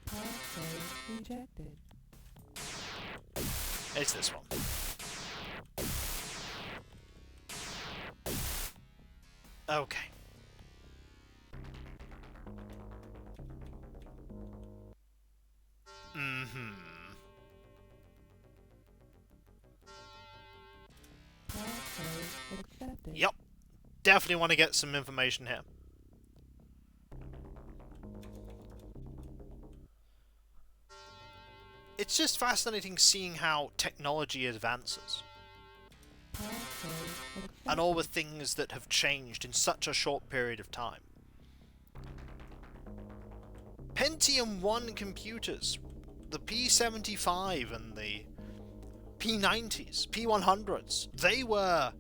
Passcode rejected. It's this one. Okay. Rejected. Yep. Definitely want to get some information here. It's just fascinating seeing how technology advances. Passcode And all the things that have changed in such a short period of time. Pentium 1 computers, the P75 and the P90s, P100s, they were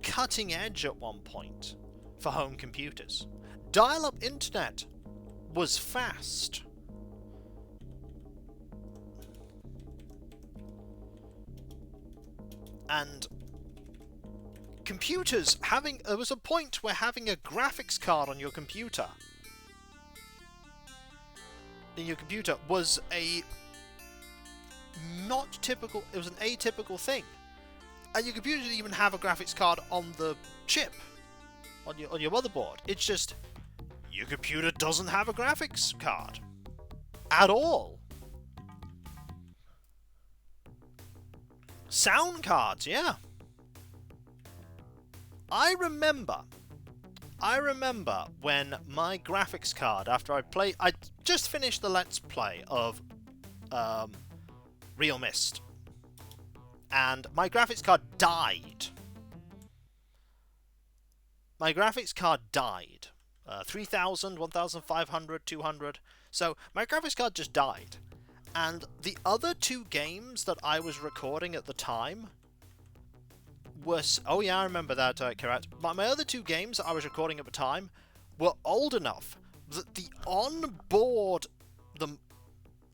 cutting edge at one point for home computers. Dial-up internet was fast. And computers there was a point where having a graphics card on your computer was a not typical, it was an atypical thing. And your computer didn't even have a graphics card on the chip, on your motherboard. It's just, your computer doesn't have a graphics card. At all. Sound cards, yeah. I remember when my graphics card, after I just finished the Let's Play of Real Mist, and my graphics card died. 3000, 1500, 200. So my graphics card just died. And the other two games that I was recording at the time was... Oh yeah, I remember that, correct. My other two games that I was recording at the time were old enough that the onboard...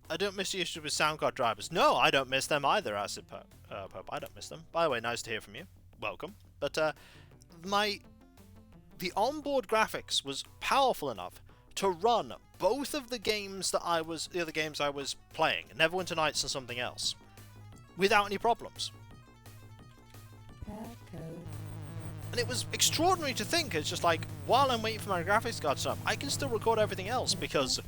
I don't miss the issue with sound card drivers. No, I don't miss them either, Acid Pope. I don't miss them. By the way, nice to hear from you. Welcome. But the onboard graphics was powerful enough to run both of the other games I was playing, Neverwinter Nights and something else, without any problems. Passcode. And it was extraordinary to think, it's just like, while I'm waiting for my graphics card to up, I can still record everything else because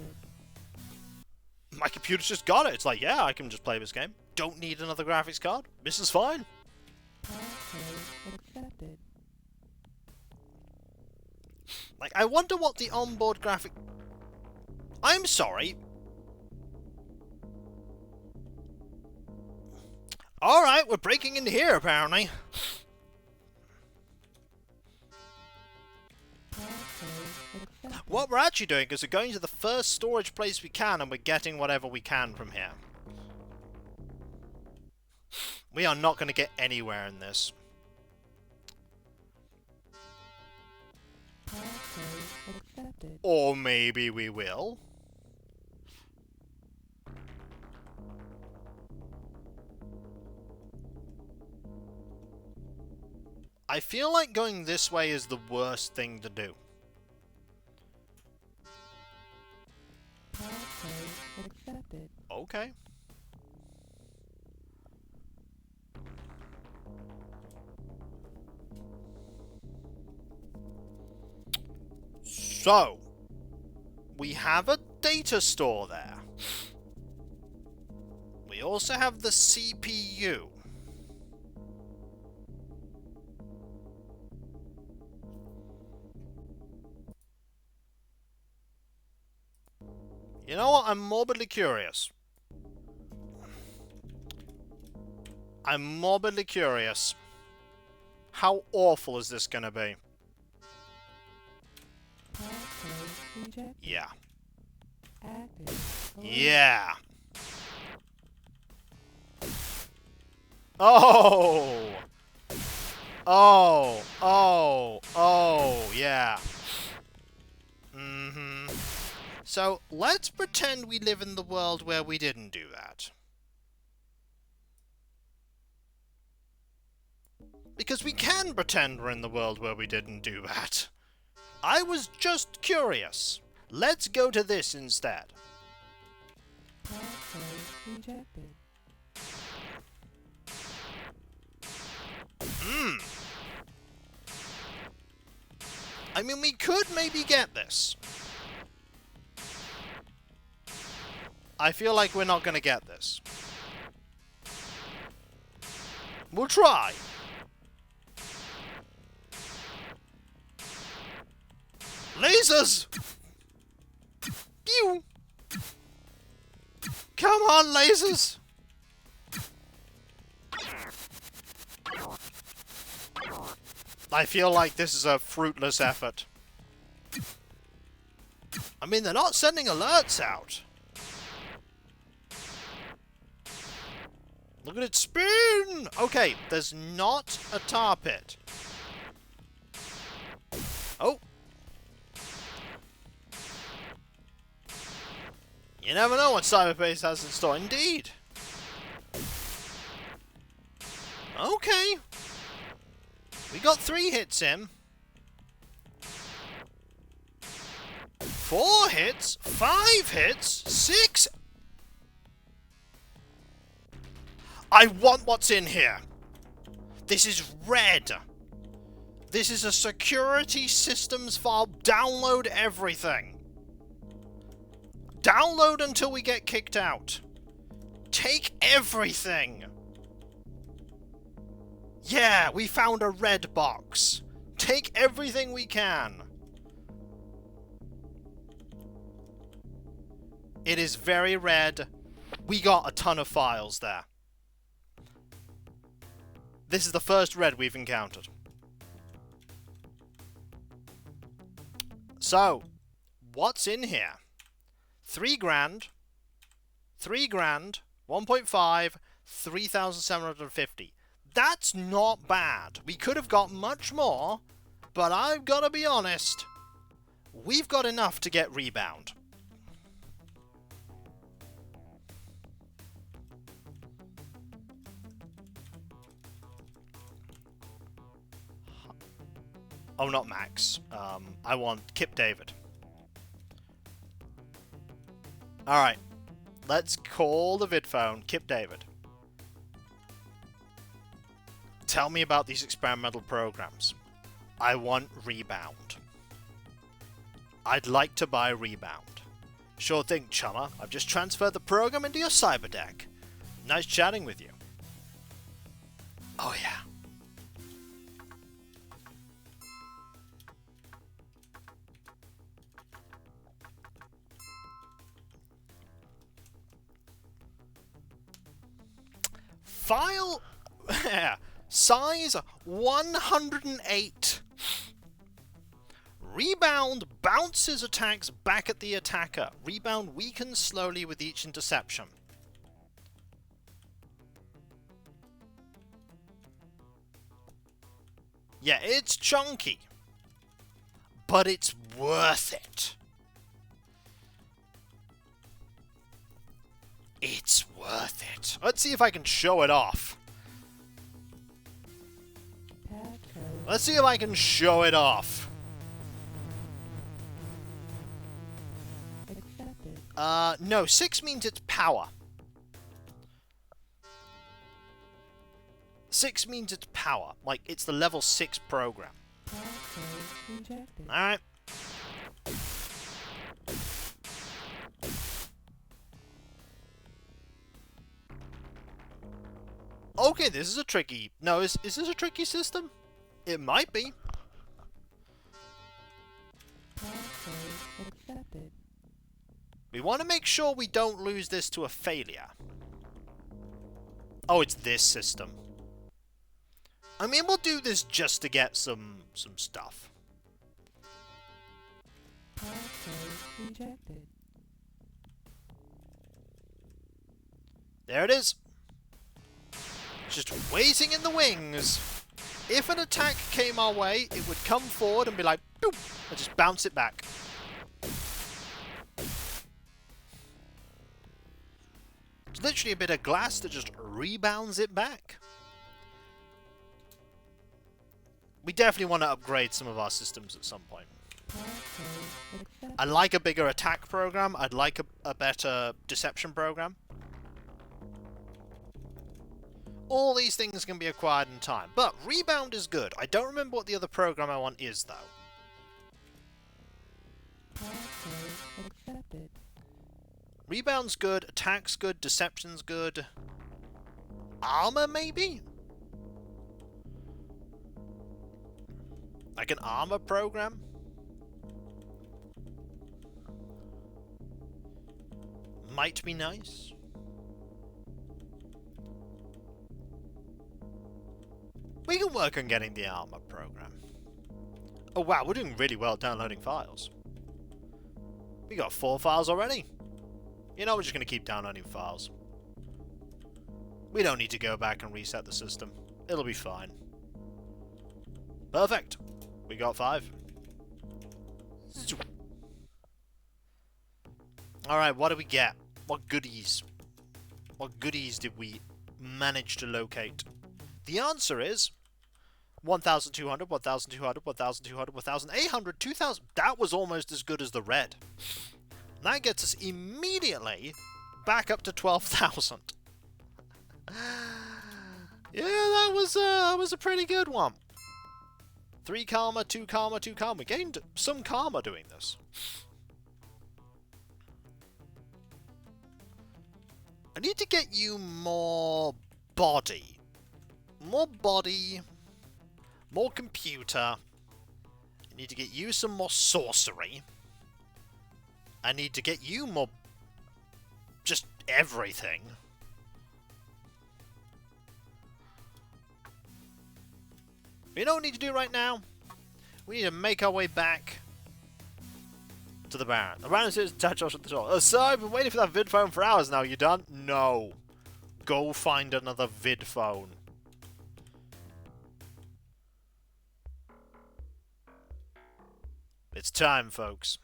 my computer's just got it. It's like, yeah, I can just play this game. Don't need another graphics card. This is fine. Passcode accepted. Like, I wonder what the onboard graphic... I'm sorry. Alright, we're breaking into here, apparently. What we're actually doing is we're going to the first storage place we can, and we're getting whatever we can from here. We are not going to get anywhere in this. Or maybe we will. I feel like going this way is the worst thing to do. Okay. So, we have a data store there. We also have the CPU. You know what? I'm morbidly curious. I'm morbidly curious. How awful is this gonna be? Yeah. Yeah. Oh! Oh! Oh! Oh! Yeah. Mm-hmm. So, let's pretend we live in the world where we didn't do that. Because we can pretend we're in the world where we didn't do that. I was just curious. Let's go to this instead. I mean, we could maybe get this. I feel like we're not going to get this. We'll try. lasers! Pew! Come on, lasers! I feel like this is a fruitless effort. I mean, they're not sending alerts out. Look at it spin! Okay, there's not a tar pit. Oh. You never know what Cyberbase has in store. Indeed. Okay. We got 3 hits in. 4 hits. 5 hits. 6. I want what's in here. This is red. This is a security systems file. Download everything. Download until we get kicked out. Take everything. Yeah, we found a red box. Take everything we can. It is very red. We got a ton of files there. This is the first red we've encountered. So, what's in here? 3 grand, 3 grand, 1.5, 3,750. That's not bad. We could have got much more, but I've got to be honest. We've got enough to get rebound. Oh, not Max. I want Kip David. Alright. Let's call the vid phone. Kip David. Tell me about these experimental programs. I want Rebound. I'd like to buy Rebound. Sure thing, chummer. I've just transferred the program into your cyber deck. Nice chatting with you. Oh yeah. File size 108. Rebound bounces attacks back at the attacker. Rebound weakens slowly with each interception. Yeah, it's chunky, but it's worth it. It's worth it. Let's see if I can show it off. Let's see if I can show it off. No, 6 means it's power. 6 means it's power. Like, it's the level 6 program. Alright. Okay, this is a tricky... No, is this a tricky system? It might be. We want to make sure we don't lose this to a failure. Oh, it's this system. I mean, we'll do this just to get some stuff. There it is. Just waiting in the wings. If an attack came our way, it would come forward and be like, boop, and just bounce it back. It's literally a bit of glass that just rebounds it back. We definitely want to upgrade some of our systems at some point. I'd like a bigger attack program. I'd like a better deception program. All these things can be acquired in time, but Rebound is good. I don't remember what the other program I want is, though. Rebound's good, attack's good, deception's good. Armor, maybe? Like an armor program? might be nice. We can work on getting the armor program. Oh wow, we're doing really well downloading files. We got 4 files already. You know, we're just going to keep downloading files. We don't need to go back and reset the system. It'll be fine. Perfect. We got 5. Alright, what do we get? What goodies? What goodies did we manage to locate? The answer is 1,200, 1,200, 1,200, 1,800, 2,000. That was almost as good as the red. That gets us immediately back up to 12,000. Yeah, that was a pretty good one. 3 karma, 2 karma, 2 karma. We gained some karma doing this. I need to get you more body. More body. More computer. I need to get you some more sorcery. I need to get you more... just everything. You know what we need to do right now? We need to make our way back to the Baron. The Baron says touch us at the door. Oh, sir, I've been waiting for that vid phone for hours now. You done? No. Go find another vid phone. It's time, folks.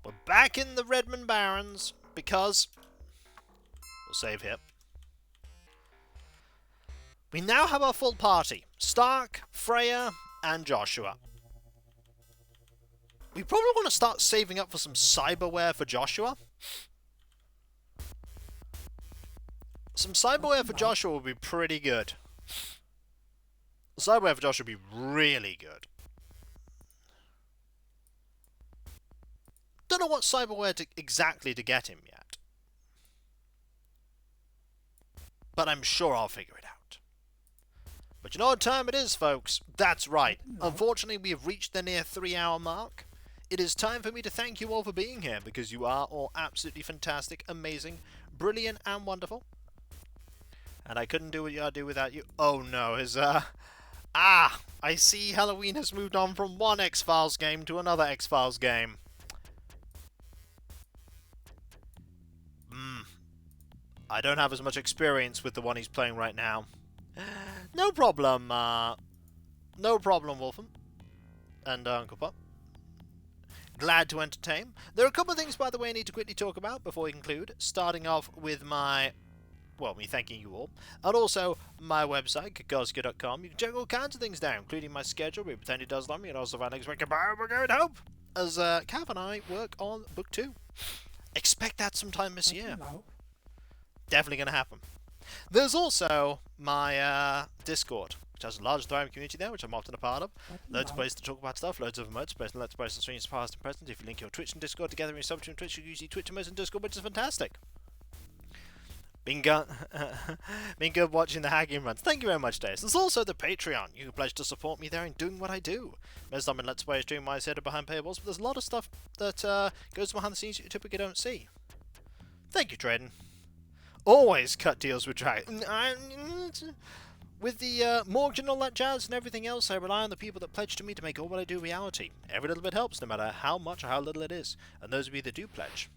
We're back in the Redmond Barrens because... we'll save here. We now have our full party. Stark, Freya, and Joshua. We probably want to start saving up for some cyberware for Joshua. Some cyberware for Joshua would be pretty good. Cyberware for Joshua would be really good. Don't know what cyberware exactly to get him yet. But I'm sure I'll figure it out. But you know what time it is, folks? That's right. Unfortunately, we have reached the near 3-hour mark. It is time for me to thank you all for being here, because you are all absolutely fantastic, amazing, brilliant, and wonderful. And I couldn't do what I do without you. Oh no, I see Halloween has moved on from one X-Files game to another X-Files game. I don't have as much experience with the one he's playing right now. No problem, no problem, Wolfham. And Uncle Pop. Glad to entertain. There are a couple of things, by the way, I need to quickly talk about before we conclude. Starting off with my... well, me thanking you all. And also, my website, Kokoska.com. You can check all kinds of things down, including my schedule, we pretend it does love me, and also find next week we're going hope, as Cav and I work on Book 2. Expect that sometime this year. Definitely going to happen. There's also my Discord, which has a large thriving community there, which I'm often a part of. Loads of places to talk about stuff, loads of emotes, based on Let's Play streams past and present. If you link your Twitch and Discord together in your sub to Twitch, you usually Twitch emotes and Discord, which is fantastic. Been good watching the hacking runs. Thank you very much, Days. There's also the Patreon. You can pledge to support me there in doing what I do. Most of them in Let's Play stream my set behind paywalls, but there's a lot of stuff that goes behind the scenes you typically don't see. Thank you, Drayden. Always cut deals with Dragon. With the mortgage and all that jazz and everything else, I rely on the people that pledge to me to make all what I do reality. Every little bit helps, no matter how much or how little it is. And those of you that do pledge,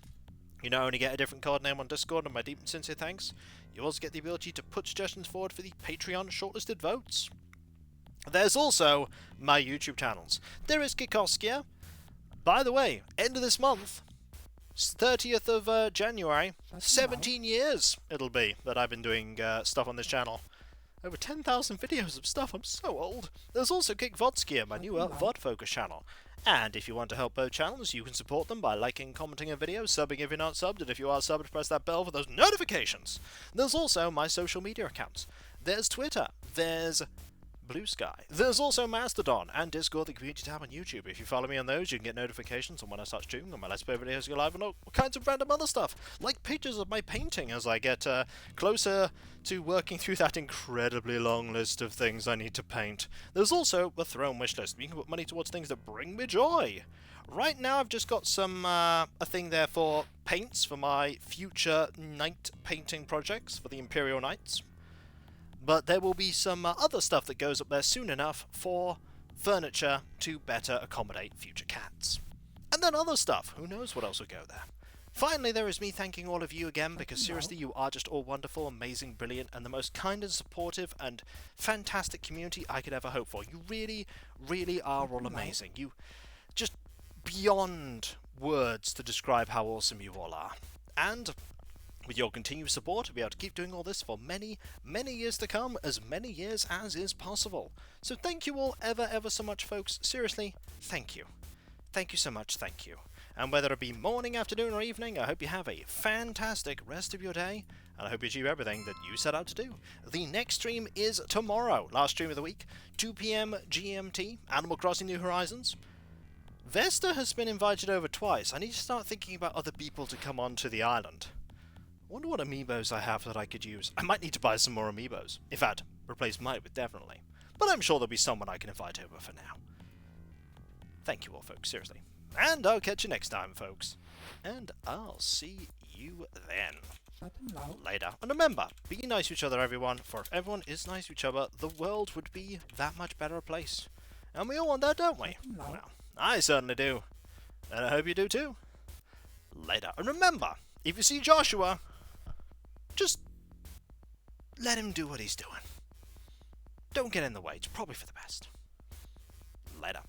you not only get a different code name on Discord and my deep and sincere thanks, you also get the ability to put suggestions forward for the Patreon shortlisted votes. There's also my YouTube channels. There is Kikoskia. By the way, end of this month, 30th of January, 17 years it'll be that I've been doing stuff on this channel. Over 10,000 videos of stuff, I'm so old. There's also Kick Vodskia, my newer VOD focus channel. And if you want to help both channels, you can support them by liking, commenting a video, subbing if you're not subbed, and if you are subbed, press that bell for those notifications. There's also my social media accounts. There's Twitter. There's Blue Sky. There's also Mastodon and Discord, the community tab on YouTube. If you follow me on those, you can get notifications on when I start streaming, on my Let's Play videos go live, and all kinds of random other stuff, like pictures of my painting as I get closer to working through that incredibly long list of things I need to paint. There's also a Throne wishlist. You can put money towards things that bring me joy. Right now I've just got some a thing there for paints for my future night painting projects for the Imperial Knights. But there will be some other stuff that goes up there soon enough for furniture to better accommodate future cats. And then other stuff. Who knows what else will go there. Finally, there is me thanking all of you again, because seriously, you are just all wonderful, amazing, brilliant, and the most kind and supportive and fantastic community I could ever hope for. You really, really are all amazing. You just beyond words to describe how awesome you all are. And with your continued support, we'll be able to keep doing all this for many, many years to come, as many years as is possible. So thank you all ever so much, folks. Seriously, thank you. Thank you so much, thank you. And whether it be morning, afternoon, or evening, I hope you have a fantastic rest of your day, and I hope you achieve everything that you set out to do. The next stream is tomorrow, last stream of the week, 2 PM GMT, Animal Crossing New Horizons. Vesta has been invited over twice. I need to start thinking about other people to come onto the island. I wonder what amiibos I have that I could use. I might need to buy some more amiibos. In fact, replace mine with definitely. But I'm sure there'll be someone I can invite over for now. Thank you all, folks, seriously. And I'll catch you next time, folks. And I'll see you then. Shut him loud. Later. And remember, be nice to each other, everyone, for if everyone is nice to each other, the world would be that much better a place. And we all want that, don't we? Well, I certainly do. And I hope you do too. Later. And remember, if you see Joshua, just let him do what he's doing. Don't get in the way. It's probably for the best. Later.